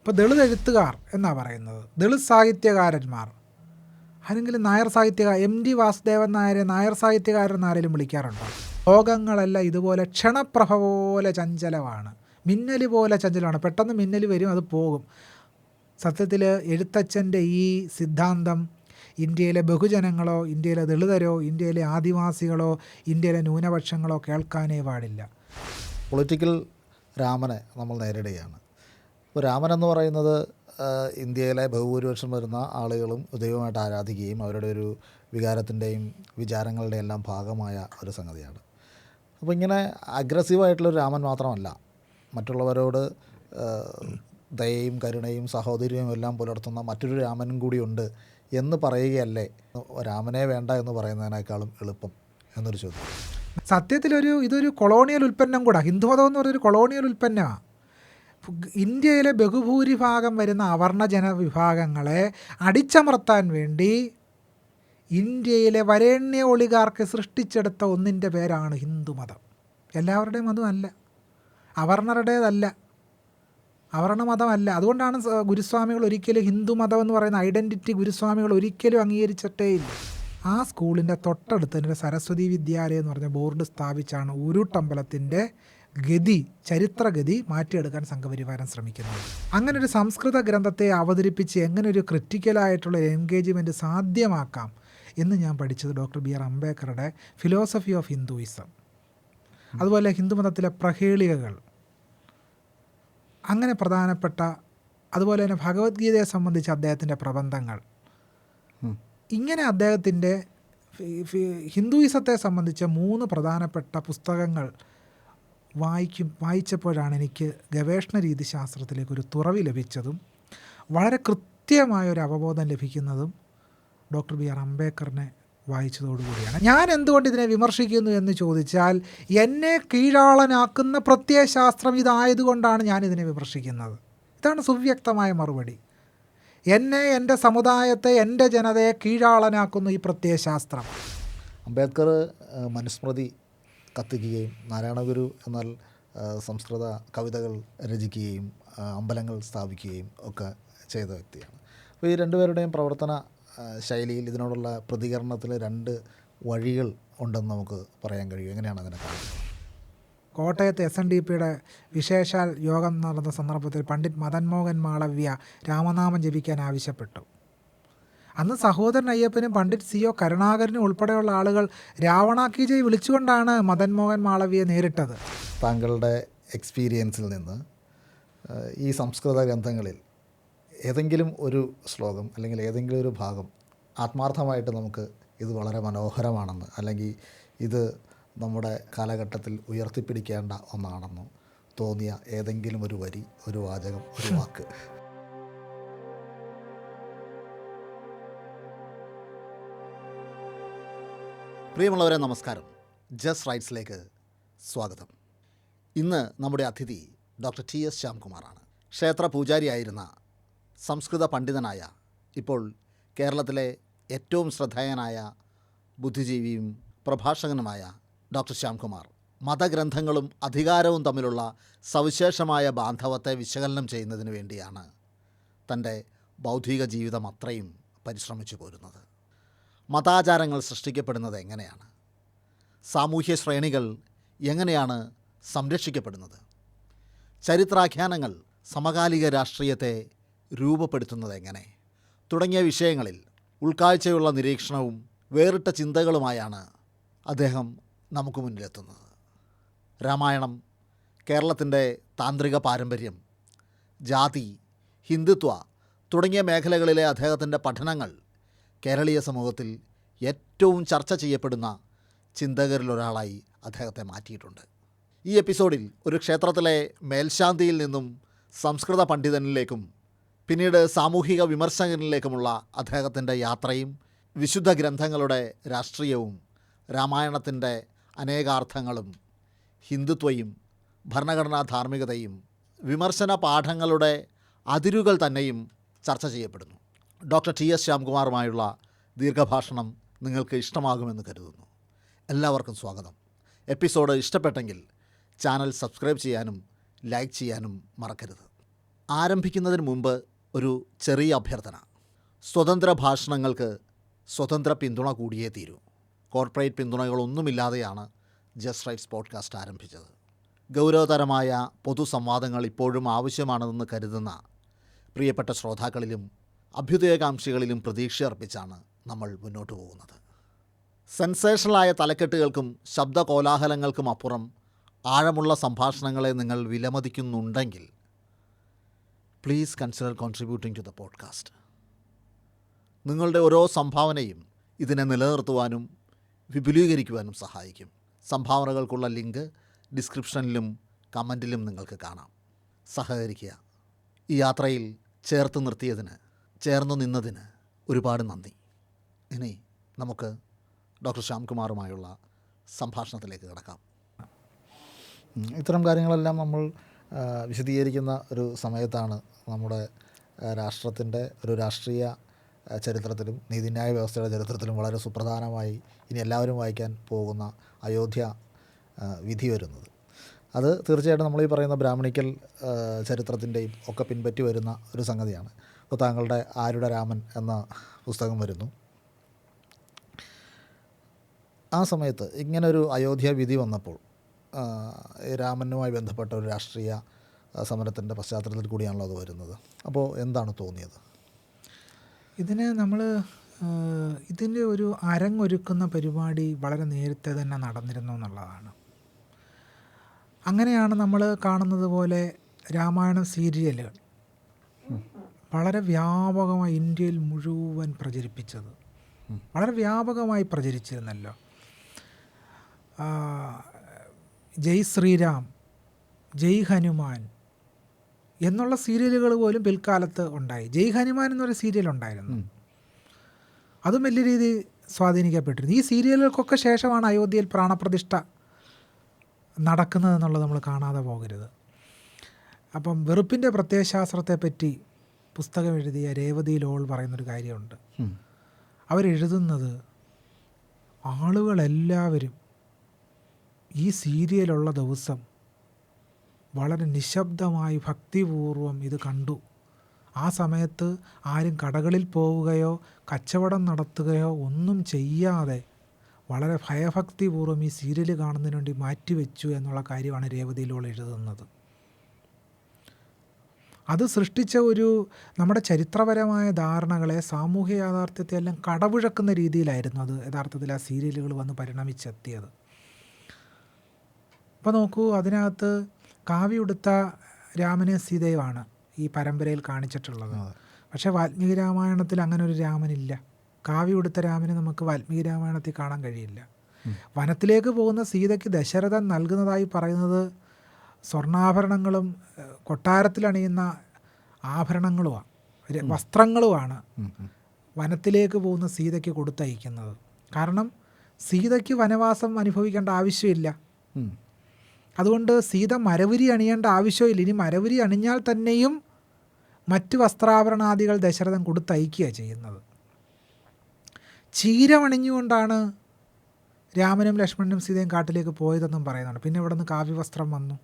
ഇപ്പോൾ ദളിത് എഴുത്തുകാർ എന്നാണ് പറയുന്നത്, ദളിത് സാഹിത്യകാരന്മാർ, അല്ലെങ്കിൽ നായർ സാഹിത്യകാരൻ എം ടി വാസുദേവൻ നായരെ നായർ സാഹിത്യകാരൻ ആരെങ്കിലും വിളിക്കാറുണ്ടോ? ലോകങ്ങളെല്ലാം ഇതുപോലെ ക്ഷണപ്രഭ പോലെ ചഞ്ചലമാണ്, മിന്നൽ പോലെ ചഞ്ചലമാണ്. പെട്ടെന്ന് മിന്നൽ വരും, അത് പോകും. സത്യത്തിൽ എഴുത്തച്ഛൻ്റെ ഈ സിദ്ധാന്തം ഇന്ത്യയിലെ ബഹുജനങ്ങളോ ഇന്ത്യയിലെ ദളിതരോ ഇന്ത്യയിലെ ആദിവാസികളോ ഇന്ത്യയിലെ ന്യൂനപക്ഷങ്ങളോ കേൾക്കാനേ പാടില്ല. പൊളിറ്റിക്കൽ രാമനെ നമ്മൾ നേരിടുകയാണ്. ഇപ്പോൾ രാമൻ എന്ന് പറയുന്നത് ഇന്ത്യയിലെ ബഹുഭൂരിപക്ഷം വരുന്ന ആളുകളും ദൈവമായിട്ട് ആരാധിക്കുകയും അവരുടെ ഒരു വികാരത്തിൻ്റെയും വിചാരങ്ങളുടെയും എല്ലാം ഭാഗമായ ഒരു സംഗതിയാണ്. അപ്പോൾ ഇങ്ങനെ അഗ്രസീവായിട്ടുള്ളൊരു രാമൻ മാത്രമല്ല, മറ്റുള്ളവരോട് ദയയും കരുണയും സഹോദര്യവും എല്ലാം പുലർത്തുന്ന മറ്റൊരു രാമനും കൂടിയുണ്ട് എന്ന് പറയുകയല്ലേ രാമനെ വേണ്ട എന്ന് പറയുന്നതിനേക്കാളും എളുപ്പം എന്നൊരു ചോദ്യം. ഇതൊരു കൊളോണിയൽ ഉൽപ്പന്നം കൂടാ. ഹിന്ദുമതം എന്ന് പറയുന്നൊരു കൊളോണിയൽ ഉൽപ്പന്നമാണ്. ഇന്ത്യയിലെ ബഹുഭൂരിഭാഗം വരുന്ന അവർണ ജനവിഭാഗങ്ങളെ അടിച്ചമർത്താൻ വേണ്ടി ഇന്ത്യയിലെ വരേണ്യ ഒളിഗാർക്ക് സൃഷ്ടിച്ചെടുത്ത ഒന്നിൻ്റെ പേരാണ് ഹിന്ദുമതം. എല്ലാവരുടെയും മതമല്ല, അവർണരുടേതല്ല, അവർണ മതമല്ല. അതുകൊണ്ടാണ് ഗുരുസ്വാമികൾ ഒരിക്കലും ഹിന്ദുമതം എന്ന് പറയുന്ന ഐഡൻറ്റിറ്റി ഗുരുസ്വാമികൾ ഒരിക്കലും അംഗീകരിച്ചിട്ടേയില്ല. ആ സ്കൂളിൻ്റെ തൊട്ടടുത്ത് സരസ്വതി വിദ്യാലയം എന്ന് പറഞ്ഞ ബോർഡ് സ്ഥാപിച്ചാണ് ഊരൂട്ടമ്പലത്തിൻ്റെ ചരിത്രഗതി മാറ്റിയെടുക്കാൻ സംഘപരിവാരം ശ്രമിക്കുന്നത്. അങ്ങനൊരു സംസ്കൃത ഗ്രന്ഥത്തെ അവതരിപ്പിച്ച് എങ്ങനൊരു ക്രിറ്റിക്കലായിട്ടുള്ള എൻഗേജ്മെൻറ്റ് സാധ്യമാക്കാം എന്ന് ഞാൻ പഠിച്ചത് ഡോക്ടർ ബി ആർ അംബേദ്കറുടെ ഫിലോസഫി ഓഫ് ഹിന്ദുയിസം, അതുപോലെ ഹിന്ദുമതത്തിലെ പ്രഹേളികകൾ, അങ്ങനെ പ്രധാനപ്പെട്ട, അതുപോലെ തന്നെ ഭഗവത്ഗീതയെ സംബന്ധിച്ച അദ്ദേഹത്തിൻ്റെ പ്രബന്ധങ്ങൾ, ഇങ്ങനെ അദ്ദേഹത്തിൻ്റെ ഹിന്ദുയിസത്തെ സംബന്ധിച്ച 3 പ്രധാനപ്പെട്ട പുസ്തകങ്ങൾ വായിച്ചപ്പോഴാണ് എനിക്ക് ഗവേഷണ രീതിശാസ്ത്രത്തിലേക്കൊരു തുറവി ലഭിച്ചതും വളരെ കൃത്യമായൊരു അവബോധം ലഭിക്കുന്നതും ഡോക്ടർ ബി ആർ അംബേദ്കറിനെ വായിച്ചതോടുകൂടിയാണ്. ഞാൻ എന്തുകൊണ്ട് ഇതിനെ വിമർശിക്കുന്നു എന്ന് ചോദിച്ചാൽ, എന്നെ കീഴാളനാക്കുന്ന പ്രത്യയശാസ്ത്രം ഇതായതുകൊണ്ടാണ് ഞാനിതിനെ വിമർശിക്കുന്നത്. ഇതാണ് സുവ്യക്തമായ മറുപടി. എൻ്റെ സമുദായത്തെ, എൻ്റെ ജനതയെ കീഴാളനാക്കുന്നു ഈ പ്രത്യയശാസ്ത്രം. അംബേദ്കർ മനുസ്മൃതി കത്തിക്കുകയും നാരായണഗുരു എന്നാൽ സംസ്കൃത കവിതകൾ രചിക്കുകയും അമ്പലങ്ങൾ സ്ഥാപിക്കുകയും ഒക്കെ ചെയ്ത വ്യക്തിയാണ്. അപ്പോൾ ഈ രണ്ടുപേരുടെയും പ്രവർത്തന ശൈലിയിൽ ഇതിനോടുള്ള പ്രതികരണത്തിൽ 2 വഴികൾ ഉണ്ടെന്ന് നമുക്ക് പറയാൻ കഴിയും. എങ്ങനെയാണ് അതിനെ കാണുന്നത്? കോട്ടയത്ത് SNDPയുടെ വിശേഷാൽ യോഗം നടന്ന സന്ദർഭത്തിൽ പണ്ഡിറ്റ് മദൻ മോഹൻ മാളവ്യ രാമനാമം ജപിക്കാൻ ആവശ്യപ്പെട്ടു. അന്ന് സഹോദരൻ അയ്യപ്പനും പണ്ഡിറ്റ് CO കരുണാകരനും ഉൾപ്പെടെയുള്ള ആളുകൾ രാവണാക്കി ജയ് വിളിച്ചുകൊണ്ടാണ് മദൻ മോഹൻ മാളവ്യയെ നേരിട്ടത്. താങ്കളുടെ എക്സ്പീരിയൻസിൽ നിന്ന് ഈ സംസ്കൃത ഗ്രന്ഥങ്ങളിൽ ഏതെങ്കിലും ഒരു ശ്ലോകം അല്ലെങ്കിൽ ഏതെങ്കിലും ഒരു ഭാഗം ആത്മാർത്ഥമായിട്ട് നമുക്ക് ഇത് വളരെ മനോഹരമാണെന്ന്, അല്ലെങ്കിൽ ഇത് നമ്മുടെ കാലഘട്ടത്തിൽ ഉയർത്തിപ്പിടിക്കേണ്ട ഒന്നാണെന്ന് തോന്നിയ ഏതെങ്കിലും ഒരു വരി, ഒരു വാചകം, ഒരു വാക്ക്? പ്രിയമുള്ളവരെ, നമസ്കാരം. ജസ്റ്റ് റൈറ്റ്സിലേക്ക് സ്വാഗതം. ഇന്ന് നമ്മുടെ അതിഥി ഡോക്ടർ TS ശ്യാംകുമാറാണ്. ക്ഷേത്ര പൂജാരിയായിരുന്ന, സംസ്കൃത പണ്ഡിതനായ, ഇപ്പോൾ കേരളത്തിലെ ഏറ്റവും ശ്രദ്ധേയനായ ബുദ്ധിജീവിയും പ്രഭാഷകനുമായ ഡോക്ടർ ശ്യാംകുമാർ മതഗ്രന്ഥങ്ങളും അധികാരവും തമ്മിലുള്ള സവിശേഷമായ ബാന്ധവത്തെ വിശകലനം ചെയ്യുന്നതിന് വേണ്ടിയാണ് തൻ്റെ ബൗദ്ധിക ജീവിതം അത്രയും പരിശ്രമിച്ചു പോരുന്നത്. മതാചാരങ്ങൾ സൃഷ്ടിക്കപ്പെടുന്നത് എങ്ങനെയാണ്? സാമൂഹ്യ ശ്രേണികൾ എങ്ങനെയാണ് സംരക്ഷിക്കപ്പെടുന്നത്? ചരിത്രാഖ്യാനങ്ങൾ സമകാലിക രാഷ്ട്രീയത്തെ രൂപപ്പെടുത്തുന്നത് എങ്ങനെ? തുടങ്ങിയ വിഷയങ്ങളിൽ ഉൾക്കാഴ്ചയുള്ള നിരീക്ഷണവും വേറിട്ട ചിന്തകളുമായാണ് അദ്ദേഹം നമുക്ക് മുന്നിലെത്തുന്നത്. രാമായണം, കേരളത്തിൻ്റെ താന്ത്രിക പാരമ്പര്യം, ജാതി, ഹിന്ദുത്വ തുടങ്ങിയ മേഖലകളിലെ അദ്ദേഹത്തിൻ്റെ പഠനങ്ങൾ കേരളീയ സമൂഹത്തിൽ ഏറ്റവും ചർച്ച ചെയ്യപ്പെടുന്ന ചിന്തകരിലൊരാളായി അദ്ദേഹത്തെ മാറ്റിയിട്ടുണ്ട്. ഈ എപ്പിസോഡിൽ ഒരു ക്ഷേത്രത്തിലെ മേൽശാന്തിയിൽ നിന്നും സംസ്കൃത പണ്ഡിതനിലേക്കും പിന്നീട് സാമൂഹിക വിമർശകനിലേക്കുമുള്ള അദ്ദേഹത്തിൻ്റെ യാത്രയും വിശുദ്ധ ഗ്രന്ഥങ്ങളുടെ രാഷ്ട്രീയവും രാമായണത്തിൻ്റെ അനേകാർത്ഥങ്ങളും ഹിന്ദുത്വയും ഭരണഘടനാ ധാർമ്മികതയും വിമർശന പാഠങ്ങളുടെ അതിരുകൾ തന്നെയും ചർച്ച ചെയ്യപ്പെടുന്നു. ഡോക്ടർ TS ശ്യാംകുമാറുമായുള്ള ദീർഘഭാഷണം നിങ്ങൾക്ക് ഇഷ്ടമാകുമെന്ന് കരുതുന്നു. എല്ലാവർക്കും സ്വാഗതം. എപ്പിസോഡ് ഇഷ്ടപ്പെട്ടെങ്കിൽ ചാനൽ സബ്സ്ക്രൈബ് ചെയ്യാനും ലൈക്ക് ചെയ്യാനും മറക്കരുത്. ആരംഭിക്കുന്നതിന് മുമ്പ് ഒരു ചെറിയ അഭ്യർത്ഥന. സ്വതന്ത്ര ഭാഷണങ്ങൾക്ക് സ്വതന്ത്ര പിന്തുണ കൂടിയേ തീരൂ. കോർപ്പറേറ്റ് പിന്തുണകളൊന്നുമില്ലാതെയാണ് ജസ്റ്റ് റൈറ്റ്സ് പോഡ്കാസ്റ്റ് ആരംഭിച്ചത്. ഗൗരവതരമായ പൊതുസംവാദങ്ങൾ ഇപ്പോഴും ആവശ്യമാണെന്ന് കരുതുന്ന പ്രിയപ്പെട്ട ശ്രോതാക്കളിലും അഭ്യുദയകാംക്ഷികളിലും പ്രതീക്ഷ അർപ്പിച്ചാണ് നമ്മൾ മുന്നോട്ട് പോകുന്നത്. സെൻസേഷണലായ തലക്കെട്ടുകൾക്കും ശബ്ദ കോലാഹലങ്ങൾക്കും അപ്പുറം ആഴമുള്ള സംഭാഷണങ്ങളെ നിങ്ങൾ വിലമതിക്കുന്നുണ്ടെങ്കിൽ please consider contributing to the podcast. നിങ്ങളുടെ ഓരോ സംഭാവനയും ഇതിനെ നിലനിർത്തുവാനും വിപുലീകരിക്കുവാനും സഹായിക്കും. സംഭാവനകൾക്കുള്ള ലിങ്ക് ഡിസ്ക്രിപ്ഷനിലും കമൻറ്റിലും നിങ്ങൾക്ക് കാണാം. സഹകരിക്കുക. ഈ യാത്രയിൽ ചേർന്നു നിന്നതിന് ഒരുപാട് നന്ദി. ഇനി നമുക്ക് ഡോക്ടർ ശ്യാംകുമാറുമായുള്ള സംഭാഷണത്തിലേക്ക് കിടക്കാം. ഇത്തരം കാര്യങ്ങളെല്ലാം നമ്മൾ വിശദീകരിക്കുന്ന ഒരു സമയത്താണ് നമ്മുടെ രാഷ്ട്രത്തിൻ്റെ ഒരു രാഷ്ട്രീയ ചരിത്രത്തിലും നീതിന്യായ വ്യവസ്ഥയുടെ ചരിത്രത്തിലും വളരെ സുപ്രധാനമായി ഇനി എല്ലാവരും വായിക്കാൻ പോകുന്ന അയോധ്യ വിധി വരുന്നത്. അത് തീർച്ചയായിട്ടും നമ്മൾ ഈ പറയുന്ന ബ്രാഹ്മണിക്കൽ ചരിത്രത്തിൻ്റെയും ഒക്കെ പിൻപറ്റി വരുന്ന ഒരു സംഗതിയാണ്. ഇപ്പോൾ താങ്കളുടെ ആരുടെ രാമൻ എന്ന പുസ്തകം വരുന്നു. ആ സമയത്ത് ഇങ്ങനൊരു അയോധ്യ വിധി വന്നപ്പോൾ രാമനുമായി ബന്ധപ്പെട്ട ഒരു രാഷ്ട്രീയ സമരത്തിൻ്റെ പശ്ചാത്തലത്തിൽ കൂടിയാണല്ലോ അത് വരുന്നത്. അപ്പോൾ എന്താണ് തോന്നിയത്? ഇതിന് നമ്മൾ ഇതിൻ്റെ ഒരു അരങ്ങൊരുക്കുന്ന പരിപാടി വളരെ നേരത്തെ തന്നെ നടന്നിരുന്നു എന്നുള്ളതാണ്. അങ്ങനെയാണ് നമ്മൾ കാണുന്നത് പോലെ രാമായണം സീരിയലുകൾ വളരെ വ്യാപകമായി ഇന്ത്യയിൽ മുഴുവൻ പ്രചരിപ്പിച്ചത്. വളരെ വ്യാപകമായി പ്രചരിച്ചിരുന്നല്ലോ. ജയ് ശ്രീരാം, ജയ് ഹനുമാൻ എന്നുള്ള സീരിയലുകൾ പോലും പിൽക്കാലത്ത് ഉണ്ടായി. ജയ് ഹനുമാൻ എന്നൊരു സീരിയൽ ഉണ്ടായിരുന്നു. അതും വലിയ രീതിയിൽ സ്വാധീനിക്കപ്പെട്ടിരുന്നു. ഈ സീരിയലുകൾക്കൊക്കെ ശേഷമാണ് അയോധ്യയിൽ പ്രാണപ്രതിഷ്ഠ നടക്കുന്നതെന്നുള്ളത് നമ്മൾ കാണാതെ പോകരുത്. അപ്പം വെറുപ്പിൻ്റെ പ്രത്യയശാസ്ത്രത്തെപ്പറ്റി പുസ്തകം എഴുതിയ രേവതി ലോൾ പറയുന്നൊരു കാര്യമുണ്ട്. അവരെഴുതുന്നത് ആളുകളെല്ലാവരും ഈ സീരിയലുള്ള ദിവസം വളരെ നിശബ്ദമായി ഭക്തിപൂർവം ഇത് കണ്ടു. ആ സമയത്ത് ആരും കടകളിൽ പോവുകയോ കച്ചവടം നടത്തുകയോ ഒന്നും ചെയ്യാതെ വളരെ ഭയഭക്തിപൂർവ്വം ഈ സീരിയൽ കാണുന്നതിന് വേണ്ടി മാറ്റിവെച്ചു എന്നുള്ള കാര്യമാണ് രേവതിയിലോൾ എഴുതുന്നത്. അത് സൃഷ്ടിച്ച ഒരു നമ്മുടെ ചരിത്രപരമായ ധാരണകളെ, സാമൂഹ്യ യാഥാർത്ഥ്യത്തെ എല്ലാം കടപുഴക്കുന്ന രീതിയിലായിരുന്നു അത് യഥാർത്ഥത്തിൽ ആ സീരിയലുകൾ വന്ന് പരിണമിച്ചെത്തിയത്. അപ്പോൾ നോക്കൂ, അതിനകത്ത് കാവ്യുടുത്ത രാമനെ സീതയുമാണ് ഈ പരമ്പരയിൽ കാണിച്ചിട്ടുള്ളത്. പക്ഷേ വാൽമീകി രാമായണത്തിൽ അങ്ങനെ ഒരു രാമനില്ല. കാവ്യുടുത്ത രാമനെ നമുക്ക് വാൽമീകി രാമായണത്തിൽ കാണാൻ കഴിയില്ല. വനത്തിലേക്ക് പോകുന്ന സീതയ്ക്ക് ദശരഥൻ നൽകുന്നതായി പറയുന്നത് സ്വർണ്ണാഭരണങ്ങളും കൊട്ടാരത്തിലണിയുന്ന ആഭരണങ്ങളുമാണ്, വസ്ത്രങ്ങളുമാണ് വനത്തിലേക്ക് പോകുന്ന സീതയ്ക്ക് കൊടുത്തയക്കുന്നത്. കാരണം സീതയ്ക്ക് വനവാസം അനുഭവിക്കേണ്ട ആവശ്യമില്ല. അതുകൊണ്ട് സീത മരവുരി അണിയേണ്ട ആവശ്യമില്ല. ഇനി മരവുരി അണിഞ്ഞാൽ തന്നെയും മറ്റ് വസ്ത്രാഭരണാദികൾ ദശരഥൻ കൊടുത്തയക്കുകയാണ് ചെയ്യുന്നത്. ചീരമണിഞ്ഞുകൊണ്ടാണ് രാമനും ലക്ഷ്മണനും സീതയും കാട്ടിലേക്ക് പോയതെന്നും പറയുന്നുണ്ട്. പിന്നെ ഇവിടെ നിന്ന് കാവ്യവസ്ത്രം വന്നു.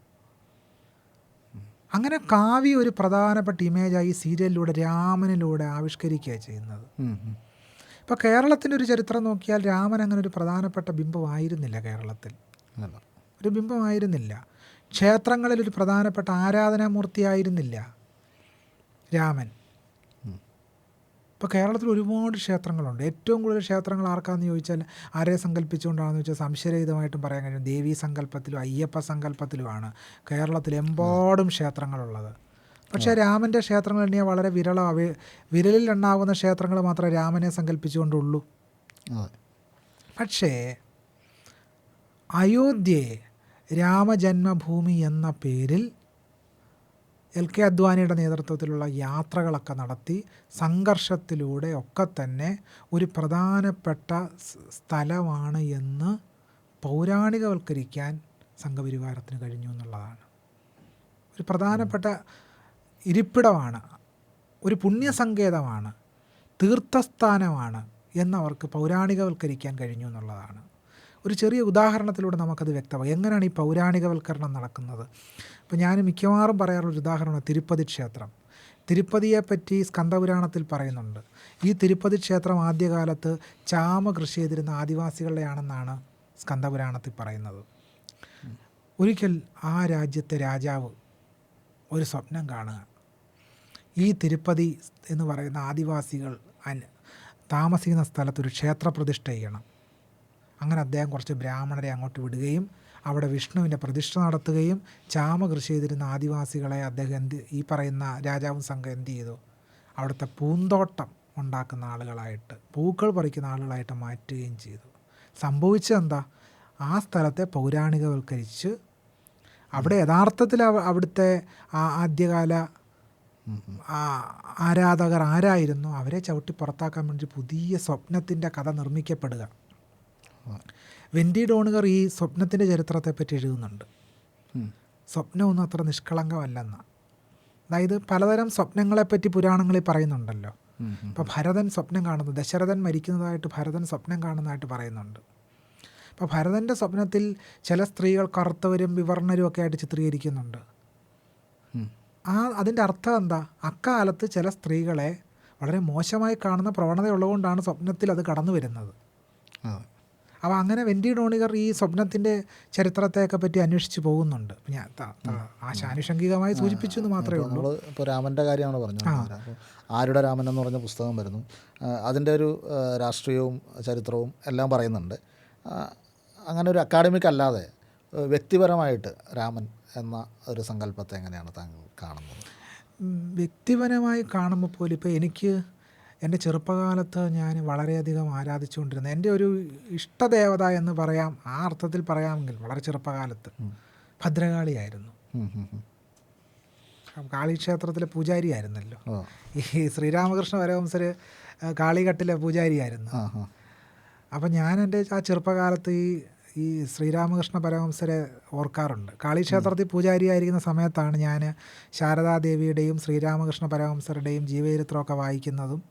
അങ്ങനെ കാവ്യ ഒരു പ്രധാനപ്പെട്ട ഇമേജായി സീരിയലിലൂടെ രാമനിലൂടെ ആവിഷ്കരിക്കുകയാണ് ചെയ്യുന്നത്. ഇപ്പോൾ കേരളത്തിൻ്റെ ഒരു ചരിത്രം നോക്കിയാൽ രാമൻ അങ്ങനെ ഒരു പ്രധാനപ്പെട്ട ബിംബമായിരുന്നില്ല. കേരളത്തിൽ ഒരു ബിംബമായിരുന്നില്ല. ക്ഷേത്രങ്ങളിൽ ഒരു പ്രധാനപ്പെട്ട ആരാധനാമൂർത്തിയായിരുന്നില്ല രാമൻ. ഇപ്പോൾ കേരളത്തിൽ ഒരുപാട് ക്ഷേത്രങ്ങളുണ്ട്. ഏറ്റവും കൂടുതൽ ക്ഷേത്രങ്ങൾ ആർക്കാന്ന് ചോദിച്ചാൽ ആരെ സങ്കല്പിച്ചുകൊണ്ടാണെന്ന് ചോദിച്ചാൽ സംശയരഹിതമായിട്ടും പറയാൻ കഴിയും ദേവീ സങ്കല്പത്തിലും അയ്യപ്പ സങ്കല്പത്തിലുമാണ് കേരളത്തിലെമ്പാടും ക്ഷേത്രങ്ങളുള്ളത്. പക്ഷേ രാമൻ്റെ ക്ഷേത്രങ്ങൾ എണ്ണിയാൽ വളരെ വിരളമാണ്. വിരലിൽ എണ്ണാവുന്ന ക്ഷേത്രങ്ങൾ മാത്രമേ രാമനെ സങ്കല്പിച്ചുകൊണ്ടുള്ളൂ. പക്ഷേ അയോധ്യയെ രാമജന്മഭൂമി എന്ന പേരിൽ LK അദ്വാനിയുടെ നേതൃത്വത്തിലുള്ള യാത്രകളൊക്കെ നടത്തി സംഘർഷത്തിലൂടെ ഒക്കെ തന്നെ ഒരു പ്രധാനപ്പെട്ട സ്ഥലമാണ് എന്ന് പൗരാണികവൽക്കരിക്കാൻ സംഘപരിവാരത്തിന് കഴിഞ്ഞു എന്നുള്ളതാണ്. ഒരു പ്രധാനപ്പെട്ട ഇരിപ്പിടമാണ്, ഒരു പുണ്യസങ്കേതമാണ്, തീർത്ഥസ്ഥാനമാണ് എന്നവർക്ക് പൗരാണികവൽക്കരിക്കാൻ കഴിഞ്ഞു എന്നുള്ളതാണ്. ഒരു ചെറിയ ഉദാഹരണത്തിലൂടെ നമുക്കത് വ്യക്തമാകും എങ്ങനെയാണ് ഈ പൗരാണികവൽക്കരണം നടക്കുന്നത്. ഇപ്പോൾ ഞാൻ മിക്കവാറും പറയാറുള്ളൊരു ഉദാഹരണമാണ് തിരുപ്പതി ക്ഷേത്രം. തിരുപ്പതിയെപ്പറ്റി സ്കന്ദപുരാണത്തിൽ പറയുന്നുണ്ട്. ഈ തിരുപ്പതി ക്ഷേത്രം ആദ്യകാലത്ത് ചാമ കൃഷി ചെയ്തിരുന്ന ആദിവാസികളുടെയാണെന്നാണ് സ്കന്ദപുരാണത്തിൽ പറയുന്നത്. ഒരിക്കൽ ആ രാജ്യത്തെ രാജാവ് ഒരു സ്വപ്നം കാണുക, ഈ തിരുപ്പതി എന്ന് പറയുന്ന ആദിവാസികൾ താമസിക്കുന്ന സ്ഥലത്തൊരു ക്ഷേത്രപ്രതിഷ്ഠ ചെയ്യണം. അങ്ങനെ അദ്ദേഹം കുറച്ച് ബ്രാഹ്മണരെ അങ്ങോട്ട് വിടുകയും അവിടെ വിഷ്ണുവിൻ്റെ പ്രതിഷ്ഠ നടത്തുകയും ചാമ കൃഷി ചെയ്തിരുന്ന ആദിവാസികളെ അദ്ദേഹം ഈ പറയുന്ന രാജാവും സംഘം എന്ത് ചെയ്തു, അവിടുത്തെ പൂന്തോട്ടം ഉണ്ടാക്കുന്ന ആളുകളായിട്ട്, പൂക്കൾ പറിക്കുന്ന ആളുകളായിട്ട് മാറ്റുകയും ചെയ്തു. സംഭവിച്ചതെന്താ, ആ സ്ഥലത്തെ പൗരാണികവൽക്കരിച്ച് അവിടെ യഥാർത്ഥത്തിൽ അവിടുത്തെ ആദ്യകാല ആരാധകർ ആരായിരുന്നു അവരെ ചവിട്ടി പുറത്താക്കാൻ വേണ്ടി പുതിയ സ്വപ്നത്തിൻ്റെ കഥ നിർമ്മിക്കപ്പെടുക. വെൻഡി ഡോണിഗർ ഈ സ്വപ്നത്തിൻ്റെ ചരിത്രത്തെപ്പറ്റി എഴുതുന്നുണ്ട്. സ്വപ്നമൊന്നും അത്ര നിഷ്കളങ്കമല്ലെന്ന്. അതായത് പലതരം സ്വപ്നങ്ങളെപ്പറ്റി പുരാണങ്ങളിൽ പറയുന്നുണ്ടല്ലോ. ഇപ്പോൾ ഭരതൻ സ്വപ്നം കാണുന്നു, ദശരഥൻ മരിക്കുന്നതായിട്ട് ഭരതൻ സ്വപ്നം കാണുന്നതായിട്ട് പറയുന്നുണ്ട്. അപ്പോൾ ഭരതൻ്റെ സ്വപ്നത്തിൽ ചില സ്ത്രീകൾ കറുത്തവരും വിവർണരും ഒക്കെ ആയിട്ട് ചിത്രീകരിക്കുന്നുണ്ട്. അതിൻ്റെ അർത്ഥം എന്താ, അക്കാലത്ത് ചില സ്ത്രീകളെ വളരെ മോശമായി കാണുന്ന പ്രവണതയുള്ളതുകൊണ്ടാണ് സ്വപ്നത്തിൽ അത് കടന്നു വരുന്നത്. അപ്പോൾ അങ്ങനെ വെൻഡി ഡോണിഗർ ഈ സ്വപ്നത്തിൻ്റെ ചരിത്രത്തെയൊക്കെ പറ്റി അന്വേഷിച്ച് പോകുന്നുണ്ട്. ഞാൻ ആനുഷംഗികമായി സൂചിപ്പിച്ചു എന്ന് മാത്രമേ ഉള്ളൂ. നമ്മൾ ഇപ്പോൾ രാമൻ്റെ കാര്യമാണ് പറഞ്ഞത്. അപ്പോൾ ആരുടെ രാമൻ എന്ന് പറഞ്ഞ പുസ്തകം വരുന്നു. അതിൻ്റെ ഒരു രാഷ്ട്രീയവും ചരിത്രവും എല്ലാം പറയുന്നുണ്ട്. അങ്ങനെ ഒരു അക്കാഡമിക് അല്ലാതെ വ്യക്തിപരമായിട്ട് രാമൻ എന്ന ഒരു സങ്കല്പത്തെ എങ്ങനെയാണ് താങ്കൾ കാണുന്നത്? വ്യക്തിപരമായി കാണുമ്പോൾ പോലും ഇപ്പോൾ എനിക്ക് എൻ്റെ ചെറുപ്പകാലത്ത് ഞാൻ വളരെയധികം ആരാധിച്ചുകൊണ്ടിരുന്നത് എൻ്റെ ഒരു ഇഷ്ടദേവത എന്ന് പറയാം, ആ അർത്ഥത്തിൽ പറയാമെങ്കിൽ വളരെ ചെറുപ്പകാലത്ത് ഭദ്രകാളിയായിരുന്നു. കാളിക്ഷേത്രത്തിലെ പൂജാരിയായിരുന്നല്ലോ. ഈ ശ്രീരാമകൃഷ്ണ പരമഹംസർ കാളിഘട്ടിലെ പൂജാരിയായിരുന്നു. അപ്പം ഞാൻ എൻ്റെ ആ ചെറുപ്പകാലത്ത് ഈ ശ്രീരാമകൃഷ്ണ പരമഹംസരെ ഓർക്കാറുണ്ട്. കാളിക്ഷേത്രത്തിൽ പൂജാരിയായിരിക്കുന്ന സമയത്താണ് ഞാൻ ശാരദാദേവിയുടെയും ശ്രീരാമകൃഷ്ണ പരമഹംസരുടെയും ജീവചരിത്രമൊക്കെ വായിക്കുന്നതും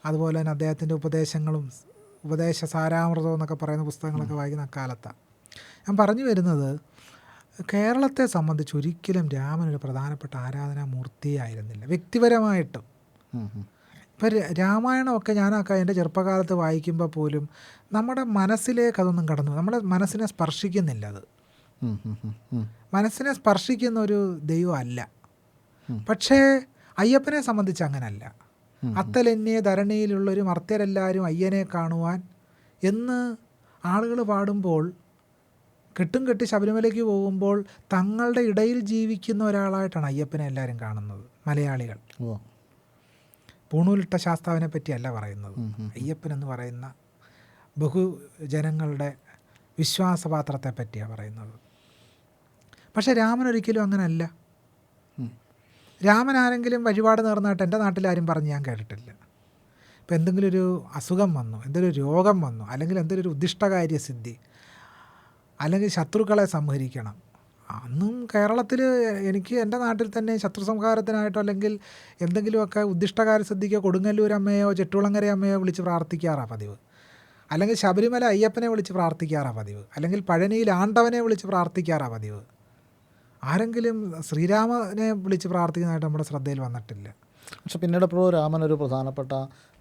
അതുപോലെ തന്നെ അദ്ദേഹത്തിൻ്റെ ഉപദേശങ്ങളും ഉപദേശ സാരാമൃതം എന്നൊക്കെ പറയുന്ന പുസ്തകങ്ങളൊക്കെ വായിക്കുന്ന അക്കാലത്താണ്. ഞാൻ പറഞ്ഞു വരുന്നത്, കേരളത്തെ സംബന്ധിച്ച് ഒരിക്കലും രാമൻ ഒരു പ്രധാനപ്പെട്ട ആരാധനാമൂർത്തിയായിരുന്നില്ല വ്യക്തിപരമായിട്ടും. ഇപ്പം രാമായണമൊക്കെ ഞാനൊക്കെ എൻ്റെ ചെറുപ്പകാലത്ത് വായിക്കുമ്പോൾ പോലും നമ്മുടെ മനസ്സിലേക്ക് അതൊന്നും കടന്നു, നമ്മുടെ മനസ്സിനെ സ്പർശിക്കുന്നില്ല. അത് മനസ്സിനെ സ്പർശിക്കുന്ന ഒരു ദൈവമല്ല. പക്ഷേ അയ്യപ്പനെ സംബന്ധിച്ച് അങ്ങനല്ല. അത്തലെന്നെ ധരണിയിലുള്ളൊരു മർത്യരെല്ലാവരും അയ്യനെ കാണുവാൻ എന്ന് ആളുകൾ പാടുമ്പോൾ, കെട്ടും കെട്ടി ശബരിമലയ്ക്ക് പോകുമ്പോൾ തങ്ങളുടെ ഇടയിൽ ജീവിക്കുന്ന ഒരാളായിട്ടാണ് അയ്യപ്പനെ എല്ലാവരും കാണുന്നത് മലയാളികൾ. പൂണൂലിട്ട ശാസ്താവിനെ പറ്റിയല്ല പറയുന്നത്. അയ്യപ്പൻ എന്ന് പറയുന്ന ബഹുജനങ്ങളുടെ വിശ്വാസപാത്രത്തെ പറ്റിയാണ് പറയുന്നത്. പക്ഷേ രാമൻ ഒരിക്കലും അങ്ങനല്ല. രാമൻ ആരെങ്കിലും വഴിപാട് നേർന്നതായിട്ട് എൻ്റെ നാട്ടിലാരും പറഞ്ഞ് ഞാൻ കേട്ടിട്ടില്ല. ഇപ്പം എന്തെങ്കിലും ഒരു അസുഖം വന്നു, എന്തെങ്കിലും ഒരു രോഗം വന്നു, അല്ലെങ്കിൽ എന്തെങ്കിലും ഒരു ഉദ്ദിഷ്ടകാര്യസിദ്ധി, അല്ലെങ്കിൽ ശത്രുക്കളെ സംഹരിക്കണം, അന്നും കേരളത്തിൽ എനിക്ക് എൻ്റെ നാട്ടിൽ തന്നെ ശത്രു സംഹാരത്തിനായിട്ടോ അല്ലെങ്കിൽ എന്തെങ്കിലുമൊക്കെ ഉദ്ദിഷ്ടകാര്യസിദ്ധിക്കോ കൊടുങ്ങല്ലൂർ അമ്മയോ ചെട്ടുളങ്ങര അമ്മയോ വിളിച്ച് പ്രാർത്ഥിക്കാറാണ് പതിവ്. അല്ലെങ്കിൽ ശബരിമല അയ്യപ്പനെ വിളിച്ച് പ്രാർത്ഥിക്കാറാണ് പതിവ്. അല്ലെങ്കിൽ പഴനിയിൽ ആണ്ടവനെ വിളിച്ച് പ്രാർത്ഥിക്കാറാണ് പതിവ്. ആരെങ്കിലും ശ്രീരാമനെ വിളിച്ച് പ്രാർത്ഥിക്കുന്നതായിട്ട് നമ്മുടെ ശ്രദ്ധയിൽ വന്നിട്ടില്ല. പക്ഷെ പിന്നീട് എപ്പോഴും രാമൻ ഒരു പ്രധാനപ്പെട്ട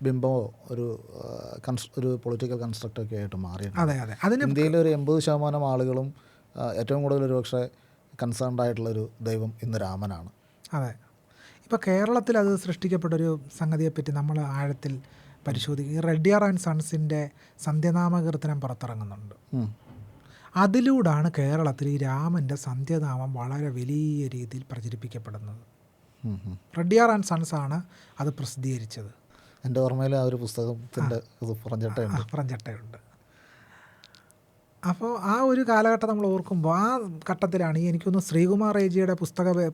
ബിംബമോ ഒരു പൊളിറ്റിക്കൽ കൺസ്ട്രക്റ്റൊക്കെ ആയിട്ട് മാറിയിട്ടുണ്ട്. അതെ അതെ, അതിന് ഇന്ത്യയിലെ ഒരു 80% ആളുകളും ഏറ്റവും കൂടുതൽ ഒരുപക്ഷെ കൺസേൺഡ് ആയിട്ടുള്ളൊരു ദൈവം ഇന്ന് രാമനാണ്. അതെ, ഇപ്പോൾ കേരളത്തിൽ അത് സൃഷ്ടിക്കപ്പെട്ടൊരു സംഗതിയെപ്പറ്റി നമ്മൾ ആഴത്തിൽ പരിശോധിക്കുക. റെഡ്ഡിയാർ ആൻഡ് സൺസിൻ്റെ സന്ധ്യനാമകീർത്തനം പുറത്തിറങ്ങുന്നുണ്ട്. അതിലൂടെയാണ് കേരളത്തിൽ ഈ രാമൻ്റെ സന്ധ്യനാമം വളരെ വലിയ രീതിയിൽ പ്രചരിപ്പിക്കപ്പെടുന്നത്. റെഡ്ഡിയാർ ആൻഡ് സൺസ് ആണ് അത് പ്രസിദ്ധീകരിച്ചത്. എൻ്റെ ഓർമ്മയിൽ ആ ഒരു പുസ്തകത്തിൻ്റെ പുറഞ്ചട്ടയുണ്ട്. അപ്പോൾ ആ ഒരു കാലഘട്ടം നമ്മൾ ഓർക്കുമ്പോൾ ആ ഘട്ടത്തിലാണ് എനിക്കൊന്ന് ശ്രീകുമാർ ഏജിയുടെ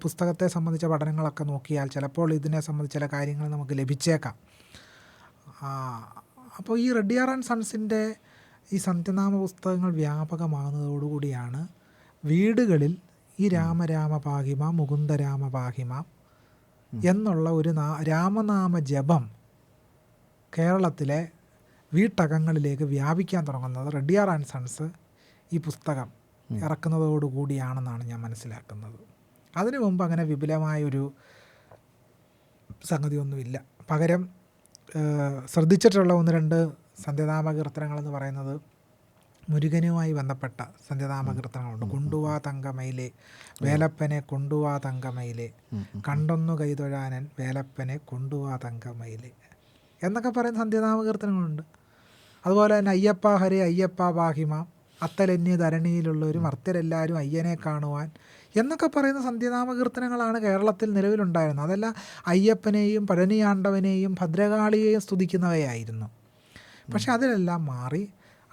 പുസ്തകത്തെ സംബന്ധിച്ച പഠനങ്ങളൊക്കെ നോക്കിയാൽ ചിലപ്പോൾ ഇതിനെ സംബന്ധിച്ച ചില കാര്യങ്ങൾ നമുക്ക് ലഭിച്ചേക്കാം. അപ്പോൾ ഈ റെഡ്ഡിയാർ ആൻഡ് സൺസിൻ്റെ ഈ സന്ധ്യനാമ പുസ്തകങ്ങൾ വ്യാപകമാകുന്നതോടുകൂടിയാണ് വീടുകളിൽ ഈ രാമരാമ പാഹിമ മുകുന്ദരാമ പാഹിമ എന്നുള്ള ഒരു രാമനാമ ജപം കേരളത്തിലെ വീട്ടകങ്ങളിലേക്ക് വ്യാപിക്കാൻ തുടങ്ങുന്നത് റെഡ്ഡിയാർ ആൻഡ് സൺസ് ഈ പുസ്തകം ഇറക്കുന്നതോടുകൂടിയാണെന്നാണ് ഞാൻ മനസ്സിലാക്കുന്നത്. അതിനു മുമ്പ് അങ്ങനെ വിപുലമായൊരു സംഗതിയൊന്നുമില്ല. പകരം ശ്രദ്ധിച്ചിട്ടുള്ള ഒന്ന് രണ്ട് സന്ധ്യനാമകീർത്തനങ്ങളെന്ന് പറയുന്നത് മുരുകനുമായി ബന്ധപ്പെട്ട സന്ധ്യനാമകീർത്തനങ്ങളുണ്ട്. കൊണ്ടുവാ തങ്കമയിലെ വേലപ്പനെ കൊണ്ടുവാ തങ്കമയിലെ, കണ്ടൊന്നു കൈതൊഴാനൻ വേലപ്പനെ കൊണ്ടുവാ തങ്കമയിലെ എന്നൊക്കെ പറയുന്ന സന്ധ്യനാമകീർത്തനങ്ങളുണ്ട്. അതുപോലെ തന്നെ അയ്യപ്പ ഹരേ അയ്യപ്പ പാഹിമാം, അത്തലന്യ ധരണിയിലുള്ളവരും അർത്തരെല്ലാവരും അയ്യനെ കാണുവാൻ എന്നൊക്കെ പറയുന്ന സന്ധ്യനാമകീർത്തനങ്ങളാണ് കേരളത്തിൽ നിലവിലുണ്ടായിരുന്നത്. അതെല്ലാം അയ്യപ്പനെയും പഴനിയാണ്ടവനെയും ഭദ്രകാളിയെയും സ്തുതിക്കുന്നവയായിരുന്നു. പക്ഷെ അതിലെല്ലാം മാറി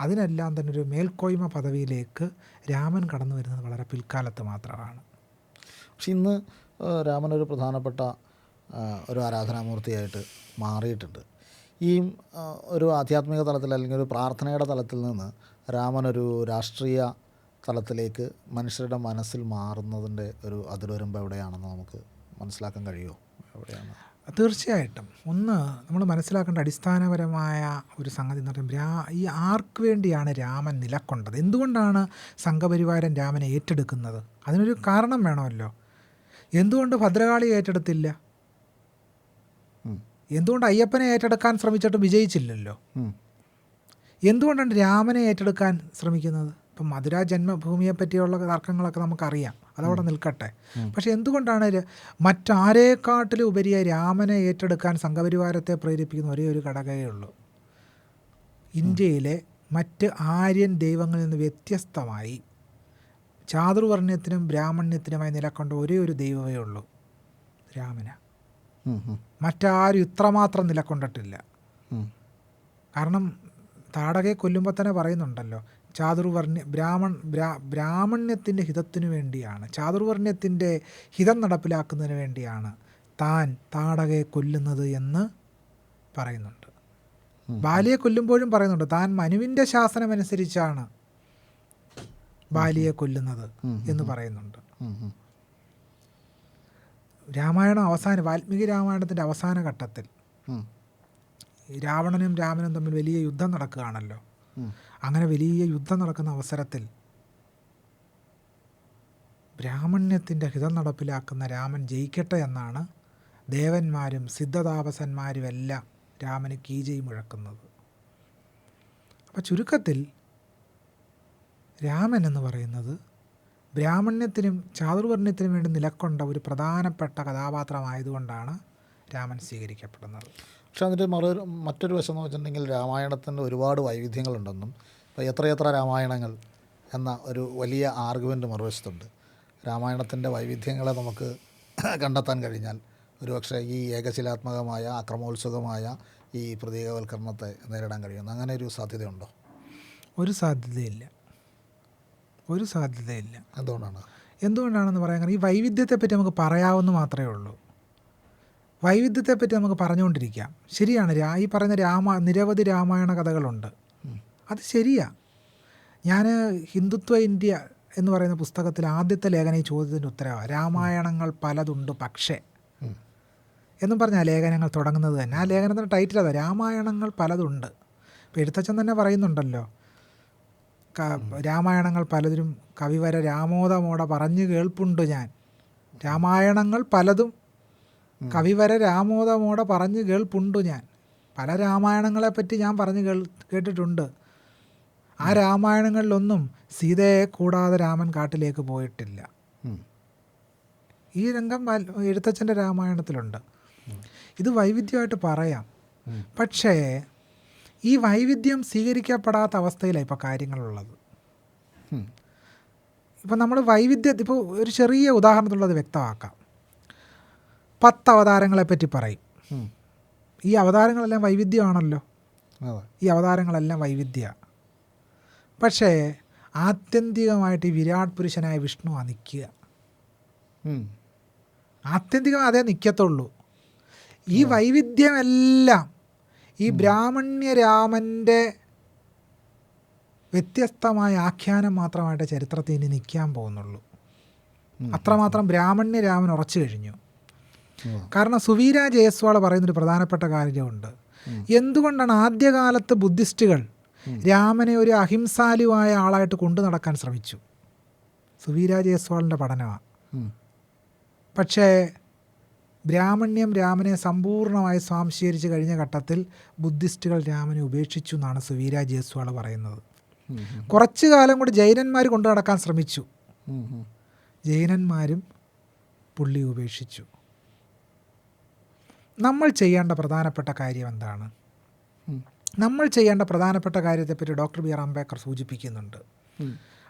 അതിനെല്ലാം തന്നെ ഒരു മേൽക്കോയ്മ പദവിയിലേക്ക് രാമൻ കടന്നു വരുന്നത് വളരെ പിൽക്കാലത്ത് മാത്രമാണ്. പക്ഷെ ഇന്ന് രാമൻ ഒരു പ്രധാനപ്പെട്ട ഒരു ആരാധനാമൂർത്തിയായിട്ട് മാറിയിട്ടുണ്ട്. ഈ ഒരു ആധ്യാത്മിക തലത്തിൽ അല്ലെങ്കിൽ ഒരു പ്രാർത്ഥനയുടെ തലത്തിൽ നിന്ന് രാമൻ ഒരു രാഷ്ട്രീയ തലത്തിലേക്ക് മനുഷ്യരുടെ മനസ്സിൽ മാറുന്നതിൻ്റെ ഒരു അതിർവരമ്പ് എവിടെയാണെന്ന് നമുക്ക് മനസ്സിലാക്കാൻ കഴിയുമോ? എവിടെയാണ്? തീർച്ചയായിട്ടും. ഒന്ന് നമ്മൾ മനസ്സിലാക്കേണ്ട അടിസ്ഥാനപരമായ ഒരു സംഗതി എന്ന് പറയുമ്പോൾ ഈ ആർക്ക് വേണ്ടിയാണ് രാമൻ നിലകൊണ്ടത്? എന്തുകൊണ്ടാണ് സംഘപരിവാരൻ രാമനെ ഏറ്റെടുക്കുന്നത്? അതിനൊരു കാരണം വേണമല്ലോ. എന്തുകൊണ്ട് ഭദ്രകാളി ഏറ്റെടുത്തില്ല? എന്തുകൊണ്ട് അയ്യപ്പനെ ഏറ്റെടുക്കാൻ ശ്രമിച്ചിട്ട് വിജയിച്ചില്ലല്ലോ? എന്തുകൊണ്ടാണ് രാമനെ ഏറ്റെടുക്കാൻ ശ്രമിക്കുന്നത്? ഇപ്പം മധുര ജന്മഭൂമിയെ പറ്റിയുള്ള തർക്കങ്ങളൊക്കെ നമുക്കറിയാം, അതവിടെ നിൽക്കട്ടെ. പക്ഷെ എന്തുകൊണ്ടാണ് മറ്റാരേക്കാട്ടിലും ഉപരിയായി രാമനെ ഏറ്റെടുക്കാൻ സംഘപരിവാരത്തെ പ്രേരിപ്പിക്കുന്ന ഒരേ ഒരു ഘടകമേ ഉള്ളൂ. ഇന്ത്യയിലെ മറ്റ് ആര്യൻ ദൈവങ്ങളിൽ നിന്ന് വ്യത്യസ്തമായി ചാതുർവർണ്ണ്യത്തിനും ബ്രാഹ്മണ്യത്തിനുമായി നിലകൊണ്ട ഒരേ ഒരു ദൈവമേ ഉള്ളൂ, രാമന. മറ്റാരും ഇത്രമാത്രം നിലകൊണ്ടിട്ടില്ല. കാരണം താടകയെ കൊല്ലുമ്പോൾ തന്നെ പറയുന്നുണ്ടല്ലോ, ബ്രാഹ്മണ്യത്തിൻ്റെ ഹിതത്തിനു വേണ്ടിയാണ്, ചാതുർവർണ്ണ്യത്തിൻ്റെ ഹിതം നടപ്പിലാക്കുന്നതിന് വേണ്ടിയാണ് താൻ താടകയെ കൊല്ലുന്നത് എന്ന് പറയുന്നുണ്ട്. ബാലിയെ കൊല്ലുമ്പോഴും പറയുന്നുണ്ട്, താൻ മനുവിൻ്റെ ശാസനമനുസരിച്ചാണ് ബാലിയെ കൊല്ലുന്നത് എന്ന് പറയുന്നുണ്ട്. രാമായണം വാൽമീകി രാമായണത്തിൻ്റെ അവസാന ഘട്ടത്തിൽ രാവണനും രാമനും തമ്മിൽ വലിയ യുദ്ധം നടക്കുകയാണല്ലോ. അങ്ങനെ വലിയ യുദ്ധം നടക്കുന്ന അവസരത്തിൽ ബ്രാഹ്മണ്യത്തിൻ്റെ ഹിതം നടപ്പിലാക്കുന്ന രാമൻ ജയിക്കട്ടെ എന്നാണ് ദേവന്മാരും സിദ്ധതാപസന്മാരും എല്ലാം രാമന് കീജയി മുഴക്കുന്നത്. അപ്പോൾ ചുരുക്കത്തിൽ രാമൻ എന്ന് പറയുന്നത് ബ്രാഹ്മണ്യത്തിനും ചാതുർവർണ്ണ്യത്തിനും വേണ്ടി നിലകൊണ്ട ഒരു പ്രധാനപ്പെട്ട കഥാപാത്രമായതുകൊണ്ടാണ് രാമൻ സ്വീകരിക്കപ്പെടുന്നത്. പക്ഷെ അതിൻ്റെ മറ്റൊരു വശം എന്ന് വെച്ചിട്ടുണ്ടെങ്കിൽ രാമായണത്തിന് ഒരുപാട് വൈവിധ്യങ്ങളുണ്ടെന്നും ഇപ്പോൾ എത്രയെത്ര രാമായണങ്ങൾ എന്ന ഒരു വലിയ ആർഗ്യുമെൻ്റ് മറുവശത്തുണ്ട്. രാമായണത്തിൻ്റെ വൈവിധ്യങ്ങളെ നമുക്ക് കണ്ടെത്താൻ കഴിഞ്ഞാൽ ഒരുപക്ഷെ ഈ ഏകശിലാത്മകമായ അക്രമോത്സുകമായ ഈ പ്രതീകവൽക്കരണത്തെ നേരിടാൻ കഴിയുന്നു. അങ്ങനെ ഒരു സാധ്യതയുണ്ടോ? ഒരു സാധ്യതയില്ല. എന്തുകൊണ്ടാണെന്ന് പറയാൻ കാരണം ഈ വൈവിധ്യത്തെപ്പറ്റി നമുക്ക് പറയാവുന്ന മാത്രമേ ഉള്ളൂ. വൈവിധ്യത്തെപ്പറ്റി നമുക്ക് പറഞ്ഞുകൊണ്ടിരിക്കാം. ശരിയാണ്, ഈ പറയുന്ന നിരവധി രാമായണ കഥകളുണ്ട്, അത് ശരിയാ. ഞാൻ ഹിന്ദുത്വ ഇന്ത്യ എന്ന് പറയുന്ന പുസ്തകത്തിൽ ആദ്യത്തെ ലേഖനം ഈ ചോദ്യത്തിൻ്റെ ഉത്തരവാണ്. രാമായണങ്ങൾ പലതുണ്ട് പക്ഷേ എന്നും പറഞ്ഞാൽ ലേഖനങ്ങൾ തുടങ്ങുന്നത് തന്നെ. ആ ലേഖനത്തിൻ്റെ ടൈറ്റിൽ അതാ, രാമായണങ്ങൾ പലതുണ്ട്. ഇപ്പോൾ എഴുത്തച്ഛൻ തന്നെ പറയുന്നുണ്ടല്ലോ, രാമായണങ്ങൾ പലതിനും കവിവര രാമോദമോടെ പറഞ്ഞു കേൾപ്പുണ്ട് ഞാൻ. രാമായണങ്ങൾ പലതും കവിവര രാമോദമോടെ പറഞ്ഞു കേൾപ്പുണ്ട് ഞാൻ. പല രാമായണങ്ങളെപ്പറ്റി ഞാൻ പറഞ്ഞു കേട്ടിട്ടുണ്ട്. ആ രാമായണങ്ങളിലൊന്നും സീതയെ കൂടാതെ രാമൻ കാട്ടിലേക്ക് പോയിട്ടില്ല. ഈ രംഗം എഴുത്തച്ഛൻ്റെ രാമായണത്തിലുണ്ട്. ഇത് വൈവിധ്യമായിട്ട് പറയാം. പക്ഷേ ഈ വൈവിധ്യം സ്വീകരിക്കപ്പെടാത്ത അവസ്ഥയിലാണ് ഇപ്പോൾ കാര്യങ്ങളുള്ളത്. ഇപ്പം നമ്മൾ ഇപ്പോൾ ഒരു ചെറിയ ഉദാഹരണത്തിലുള്ളത് വ്യക്തമാക്കാം. 10 അവതാരങ്ങളെപ്പറ്റി പറയും. ഈ അവതാരങ്ങളെല്ലാം വൈവിധ്യമാണല്ലോ. ഈ അവതാരങ്ങളെല്ലാം വൈവിധ്യമാണ്. പക്ഷേ ആത്യന്തികമായിട്ട് ഈ വിരാട് പുരുഷനായ വിഷ്ണുവാണ് നിൽക്കുക. ആത്യന്തികമായി അതേ നിൽക്കത്തുള്ളൂ. ഈ വൈവിധ്യമെല്ലാം ഈ ബ്രാഹ്മണ്യരാമൻ്റെ വ്യത്യസ്തമായ ആഖ്യാനം മാത്രമായിട്ട് ചരിത്രത്തിൽ ഇനി നിൽക്കാൻ പോകുന്നുള്ളൂ. അത്രമാത്രം ബ്രാഹ്മണ്യരാമൻ ഉറച്ചു കഴിഞ്ഞു. കാരണം സുവീര ജയസ്വാൾ പറയുന്നൊരു പ്രധാനപ്പെട്ട കാര്യമുണ്ട്. എന്തുകൊണ്ടാണ് ആദ്യകാലത്ത് ബുദ്ധിസ്റ്റുകൾ രാമനെ ഒരു അഹിംസാലുവായ ആളായിട്ട് കൊണ്ടു നടക്കാൻ ശ്രമിച്ചു? സുവീര ജയ്സ്വാളിൻ്റെ പഠനമാണ്. പക്ഷേ ബ്രാഹ്മണ്യം രാമനെ സമ്പൂർണ്ണമായി സ്വാംശീകരിച്ച് കഴിഞ്ഞ ഘട്ടത്തിൽ ബുദ്ധിസ്റ്റുകൾ രാമനെ ഉപേക്ഷിച്ചു എന്നാണ് സുവീര ജയ്സ്വാൾ പറയുന്നത്. കുറച്ചു കാലം കൂടി ജൈനന്മാർ കൊണ്ടു നടക്കാൻ ശ്രമിച്ചു, ജൈനന്മാരും പുള്ളി ഉപേക്ഷിച്ചു. നമ്മൾ ചെയ്യേണ്ട പ്രധാനപ്പെട്ട കാര്യം എന്താണ്? നമ്മൾ ചെയ്യേണ്ട പ്രധാനപ്പെട്ട കാര്യത്തെപ്പറ്റി ഡോക്ടർ ബി ആർ അംബേദ്കർ സൂചിപ്പിക്കുന്നുണ്ട്.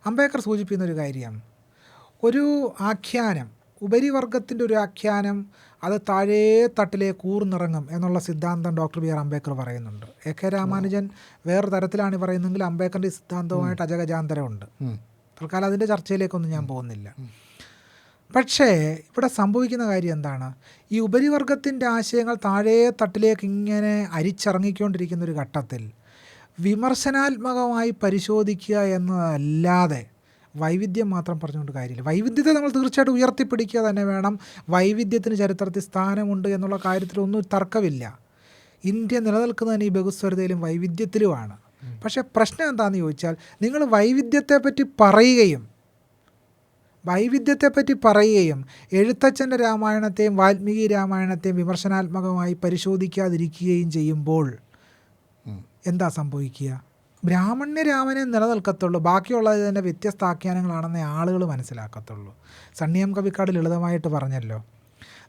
അംബേദ്കർ സൂചിപ്പിക്കുന്ന ഒരു കാര്യം, ഒരു ആഖ്യാനം, ഉപരിവർഗത്തിൻ്റെ ഒരു ആഖ്യാനം അത് താഴേ തട്ടിലേക്ക് ഊർന്നിറങ്ങും എന്നുള്ള സിദ്ധാന്തം ഡോക്ടർ ബി ആർ അംബേദ്കർ പറയുന്നുണ്ട്. എ കെ രാമാനുജൻ വേറെ തരത്തിലാണ് പറയുന്നതെങ്കിൽ അംബേദ്കറിൻ്റെ സിദ്ധാന്തവുമായിട്ട് അജഗജാന്തരമുണ്ട്. തൽക്കാലം അതിൻ്റെ ചർച്ചയിലേക്കൊന്നും ഞാൻ പോകുന്നില്ല. പക്ഷേ ഇവിടെ സംഭവിക്കുന്ന കാര്യം എന്താണ്? ഈ ഉപരിവർഗത്തിൻ്റെ ആശയങ്ങൾ താഴേ തട്ടിലേക്ക് ഇങ്ങനെ അരിച്ചിറങ്ങിക്കൊണ്ടിരിക്കുന്ന ഒരു ഘട്ടത്തിൽ വിമർശനാത്മകമായി പരിശോധിക്കുക എന്നതല്ലാതെ വൈവിധ്യം മാത്രം പറഞ്ഞുകൊണ്ട് കാര്യമില്ല. വൈവിധ്യത്തെ നമ്മൾ തീർച്ചയായിട്ടും ഉയർത്തിപ്പിടിക്കുക തന്നെ വേണം. വൈവിധ്യത്തിന് ചരിത്രത്തിൽ സ്ഥാനമുണ്ട് എന്നുള്ള കാര്യത്തിലൊന്നും തർക്കമില്ല. ഇന്ത്യ നിലനിൽക്കുന്നതിന് ഈ ബഹുസ്വരതയിലും വൈവിധ്യത്തിലുമാണ്. പക്ഷേ പ്രശ്നം എന്താണെന്ന് ചോദിച്ചാൽ, നിങ്ങൾ വൈവിധ്യത്തെപ്പറ്റി പറയുകയും എഴുത്തച്ഛൻ്റെ രാമായണത്തെയും വാൽമീകി രാമായണത്തെയും വിമർശനാത്മകമായി പരിശോധിക്കാതിരിക്കുകയും ചെയ്യുമ്പോൾ എന്താ സംഭവിക്കുക? ബ്രാഹ്മണ്യ രാമനെ നിലനിൽക്കത്തുള്ളൂ, ബാക്കിയുള്ളത് തന്നെ വ്യത്യസ്ത ആഖ്യാനങ്ങളാണെന്നേ ആളുകൾ മനസ്സിലാക്കത്തുള്ളൂ. സണ്ണിയം കവിക്കാട് ലളിതമായിട്ട് പറഞ്ഞല്ലോ,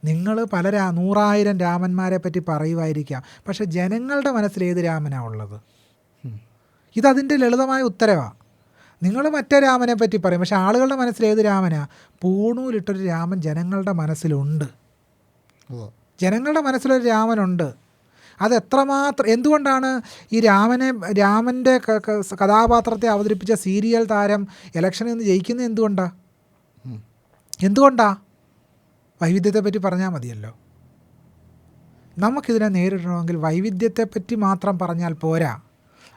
നിങ്ങൾ പല 100,000 രാമന്മാരെ പറ്റി പറയുമായിരിക്കാം, പക്ഷെ ജനങ്ങളുടെ മനസ്സിൽ ഏത് രാമനാണ് ഉള്ളത്? ഇതതിൻ്റെ ലളിതമായ ഉത്തരവാണ്. നിങ്ങൾ മറ്റേ രാമനെ പറ്റി പറയും, പക്ഷെ ആളുകളുടെ മനസ്സിൽ ഏത് രാമനാ? പൂണൂലിട്ടൊരു രാമൻ ജനങ്ങളുടെ മനസ്സിലുണ്ട്. ജനങ്ങളുടെ മനസ്സിലൊരു രാമനുണ്ട്. അത് എത്രമാത്രം, എന്തുകൊണ്ടാണ് ഈ രാമൻ്റെ കഥാപാത്രത്തെ അവതരിപ്പിച്ച സീരിയൽ താരം ഇലക്ഷനിൽ നിന്ന് ജയിക്കുന്നത്? എന്തുകൊണ്ടാ? വൈവിധ്യത്തെപ്പറ്റി പറഞ്ഞാൽ മതിയല്ലോ. നമുക്കിതിനെ നേരിടണമെങ്കിൽ വൈവിധ്യത്തെപ്പറ്റി മാത്രം പറഞ്ഞാൽ പോരാ,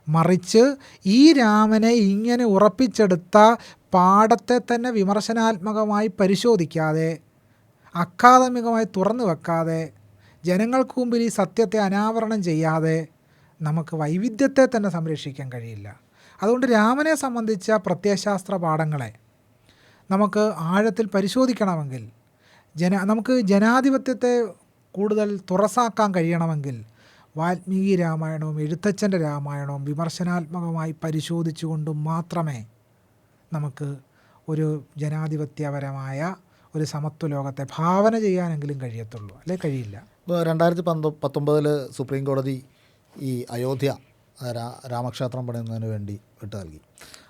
മറിച്ച് ഈ രാമനെ ഇങ്ങനെ ഉറപ്പിച്ചെടുത്ത പാഠത്തെ തന്നെ വിമർശനാത്മകമായി പരിശോധിക്കാതെ, അക്കാദമികമായി തുറന്നു വെക്കാതെ, ജനങ്ങൾക്ക് മുമ്പിൽ ഈ സത്യത്തെ അനാവരണം ചെയ്യാതെ നമുക്ക് വൈവിധ്യത്തെ തന്നെ സംരക്ഷിക്കാൻ കഴിയില്ല. അതുകൊണ്ട് രാമനെ സംബന്ധിച്ച പ്രത്യയശാസ്ത്ര പാഠങ്ങളെ നമുക്ക് ആഴത്തിൽ പരിശോധിക്കണമെങ്കിൽ, നമുക്ക് ജനാധിപത്യത്തെ കൂടുതൽ തുറസാക്കാൻ കഴിയണമെങ്കിൽ വാൽമീകി രാമായണവും എഴുത്തച്ഛൻ്റെ രാമായണവും വിമർശനാത്മകമായി പരിശോധിച്ചുകൊണ്ട് മാത്രമേ നമുക്ക് ഒരു ജനാധിപത്യപരമായ ഒരു സമത്വ ലോകത്തെ ഭാവന ചെയ്യാനെങ്കിലും കഴിയത്തുള്ളൂ, അല്ലെ കഴിയില്ല. ഇപ്പോൾ 2019 സുപ്രീം കോടതി ഈ അയോധ്യ രാമക്ഷേത്രം പണിയുന്നതിന് വേണ്ടി വിട്ടു നൽകി.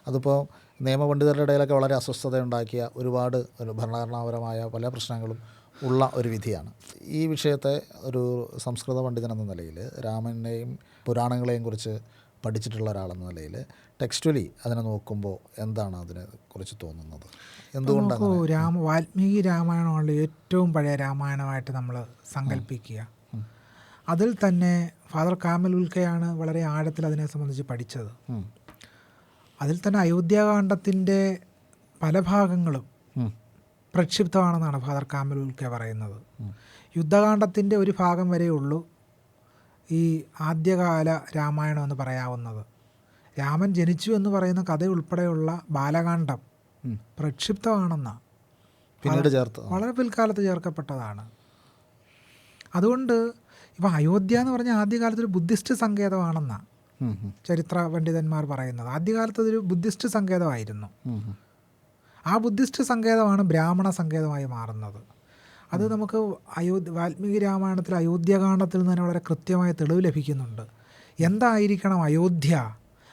അതിപ്പോൾ നിയമപണ്ഡിതരുടെ ഇടയിലൊക്കെ വളരെ അസ്വസ്ഥതയുണ്ടാക്കിയ ഒരുപാട് ഭരണഘടനാപരമായ പല പ്രശ്നങ്ങളും ഉള്ള ഒരു വിധിയാണ്. ഈ വിഷയത്തെ ഒരു സംസ്കൃത പണ്ഡിതനെന്ന നിലയിൽ, രാമനെയും പുരാണങ്ങളെയും കുറിച്ച് പഠിച്ചിട്ടുള്ള ഒരാളെന്ന നിലയിൽ ടെക്സ്റ്റുവലി അതിനെ നോക്കുമ്പോൾ എന്താണ് അതിനെക്കുറിച്ച് തോന്നുന്നത്? എന്തുകൊണ്ടാണ് വാൽമീകി രാമായണമാണ് ഏറ്റവും പഴയ രാമായണമായിട്ട് നമ്മൾ സങ്കല്പിക്കുക. അതിൽ തന്നെ ഫാദർ കാമൽ ഉൽക്കയാണ് വളരെ ആഴത്തിൽ അതിനെ സംബന്ധിച്ച് പഠിച്ചത്. അതിൽ തന്നെ അയോധ്യാകാന്ഡത്തിൻ്റെ പല ഭാഗങ്ങളും പ്രക്ഷിപ്തമാണെന്നാണ് ഫാദർ കാമൽ ഉൽക്ക പറയുന്നത്. യുദ്ധകാന്ഡത്തിൻ്റെ ഒരു ഭാഗം വരെ ഉള്ളൂ ഈ ആദ്യകാല രാമായണം എന്ന് പറയാവുന്നത്. രാമൻ ജനിച്ചു എന്ന് പറയുന്ന കഥ ഉൾപ്പെടെയുള്ള ബാലകാന്ഡം പ്രക്ഷിപ്തമാണെന്നാണ്, പിന്നീട് വളരെ പിൽക്കാലത്ത് ചേർക്കപ്പെട്ടതാണ്. അതുകൊണ്ട് ഇപ്പം അയോധ്യ എന്ന് പറഞ്ഞാൽ ആദ്യകാലത്തൊരു ബുദ്ധിസ്റ്റ് സങ്കേതമാണെന്നാണ് ചരിത്ര പണ്ഡിതന്മാർ പറയുന്നത്. ആദ്യകാലത്ത് അതൊരു ബുദ്ധിസ്റ്റ് സങ്കേതമായിരുന്നു. ആ ബുദ്ധിസ്റ്റ് സങ്കേതമാണ് ബ്രാഹ്മണ സങ്കേതമായി മാറുന്നത്. അത് നമുക്ക് വാൽമീകി രാമായണത്തിൽ അയോധ്യാകാന്ഡത്തിൽ നിന്ന് തന്നെ വളരെ കൃത്യമായ തെളിവ് ലഭിക്കുന്നുണ്ട്. എന്തായിരിക്കണം അയോധ്യ?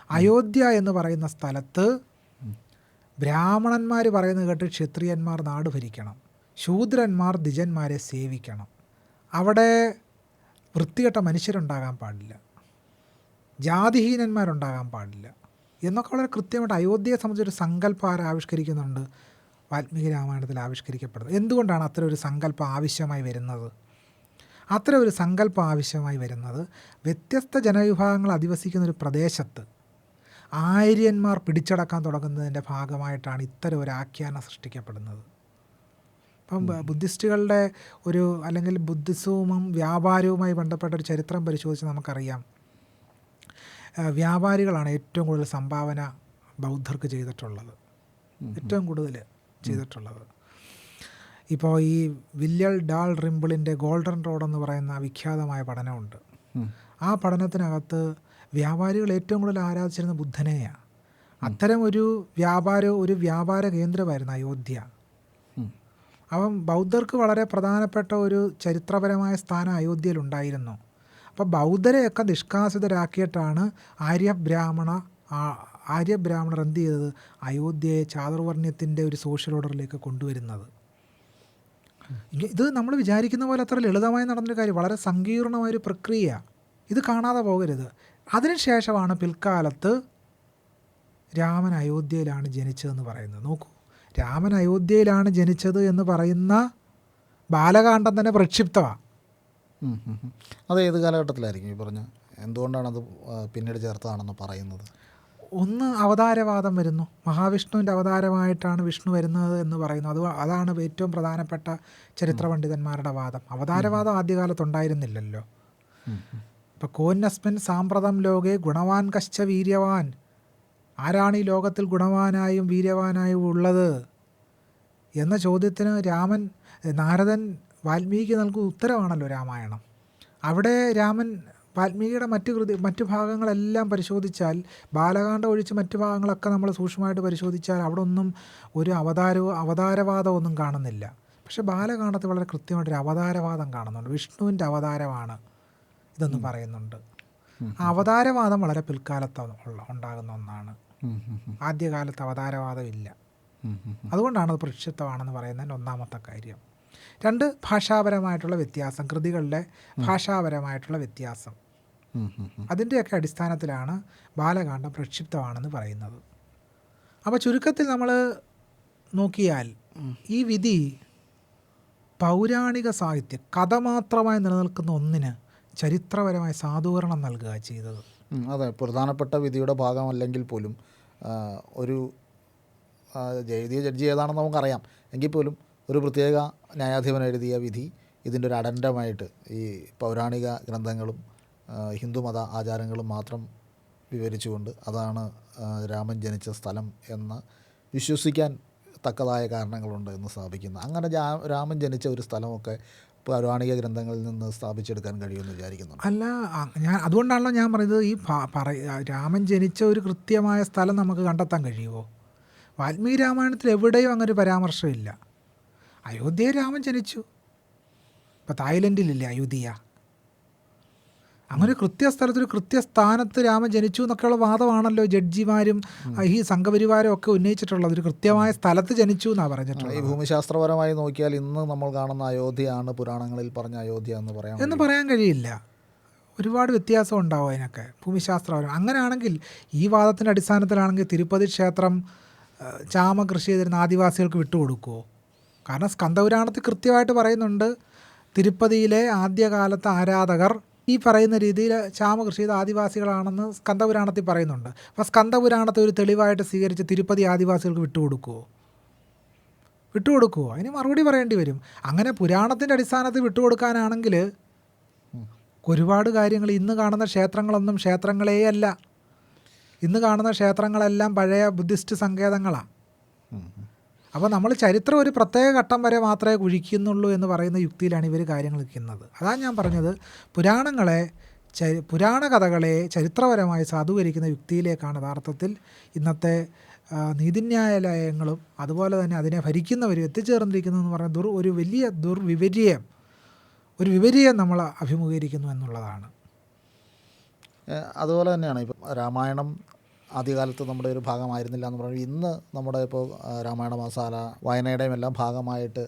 അയോധ്യ എന്ന് പറയുന്ന സ്ഥലത്ത് ബ്രാഹ്മണന്മാർ പറയുന്നത് കേട്ട് ക്ഷത്രിയന്മാർ നാട് ഭരിക്കണം, ശൂദ്രന്മാർ ദ്വിജന്മാരെ സേവിക്കണം, അവിടെ വൃത്തികെട്ട മനുഷ്യരുണ്ടാകാൻ പാടില്ല, ജാതിഹീനന്മാരുണ്ടാകാൻ പാടില്ല എന്നൊക്കെ വളരെ കൃത്യമായിട്ട് അയോധ്യയെ സംബന്ധിച്ചൊരു സങ്കല്പം ആവിഷ്കരിക്കുന്നുണ്ട് വാൽമീകി രാമായണത്തിൽ ആവിഷ്കരിക്കപ്പെടുന്നത്. എന്തുകൊണ്ടാണ് അത്തരം ഒരു സങ്കല്പം ആവശ്യമായി വരുന്നത്? അത്തരം ഒരു സങ്കല്പം ആവശ്യമായി വരുന്നത് വ്യത്യസ്ത ജനവിഭാഗങ്ങൾ അധിവസിക്കുന്ന ഒരു പ്രദേശത്ത് ആര്യന്മാർ പിടിച്ചടക്കാൻ തുടങ്ങുന്നതിൻ്റെ ഭാഗമായിട്ടാണ് ഇത്തരം ഒരു ആഖ്യാനം സൃഷ്ടിക്കപ്പെടുന്നത്. ഇപ്പം ബുദ്ധിസ്റ്റുകളുടെ ഒരു അല്ലെങ്കിൽ ബുദ്ധിസവും വ്യാപാരവുമായി ബന്ധപ്പെട്ട ഒരു ചരിത്രം പരിശോധിച്ച് നമുക്കറിയാം, വ്യാപാരികളാണ് ഏറ്റവും കൂടുതൽ സംഭാവന ബൗദ്ധർക്ക് ചെയ്തിട്ടുള്ളത്, ഏറ്റവും കൂടുതൽ ചെയ്തിട്ടുള്ളത്. ഇപ്പോൾ ഈ വില്യൽ ഡാൾ റിംബിളിൻ്റെ ഗോൾഡൻ റോഡ് എന്ന് പറയുന്ന വിഖ്യാതമായ പഠനമുണ്ട്. ആ പഠനത്തിനകത്ത് വ്യാപാരികൾ ഏറ്റവും കൂടുതൽ ആരാധിച്ചിരുന്ന ബുദ്ധനെയാണ്. അത്തരം ഒരു വ്യാപാര കേന്ദ്രമായിരുന്നു അയോധ്യ. അപ്പം ബൗദ്ധർക്ക് വളരെ പ്രധാനപ്പെട്ട ഒരു ചരിത്രപരമായ സ്ഥാനം അയോധ്യയിലുണ്ടായിരുന്നു. അപ്പോൾ ബൗദ്ധരെയൊക്കെ നിഷ്കാസിതരാക്കിയിട്ടാണ് ആര്യബ്രാഹ്മണർ എന്ത് ചെയ്തത്, അയോധ്യയെ ചാതുർവർണ്ണ്യത്തിൻ്റെ ഒരു സോഷ്യൽ ഓർഡറിലേക്ക് കൊണ്ടുവരുന്നത്. ഇത് നമ്മൾ വിചാരിക്കുന്ന പോലെ അത്ര ലളിതമായി നടന്നൊരു കാര്യം, വളരെ സങ്കീർണമായൊരു പ്രക്രിയ. ഇത് കാണാതെ പോകരുത്. അതിനുശേഷമാണ് പിൽക്കാലത്ത് രാമൻ അയോധ്യയിലാണ് ജനിച്ചതെന്ന് പറയുന്നത്. നോക്കൂ, രാമൻ അയോധ്യയിലാണ് ജനിച്ചത് എന്ന് പറയുന്ന ബാലകാണ്ഡം തന്നെ പ്രക്ഷിപ്തമാണ്. അത് ഏത് കാലഘട്ടത്തിലായിരിക്കും ഈ പറഞ്ഞ, എന്തുകൊണ്ടാണത് പിന്നീട് ചേർത്തതാണെന്ന് പറയുന്നത്? ഒന്ന് അവതാരവാദം വരുന്നു, മഹാവിഷ്ണുവിൻ്റെ അവതാരമായിട്ടാണ് വിഷ്ണു വരുന്നത് എന്ന് പറയുന്നു. അതാണ് ഏറ്റവും പ്രധാനപ്പെട്ട ചരിത്ര പണ്ഡിതന്മാരുടെ വാദം. അവതാരവാദം ആദ്യകാലത്തുണ്ടായിരുന്നില്ലല്ലോ. ഇപ്പോൾ കോന്നസ്മിൻ സാമ്പ്രതം ലോകെ ഗുണവാൻ കശ്ച വീര്യവാൻ, ആരാണ് ഈ ലോകത്തിൽ ഗുണവാനായും വീര്യവാനായും ഉള്ളത് എന്ന ചോദ്യത്തിന് നാരദൻ വാൽമീകി നൽകുന്ന ഉത്തരവാണല്ലോ രാമായണം. അവിടെ രാമൻ വാൽമീകിയുടെ മറ്റു ഭാഗങ്ങളെല്ലാം പരിശോധിച്ചാൽ, ബാലകാണ്ഡം ഒഴിച്ച് മറ്റു ഭാഗങ്ങളൊക്കെ നമ്മൾ സൂക്ഷ്മമായിട്ട് പരിശോധിച്ചാൽ അവിടെ ഒന്നും ഒരു അവതാരവാദമൊന്നും കാണുന്നില്ല. പക്ഷേ ബാലകാണ്ഡത്തിൽ വളരെ കൃത്യമായിട്ടൊരു അവതാരവാദം കാണുന്നുണ്ട്. വിഷ്ണുവിൻ്റെ അവതാരമാണ് ഇതെന്ന് പറയുന്നുണ്ട്. ആ അവതാരവാദം വളരെ പിൽക്കാലത്ത് ഉണ്ടാകുന്ന ഒന്നാണ്. ആദ്യകാലത്ത് അവതാരവാദം ഇല്ല. അതുകൊണ്ടാണ് അത് പ്രക്ഷിപ്തമാണെന്ന് പറയുന്നതിൻ്റെ ഒന്നാമത്തെ കാര്യം. 2, ഭാഷാപരമായിട്ടുള്ള വ്യത്യാസം, കൃതികളിലെ ഭാഷാപരമായിട്ടുള്ള വ്യത്യാസം. അതിൻ്റെയൊക്കെ അടിസ്ഥാനത്തിലാണ് ബാലകാണ്ഡം പ്രക്ഷിപ്തമാണെന്ന് പറയുന്നത്. അപ്പോൾ ചുരുക്കത്തിൽ നമ്മൾ നോക്കിയാൽ ഈ വിധി പൗരാണിക സാഹിത്യം, കഥ മാത്രമായി നിലനിൽക്കുന്ന ഒന്നിന് ചരിത്രപരമായ സാധൂകരണം നൽകുക ചെയ്തത്. അതെ, പ്രധാനപ്പെട്ട വിധിയുടെ ഭാഗമല്ലെങ്കിൽ പോലും ഒരു എഴുതിയ ജഡ്ജി ഏതാണെന്ന് നമുക്കറിയാം എങ്കിൽ പോലും ഒരു പ്രത്യേക ന്യായാധിപൻ എഴുതിയ വിധി ഇതിൻ്റെ ഒരു അഡൻഡമായിട്ട് ഈ പൗരാണിക ഗ്രന്ഥങ്ങളും ഹിന്ദുമത ആചാരങ്ങളും മാത്രം വിവരിച്ചുകൊണ്ട് അതാണ് രാമൻ ജനിച്ച സ്ഥലം എന്ന് വിശ്വസിക്കാൻ തക്കതായ കാരണങ്ങളുണ്ട് എന്ന് സ്ഥാപിക്കുന്നു. അങ്ങനെ രാമൻ ജനിച്ച ഒരു സ്ഥലമൊക്കെ പൗരാണിക ഗ്രന്ഥങ്ങളിൽ നിന്ന് സ്ഥാപിച്ചെടുക്കാൻ കഴിയുമെന്ന് വിചാരിക്കുന്നു. അല്ല, അതുകൊണ്ടാണല്ലോ ഞാൻ പറയുന്നത്, ഈ രാമൻ ജനിച്ച ഒരു കൃത്യമായ സ്ഥലം നമുക്ക് കണ്ടെത്താൻ കഴിയുമോ? വാൽമീകി രാമായണത്തിൽ എവിടെയും അങ്ങനെ ഒരു പരാമർശമില്ല. അയോധ്യയിൽ രാമൻ ജനിച്ചു. ഇപ്പോൾ തായ്ലൻഡിലില്ലേ അയോധ്യ? അങ്ങനെ കൃത്യസ്ഥലത്തൊരു കൃത്യസ്ഥാനത്ത് രാമൻ ജനിച്ചു എന്നൊക്കെയുള്ള വാദമാണല്ലോ ജഡ്ജിമാരും ഈ സംഘപരിവാരം ഒക്കെ ഉന്നയിച്ചിട്ടുള്ളത്. ഒരു കൃത്യമായ സ്ഥലത്ത് ജനിച്ചു എന്നാണ് പറഞ്ഞിട്ടുള്ളത്. ഈ ഭൂമിശാസ്ത്രപരമായി നോക്കിയാൽ ഇന്ന് നമ്മൾ കാണുന്ന അയോധ്യയാണ് പുരാണങ്ങളിൽ പറഞ്ഞ അയോധ്യ എന്ന് പറയാൻ കഴിയില്ല. ഒരുപാട് വ്യത്യാസം ഉണ്ടാവും അതിനൊക്കെ ഭൂമിശാസ്ത്രപരം. അങ്ങനെയാണെങ്കിൽ ഈ വാദത്തിൻ്റെ അടിസ്ഥാനത്തിലാണെങ്കിൽ തിരുപ്പതി ക്ഷേത്രം ചാമ കൃഷി ചെയ്തിരുന്ന ആദിവാസികൾക്ക് വിട്ടുകൊടുക്കുമോ? കാരണം സ്കന്ദപുരാണത്തിൽ കൃത്യമായിട്ട് പറയുന്നുണ്ട്, തിരുപ്പതിയിലെ ആദ്യകാലത്തെ ആരാധകർ ഈ പറയുന്ന രീതിയിൽ ചാമ കൃഷി ചെയ്ത ആദിവാസികളാണെന്ന് സ്കന്ദപുരാണത്തിൽ പറയുന്നുണ്ട്. അപ്പോൾ സ്കന്ദപുരാണത്തെ ഒരു തെളിവായിട്ട് സ്വീകരിച്ച് തിരുപ്പതി ആദിവാസികൾക്ക് വിട്ടുകൊടുക്കുമോ? അതിന് മറുപടി പറയേണ്ടി വരും. അങ്ങനെ പുരാണത്തിൻ്റെ അടിസ്ഥാനത്തിൽ വിട്ടുകൊടുക്കാനാണെങ്കിൽ ഒരുപാട് കാര്യങ്ങൾ, ഇന്ന് കാണുന്ന ക്ഷേത്രങ്ങളൊന്നും ക്ഷേത്രങ്ങളേ അല്ല. ഇന്ന് കാണുന്ന ക്ഷേത്രങ്ങളെല്ലാം പഴയ ബുദ്ധിസ്റ്റ് സങ്കേതങ്ങളാണ്. അപ്പോൾ നമ്മൾ ചരിത്രം ഒരു പ്രത്യേക ഘട്ടം വരെ മാത്രമേ കുഴിക്കുന്നുള്ളൂ എന്ന് പറയുന്ന യുക്തിയിലാണ് ഇവർ കാര്യങ്ങൾ നിൽക്കുന്നത്. അതാണ് ഞാൻ പറഞ്ഞത്, പുരാണ കഥകളെ ചരിത്രപരമായി സാധൂകരിക്കുന്ന യുക്തിയിലേക്കാണ് യഥാർത്ഥത്തിൽ ഇന്നത്തെ നീതിന്യായാലയങ്ങളും അതുപോലെ തന്നെ അതിനെ ഭരിക്കുന്നവരും എത്തിച്ചേർന്നിരിക്കുന്നതെന്ന് പറഞ്ഞാൽ ഒരു വലിയ വിപര്യം നമ്മൾ അഭിമുഖീകരിക്കുന്നു എന്നുള്ളതാണ്. അതുപോലെ തന്നെയാണ് ഇപ്പം രാമായണം ആദ്യകാലത്ത് നമ്മുടെ ഒരു ഭാഗമായിരുന്നില്ല എന്ന് പറയുമ്പോൾ ഇന്ന് നമ്മുടെ ഇപ്പോൾ രാമായണ മസാല വായനയുടെയും എല്ലാം ഭാഗമായിട്ട്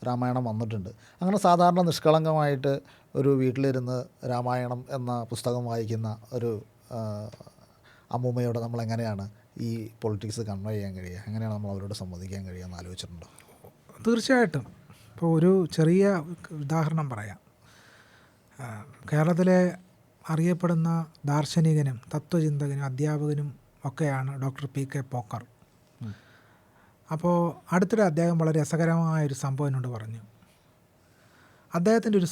രാമായണം വന്നിട്ടുണ്ട്. അങ്ങനെ സാധാരണ നിഷ്കളങ്കമായിട്ട് ഒരു വീട്ടിലിരുന്ന് രാമായണം എന്ന പുസ്തകം വായിക്കുന്ന ഒരു അമ്മൂമ്മയോട് നമ്മൾ എങ്ങനെയാണ് ഈ പൊളിറ്റിക്സ് കൺവേ ചെയ്യാൻ കഴിയുക? എങ്ങനെയാണ് നമ്മൾ അവരോട് സംവദിക്കാൻ കഴിയുക എന്ന് ആലോചിച്ചിട്ടുണ്ടോ? തീർച്ചയായിട്ടും. ഇപ്പോൾ ഒരു ചെറിയ ഉദാഹരണം പറയാം. കേരളത്തിലെ അറിയപ്പെടുന്ന ദാർശനികനും തത്വചിന്തകനും അധ്യാപകനും ഒക്കെയാണ് ഡോക്ടർ പി കെ പോക്കർ. അപ്പോൾ അടുത്തിടെ അദ്ദേഹം വളരെ രസകരമായൊരു സംഭവം എന്നോട് പറഞ്ഞു. അദ്ദേഹത്തിൻ്റെ ഒരു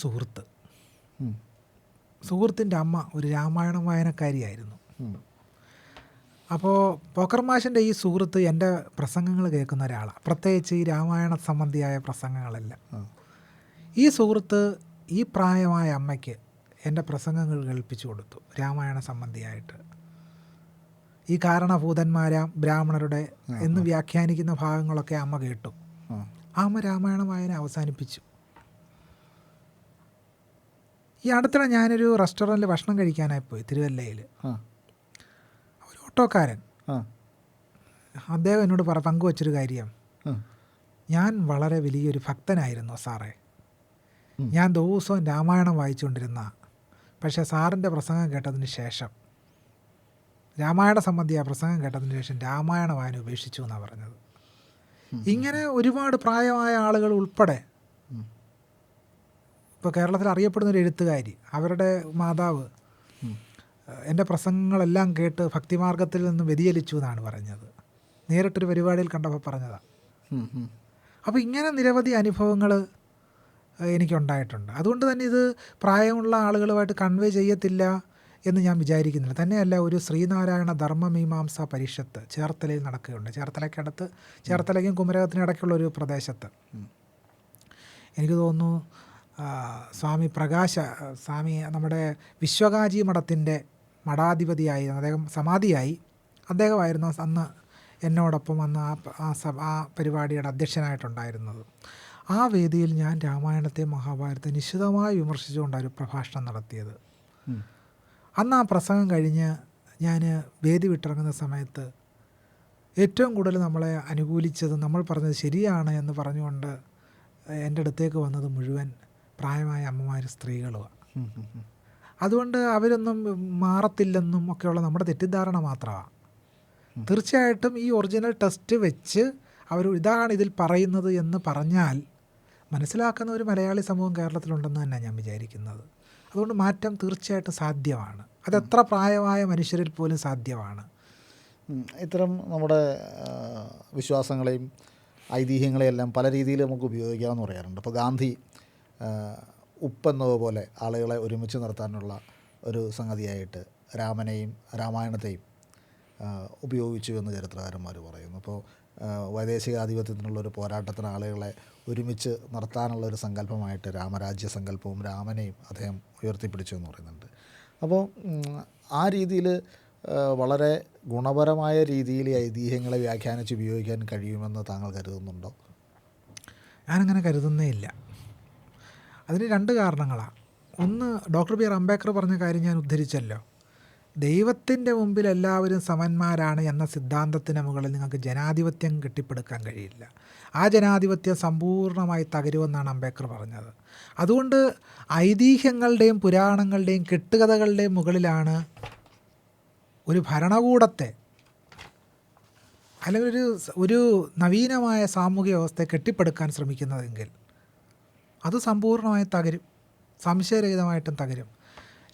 സുഹൃത്തിൻ്റെ അമ്മ ഒരു രാമായണം വായനക്കാരിയായിരുന്നു. അപ്പോൾ പോക്കർ മാഷിൻ്റെ ഈ സുഹൃത്ത് എൻ്റെ പ്രസംഗങ്ങൾ കേൾക്കുന്ന ഒരാളാണ്, പ്രത്യേകിച്ച് ഈ രാമായണ സംബന്ധിയായ പ്രസംഗങ്ങളെല്ലാം. ഈ സുഹൃത്ത് ഈ പ്രായമായ അമ്മയ്ക്ക് എൻ്റെ പ്രസംഗങ്ങൾ കേൾപ്പിച്ചു കൊടുത്തു രാമായണ സംബന്ധിയായിട്ട്. ഈ കാരണഭൂതന്മാരാം ബ്രാഹ്മണരുടെ എന്ന് വ്യാഖ്യാനിക്കുന്ന ഭാഗങ്ങളൊക്കെ അമ്മ കേട്ടു. അമ്മ രാമായണ വായന അവസാനിപ്പിച്ചു. ഈ അടുത്തിടെ ഞാനൊരു റെസ്റ്റോറൻറ്റിൽ ഭക്ഷണം കഴിക്കാനായി പോയി, തിരുവല്ലയിൽ. ഒരു ഓട്ടോക്കാരൻ അദ്ദേഹം എന്നോട് പങ്കുവച്ചൊരു കാര്യം, ഞാൻ വളരെ വലിയൊരു ഭക്തനായിരുന്നു സാറേ, ഞാൻ ദിവസവും രാമായണം വായിച്ചുകൊണ്ടിരുന്ന, പക്ഷേ സാറിൻ്റെ പ്രസംഗം കേട്ടതിന് ശേഷം, രാമായണ സംബന്ധിയായ പ്രസംഗം കേട്ടതിന് ശേഷം രാമായണ വായന ഉപേക്ഷിച്ചു എന്നാണ് പറഞ്ഞത്. ഇങ്ങനെ ഒരുപാട് പ്രായമായ ആളുകൾ ഉൾപ്പെടെ, ഇപ്പോൾ കേരളത്തിൽ അറിയപ്പെടുന്നൊരു എഴുത്തുകാരി, അവരുടെ മാതാവ് എൻ്റെ പ്രസംഗങ്ങളെല്ലാം കേട്ട് ഭക്തിമാർഗത്തിൽ നിന്ന് വ്യതിചലിച്ചു എന്നാണ് പറഞ്ഞത്. നേരിട്ടൊരു പരിപാടിയിൽ കണ്ടപ്പോൾ പറഞ്ഞതാണ്. അപ്പോൾ ഇങ്ങനെ നിരവധി അനുഭവങ്ങൾ എനിക്കുണ്ടായിട്ടുണ്ട്. അതുകൊണ്ട് തന്നെ ഇത് പ്രായമുള്ള ആളുകളുമായിട്ട് കൺവേ ചെയ്യത്തില്ല എന്ന് ഞാൻ വിചാരിക്കുന്നില്ല. തന്നെയല്ല, ഒരു ശ്രീനാരായണ ധർമ്മമീമാംസ പരിഷത്ത് ചേർത്തലയിൽ നടക്കുകയുണ്ട്. ചേർത്തലയ്ക്കടുത്ത്, ചേർത്തലയ്ക്കും കുമരകത്തിനും ഇടയ്ക്കുള്ള ഒരു പ്രദേശത്ത്. എനിക്ക് തോന്നുന്നു സ്വാമി സ്വാമി നമ്മുടെ വിശ്വകാജി മഠത്തിൻ്റെ മഠാധിപതിയായി, അദ്ദേഹം സമാധിയായി, അദ്ദേഹമായിരുന്നു അന്ന് എന്നോടൊപ്പം അന്ന് ആ പരിപാടിയുടെ അധ്യക്ഷനായിട്ടുണ്ടായിരുന്നത്. ആ വേദിയിൽ ഞാൻ രാമായണത്തെ മഹാഭാരതത്തെ നിശിതമായി വിമർശിച്ചുകൊണ്ടാണ് ഒരു പ്രഭാഷണം നടത്തിയത്. അന്ന് ആ പ്രസംഗം കഴിഞ്ഞ് ഞാൻ വേദി വിട്ടിറങ്ങുന്ന സമയത്ത് ഏറ്റവും കൂടുതൽ നമ്മളെ അനുകൂലിച്ചത്, നമ്മൾ പറഞ്ഞത് ശരിയാണ് എന്ന് പറഞ്ഞുകൊണ്ട് എൻ്റെ അടുത്തേക്ക് വന്നത് മുഴുവൻ പ്രായമായ അമ്മമാർ, സ്ത്രീകളുമാണ്. അതുകൊണ്ട് അവരൊന്നും മാറത്തില്ലെന്നും ഒക്കെയുള്ള നമ്മുടെ തെറ്റിദ്ധാരണ മാത്രമാണ്. തീർച്ചയായിട്ടും ഈ ഒറിജിനൽ ടെസ്റ്റ് വെച്ച് അവർ ഇതാണ് ഇതിൽ പറയുന്നത് എന്ന് പറഞ്ഞാൽ മനസ്സിലാക്കുന്ന ഒരു മലയാളി സമൂഹം കേരളത്തിലുണ്ടെന്ന് തന്നെ ഞാൻ വിചാരിക്കുന്നത്. അതുകൊണ്ട് മാറ്റം തീർച്ചയായിട്ടും സാധ്യമാണ്. അതെത്ര പ്രായമായ മനുഷ്യരിൽ പോലും സാധ്യമാണ്. ഇത്തരം നമ്മുടെ വിശ്വാസങ്ങളെയും ഐതിഹ്യങ്ങളെയെല്ലാം പല രീതിയിൽ നമുക്ക് ഉപയോഗിക്കാമെന്ന് പറയാറുണ്ട്. അപ്പോൾ ഗാന്ധി ഉപ്പെന്നതുപോലെ ആളുകളെ ഒരുമിച്ച് നിർത്താനുള്ള ഒരു സംഗതിയായിട്ട് രാമനെയും രാമായണത്തെയും ഉപയോഗിച്ചു എന്ന് ചരിത്രകാരന്മാർ പറയുന്നു. അപ്പോൾ വൈദേശികാധിപത്യത്തിനുള്ളൊരു പോരാട്ടത്തിന് ആളുകളെ ഒരുമിച്ച് നിർത്താനുള്ളൊരു സങ്കല്പമായിട്ട് രാമരാജ്യ സങ്കല്പവും രാമനെയും അദ്ദേഹം ഉയർത്തിപ്പിടിച്ചു എന്ന് പറയുന്നുണ്ട്. അപ്പോൾ ആ രീതിയിൽ വളരെ ഗുണപരമായ രീതിയിൽ ഐതിഹ്യങ്ങളെ വ്യാഖ്യാനിച്ച് ഉപയോഗിക്കാൻ കഴിയുമെന്ന് താങ്കൾ കരുതുന്നുണ്ടോ? ഞാനങ്ങനെ കരുതുന്നേ ഇല്ല. അതിന് രണ്ട് കാരണങ്ങളാണ്. ഒന്ന്, ഡോക്ടർ ബി ആർ അംബേദ്കർ പറഞ്ഞ കാര്യം ഞാൻ ഉദ്ധരിച്ചല്ലോ, ദൈവത്തിൻ്റെ മുമ്പിൽ എല്ലാവരും സമന്മാരാണ് എന്ന സിദ്ധാന്തത്തിന് മുകളിൽ നിങ്ങൾക്ക് ജനാധിപത്യം കെട്ടിപ്പടുക്കാൻ കഴിയില്ല. ആ ജനാധിപത്യം സമ്പൂർണ്ണമായി തകരുമെന്നാണ് അംബേദ്കർ പറഞ്ഞത്. അതുകൊണ്ട് ഐതിഹ്യങ്ങളുടെയും പുരാണങ്ങളുടെയും കെട്ടുകഥകളുടെയും മുകളിലാണ് ഒരു ഭരണകൂടത്തെ അല്ലെങ്കിൽ ഒരു നവീനമായ സാമൂഹിക വ്യവസ്ഥയെ കെട്ടിപ്പടുക്കാൻ ശ്രമിക്കുന്നതെങ്കിൽ അത് സമ്പൂർണ്ണമായി തകരും, സംശയരഹിതമായിട്ടും തകരും.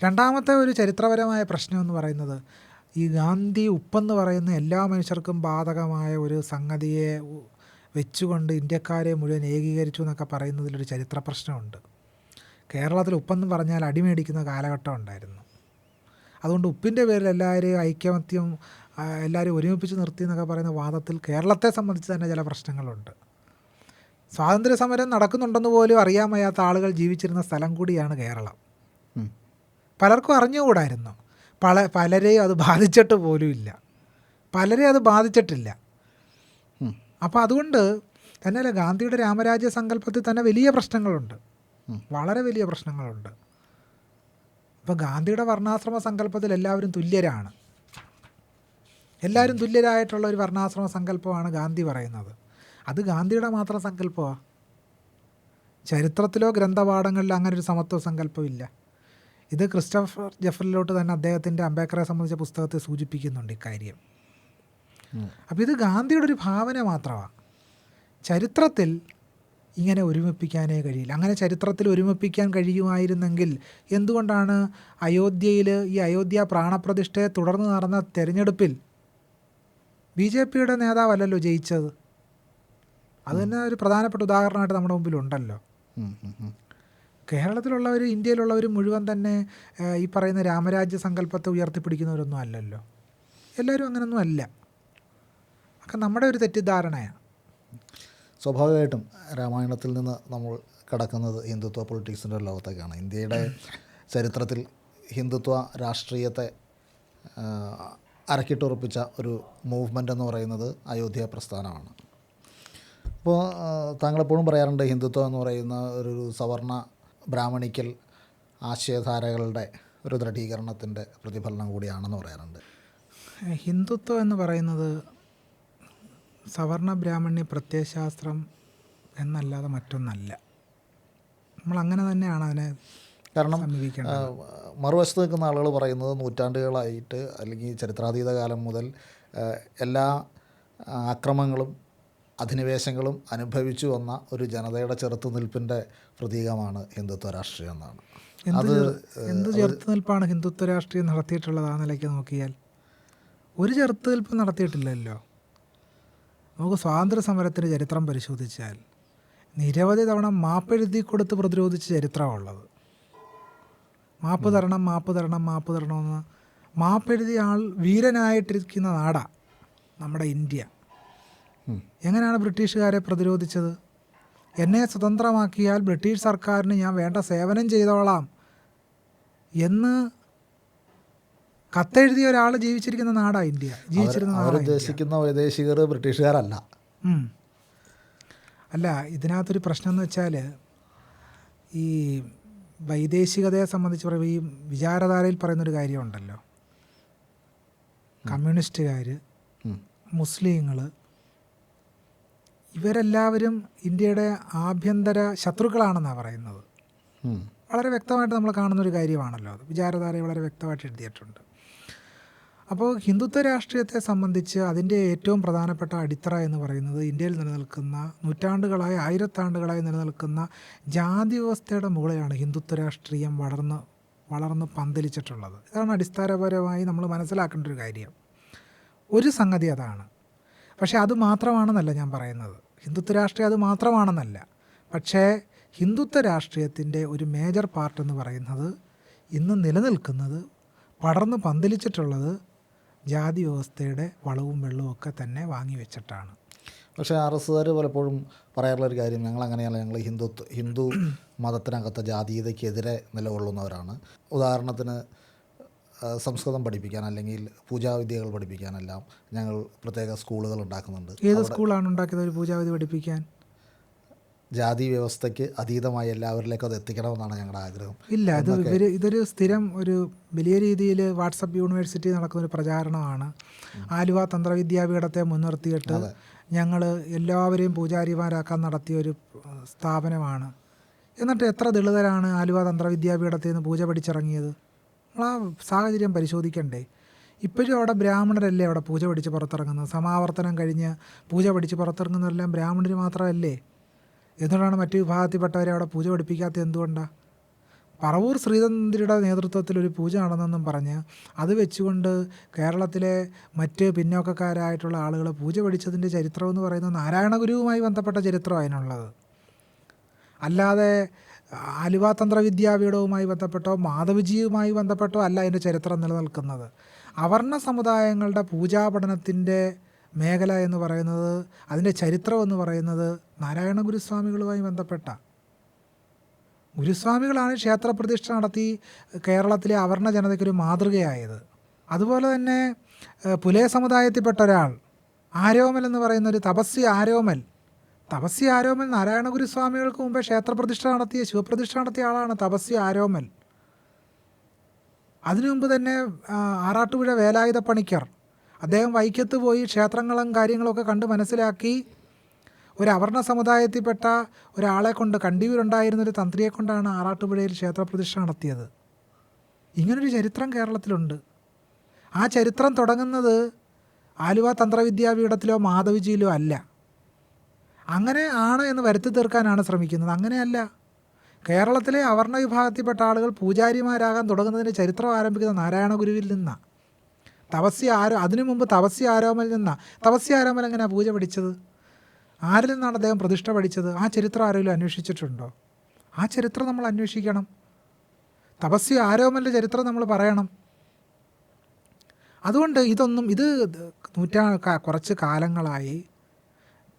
രണ്ടാമത്തെ ഒരു ചരിത്രപരമായ പ്രശ്നം എന്ന് പറയുന്നത്, ഈ ഗാന്ധി ഉപ്പെന്ന് പറയുന്ന എല്ലാ മനുഷ്യർക്കും ബാധകമായ ഒരു സംഗതിയെ വെച്ചുകൊണ്ട് ഇന്ത്യക്കാരെ മുഴുവൻ ഏകീകരിച്ചു എന്നൊക്കെ പറയുന്നതിലൊരു ചരിത്ര പ്രശ്നമുണ്ട്. കേരളത്തിൽ ഉപ്പെന്ന് പറഞ്ഞാൽ അടിമേടിക്കുന്ന കാലഘട്ടം ഉണ്ടായിരുന്നു. അതുകൊണ്ട് ഉപ്പിൻ്റെ പേരിൽ എല്ലാവരെയും ഐക്യമത്യം, എല്ലാവരും ഒരുമിപ്പിച്ച് നിർത്തി എന്നൊക്കെ പറയുന്ന വാദത്തിൽ കേരളത്തെ സംബന്ധിച്ച് തന്നെ ചില പ്രശ്നങ്ങളുണ്ട്. സ്വാതന്ത്ര്യ സമരം നടക്കുന്നുണ്ടെന്ന് പോലും അറിയാൻ വയ്യാത്ത ആളുകൾ ജീവിച്ചിരുന്ന സ്ഥലം കൂടിയാണ് കേരളം. പലർക്കും അറിഞ്ഞുകൂടായിരുന്നു. പലരെയും അത് ബാധിച്ചിട്ട് പോലും ഇല്ല, പലരെയും അത് ബാധിച്ചിട്ടില്ല. അപ്പോൾ അതുകൊണ്ട് തന്നെയല്ല, ഗാന്ധിയുടെ രാമരാജ്യ സങ്കല്പത്തിൽ തന്നെ വലിയ പ്രശ്നങ്ങളുണ്ട്, വളരെ വലിയ പ്രശ്നങ്ങളുണ്ട്. ഇപ്പോൾ ഗാന്ധിയുടെ വർണ്ണാശ്രമ സങ്കല്പത്തിൽ എല്ലാവരും തുല്യരാണ്, എല്ലാവരും തുല്യരായിട്ടുള്ള ഒരു വർണ്ണാശ്രമ സങ്കല്പമാണ് ഗാന്ധി പറയുന്നത്. അത് ഗാന്ധിയുടെ മാത്രം സങ്കല്പമാണ്. ചരിത്രത്തിലോ ഗ്രന്ഥപാഠങ്ങളിലോ അങ്ങനെ ഒരു സമത്വ സങ്കല്പമില്ല. ഇത് ക്രിസ്റ്റഫർ ജെഫറിലോട്ട് തന്നെ അദ്ദേഹത്തിൻ്റെ അംബേദ്കറെ സംബന്ധിച്ച പുസ്തകത്തെ സൂചിപ്പിക്കുന്നുണ്ട് ഇക്കാര്യം. അപ്പോൾ ഇത് ഗാന്ധിയുടെ ഒരു ഭാവന മാത്രമാണ്. ചരിത്രത്തിൽ ഇങ്ങനെ ഒരുമിപ്പിക്കാനേ കഴിയില്ല. അങ്ങനെ ചരിത്രത്തിൽ ഒരുമിപ്പിക്കാൻ കഴിയുമായിരുന്നെങ്കിൽ എന്തുകൊണ്ടാണ് അയോധ്യയിൽ ഈ അയോധ്യ പ്രാണപ്രതിഷ്ഠയെ തുടർന്ന് നടന്ന തെരഞ്ഞെടുപ്പിൽ BJPയുടെ നേതാവല്ലല്ലോ ജയിച്ചത്? അത് തന്നെ ഒരു പ്രധാനപ്പെട്ട ഉദാഹരണമായിട്ട് നമ്മുടെ മുമ്പിലുണ്ടല്ലോ. ഉം, ഉം, ഉം. കേരളത്തിലുള്ളവർ, ഇന്ത്യയിലുള്ളവർ മുഴുവൻ തന്നെ ഈ പറയുന്ന രാമരാജ്യ സങ്കല്പത്തെ ഉയർത്തിപ്പിടിക്കുന്നവരൊന്നും അല്ലല്ലോ. എല്ലാവരും അങ്ങനൊന്നും അല്ല. ഒക്കെ നമ്മുടെ ഒരു തെറ്റിദ്ധാരണയാണ്. സ്വാഭാവികമായിട്ടും രാമായണത്തിൽ നിന്ന് നമ്മൾ കടക്കുന്നത് ഹിന്ദുത്വ പൊളിറ്റിക്സിൻ്റെ ഒരു ലോകത്തേക്കാണ്. ഇന്ത്യയുടെ ചരിത്രത്തിൽ ഹിന്ദുത്വ രാഷ്ട്രീയത്തെ അരക്കിട്ടുറപ്പിച്ച ഒരു മൂവ്മെൻ്റ് എന്ന് പറയുന്നത് അയോധ്യ പ്രസ്ഥാനമാണ്. അപ്പോൾ താങ്കളെപ്പോഴും പറയാറുണ്ട് ഹിന്ദുത്വം എന്ന് പറയുന്ന ഒരു സവർണ ബ്രാഹ്മണിക്കൽ ആശയധാരകളുടെ ഒരു ദൃഢീകരണത്തിൻ്റെ പ്രതിഫലനം കൂടിയാണെന്ന് പറയാറുണ്ട്. ഹിന്ദുത്വം എന്ന് പറയുന്നത് സവർണ ബ്രാഹ്മണ്യ പ്രത്യയശാസ്ത്രം എന്നല്ലാതെ മറ്റൊന്നല്ല. നമ്മൾ അങ്ങനെ തന്നെയാണ് അതിനെ കാരണം സമീപിക്കേണ്ടത്. മറുവശത്ത് നിൽക്കുന്ന ആളുകൾ പറയുന്നത് നൂറ്റാണ്ടുകളായിട്ട് അല്ലെങ്കിൽ ചരിത്രാതീത കാലം മുതൽ എല്ലാ ആക്രമണങ്ങളും അധിനിവേശങ്ങളും അനുഭവിച്ചു വന്ന ഒരു ജനതയുടെ ചെറുത്തുനിൽപ്പിൻ്റെ പ്രതീകമാണ് ഹിന്ദുത്വ രാഷ്ട്രീയം എന്നാണ്. എന്ത് ചെറുത്തുനിൽപ്പാണ് ഹിന്ദുത്വ രാഷ്ട്രീയം നടത്തിയിട്ടുള്ളത്? ആ നിലയ്ക്ക് നോക്കിയാൽ ഒരു ചെറുത്തുനിൽപ്പ് നടത്തിയിട്ടില്ലല്ലോ. നമുക്ക് സ്വാതന്ത്ര്യ സമരത്തിൻ്റെ ചരിത്രം പരിശോധിച്ചാൽ നിരവധി തവണ മാപ്പെഴുതി കൊടുത്ത് പ്രതിരോധിച്ച ചരിത്രമുള്ളത്. മാപ്പ് തരണം, മാപ്പ് തരണം, മാപ്പ് തരണമെന്ന് മാപ്പെഴുതിയ ആൾ വീരനായിട്ടിരിക്കുന്ന നാടാണ് നമ്മുടെ ഇന്ത്യ. എങ്ങനെയാണ് ബ്രിട്ടീഷുകാരെ പ്രതിരോധിച്ചത്? എന്നെ സ്വതന്ത്രമാക്കിയാൽ ബ്രിട്ടീഷ് സർക്കാരിന് ഞാൻ വേണ്ട സേവനം ചെയ്തോളാം എന്ന് കത്തെഴുതിയ ഒരാൾ ജീവിച്ചിരിക്കുന്ന നാടാണ് ഇന്ത്യ, ജീവിച്ചിരുന്ന നാടാണ്. അവരുദ്ദേശിക്കുന്ന വൈദേശികർ ബ്രിട്ടീഷുകാരല്ല. അല്ല, ഇതിനകത്തൊരു പ്രശ്നം എന്ന് വെച്ചാൽ ഈ വൈദേശികതയെ സംബന്ധിച്ച് പറയുമ്പോൾ ഈ വിചാരധാരയിൽ പറയുന്നൊരു കാര്യമുണ്ടല്ലോ, കമ്മ്യൂണിസ്റ്റുകാർ, മുസ്ലിങ്ങൾ, ഇവരെല്ലാവരും ഇന്ത്യയുടെ ആഭ്യന്തര ശത്രുക്കളാണെന്നാണ് പറയുന്നത്. വളരെ വ്യക്തമായിട്ട് നമ്മൾ കാണുന്നൊരു കാര്യമാണല്ലോ അത്. വിചാരധാരയെ വളരെ വ്യക്തമായിട്ട് എഴുതിയിട്ടുണ്ട്. അപ്പോൾ ഹിന്ദുത്വ രാഷ്ട്രീയത്തെ സംബന്ധിച്ച് അതിൻ്റെ ഏറ്റവും പ്രധാനപ്പെട്ട അടിത്തറ എന്ന് പറയുന്നത് ഇന്ത്യയിൽ നിലനിൽക്കുന്ന നൂറ്റാണ്ടുകളായി, ആയിരത്താണ്ടുകളായി നിലനിൽക്കുന്ന ജാതി വ്യവസ്ഥയുടെ മുകളിലാണ് ഹിന്ദുത്വ രാഷ്ട്രീയം വളർന്ന് പന്തലിച്ചിട്ടുള്ളത്. ഇതാണ് അടിസ്ഥാനപരമായി നമ്മൾ മനസ്സിലാക്കേണ്ട ഒരു കാര്യം. ഒരു സംഗതി അതാണ്. പക്ഷേ അത് മാത്രമാണെന്നല്ല ഞാൻ പറയുന്നത്. ഹിന്ദുത്വ രാഷ്ട്രീയം അത് മാത്രമാണെന്നല്ല. പക്ഷേ ഹിന്ദുത്വ രാഷ്ട്രീയത്തിൻ്റെ ഒരു മേജർ പാർട്ട് എന്ന് പറയുന്നത് ഇന്ന് നിലനിൽക്കുന്നത്, പടർന്ന് പന്തലിച്ചിട്ടുള്ളത് ജാതി വ്യവസ്ഥയുടെ വളവും വെള്ളവും ഒക്കെ തന്നെ വാങ്ങി വെച്ചിട്ടാണ്. പക്ഷേ RSകാർ പലപ്പോഴും പറയാറുള്ളൊരു കാര്യം, ഞങ്ങളങ്ങനെയല്ല, ഞങ്ങൾ ഹിന്ദു മതത്തിനകത്തെ ജാതീയതയ്ക്കെതിരെ നിലകൊള്ളുന്നവരാണ്. ഉദാഹരണത്തിന് സംസ്കൃതം പഠിപ്പിക്കാൻ അല്ലെങ്കിൽ പൂജാവിദ്യകൾ പഠിപ്പിക്കാനെല്ലാം ഞങ്ങൾ പ്രത്യേക സ്കൂളുകൾ ഉണ്ടാക്കുന്നുണ്ട്. ഏത് സ്കൂളാണ് ഉണ്ടാക്കിയത് ഒരു പൂജാവിധി പഠിപ്പിക്കാൻ? ജാതി വ്യവസ്ഥയ്ക്ക് അതീതമായി എല്ലാവരിലേക്കും അത് എത്തിക്കണമെന്നാണ് ഞങ്ങളുടെ ആഗ്രഹം. ഇല്ല, അത് ഇതൊരു സ്ഥിരം ഒരു വലിയ രീതിയിൽ വാട്സപ്പ് യൂണിവേഴ്സിറ്റി നടക്കുന്നൊരു പ്രചാരണമാണ്. ആലുവ തന്ത്രവിദ്യാപീഠത്തെ മുൻനിർത്തിയിട്ട് ഞങ്ങൾ എല്ലാവരെയും പൂജാരിമാരാക്കാൻ നടത്തിയൊരു സ്ഥാപനമാണ്. എന്നിട്ട് എത്ര ദളിതരാണ് ആലുവ തന്ത്രവിദ്യാപീഠത്തിൽ നിന്ന് പൂജ പഠിച്ചിറങ്ങിയത്? നമ്മൾ ആ സാഹചര്യം പരിശോധിക്കണ്ടേ? ഇപ്പോഴും അവിടെ ബ്രാഹ്മണരല്ലേ അവിടെ പൂജ പഠിച്ച് പുറത്തിറങ്ങുന്നത്? സമാവർത്തനം കഴിഞ്ഞ് പൂജ പഠിച്ച് പുറത്തിറങ്ങുന്നതെല്ലാം ബ്രാഹ്മണർ മാത്രമല്ലേ? എന്തുകൊണ്ടാണ് മറ്റു വിഭാഗത്തിൽപ്പെട്ടവരെ അവിടെ പൂജ പഠിപ്പിക്കാത്തത്? എന്തുകൊണ്ടാണ്? പറവൂർ ശ്രീധരൻ്റെ നേതൃത്വത്തിലൊരു പൂജ നടന്നെന്നും പറഞ്ഞ് അത് വെച്ചുകൊണ്ട് കേരളത്തിലെ മറ്റ് പിന്നോക്കക്കാരായിട്ടുള്ള ആളുകൾ പൂജ പഠിച്ചതിൻ്റെ ചരിത്രം എന്ന് പറയുന്നത് നാരായണ ഗുരുവുമായി ബന്ധപ്പെട്ട ചരിത്രം അതിനുള്ളത്. അല്ലാതെ ആലുവ തന്ത്രവിദ്യാപീഠവുമായി ബന്ധപ്പെട്ടോ മാധവജിയുമായി ബന്ധപ്പെട്ടോ അല്ല അതിൻ്റെ ചരിത്രം നിലനിൽക്കുന്നത്. അവർണ സമുദായങ്ങളുടെ പൂജാപഠനത്തിൻ്റെ മേഖല എന്ന് പറയുന്നത്, അതിൻ്റെ ചരിത്രം എന്ന് പറയുന്നത് നാരായണ ഗുരുസ്വാമികളുമായി ബന്ധപ്പെട്ട ഗുരുസ്വാമികളാണ് ക്ഷേത്രപ്രതിഷ്ഠ നടത്തി കേരളത്തിലെ അവർണ ജനതയ്ക്കൊരു മാതൃകയായത്. അതുപോലെ തന്നെ പുലയ സമുദായത്തിൽപ്പെട്ട ഒരാൾ ആരോമൽ എന്ന് പറയുന്നൊരു തപസ്വി ആരോമൽ നാരായണ ഗുരുസ്വാമികൾക്ക് മുമ്പേ ക്ഷേത്രപ്രതിഷ്ഠ നടത്തിയ, ശിവപ്രതിഷ്ഠ നടത്തിയ ആളാണ് തപസ്വി ആരോമൽ. അതിനു മുമ്പ് തന്നെ ആറാട്ടുപുഴ വേലായുധ പണിക്കർ, അദ്ദേഹം വൈക്കത്ത് പോയി ക്ഷേത്രങ്ങളും കാര്യങ്ങളൊക്കെ കണ്ട് മനസ്സിലാക്കി ഒരു അവർണ സമുദായത്തിൽപ്പെട്ട ഒരാളെ കൊണ്ട്, കണ്ടിയൂരുണ്ടായിരുന്നൊരു തന്ത്രിയെ കൊണ്ടാണ് ആറാട്ടുപുഴയിൽ ക്ഷേത്രപ്രതിഷ്ഠ നടത്തിയത്. ഇങ്ങനൊരു ചരിത്രം കേരളത്തിലുണ്ട്. ആ ചരിത്രം തുടങ്ങുന്നത് ആലുവ തന്ത്രവിദ്യാപീഠത്തിലോ മാധവജിയിലോ അല്ല. അങ്ങനെ ആണ് എന്ന് വരുത്തി തീർക്കാനാണ് ശ്രമിക്കുന്നത്. അങ്ങനെയല്ല. കേരളത്തിലെ അവർണ വിഭാഗത്തിൽപ്പെട്ട ആളുകൾ പൂജാരിമാരാകാൻ തുടങ്ങുന്നതിൻ്റെ ചരിത്രം ആരംഭിക്കുന്നത് നാരായണ ഗുരുവിൽ നിന്നാണ്. അതിനു മുമ്പ് തപസ്യ ആരോമൽ നിന്നാണ്. തപസ്യ ആരോമൽ എങ്ങനെയാണ് പൂജ പഠിച്ചത്? ആരിൽ നിന്നാണ് അദ്ദേഹം പ്രതിഷ്ഠ പഠിച്ചത്? ആ ചരിത്രം ആരെങ്കിലും അന്വേഷിച്ചിട്ടുണ്ടോ? ആ ചരിത്രം നമ്മൾ അന്വേഷിക്കണം. തപസ്വി ആരോമലിൻ്റെ ചരിത്രം നമ്മൾ പറയണം. അതുകൊണ്ട് ഇത് കുറച്ച് കാലങ്ങളായി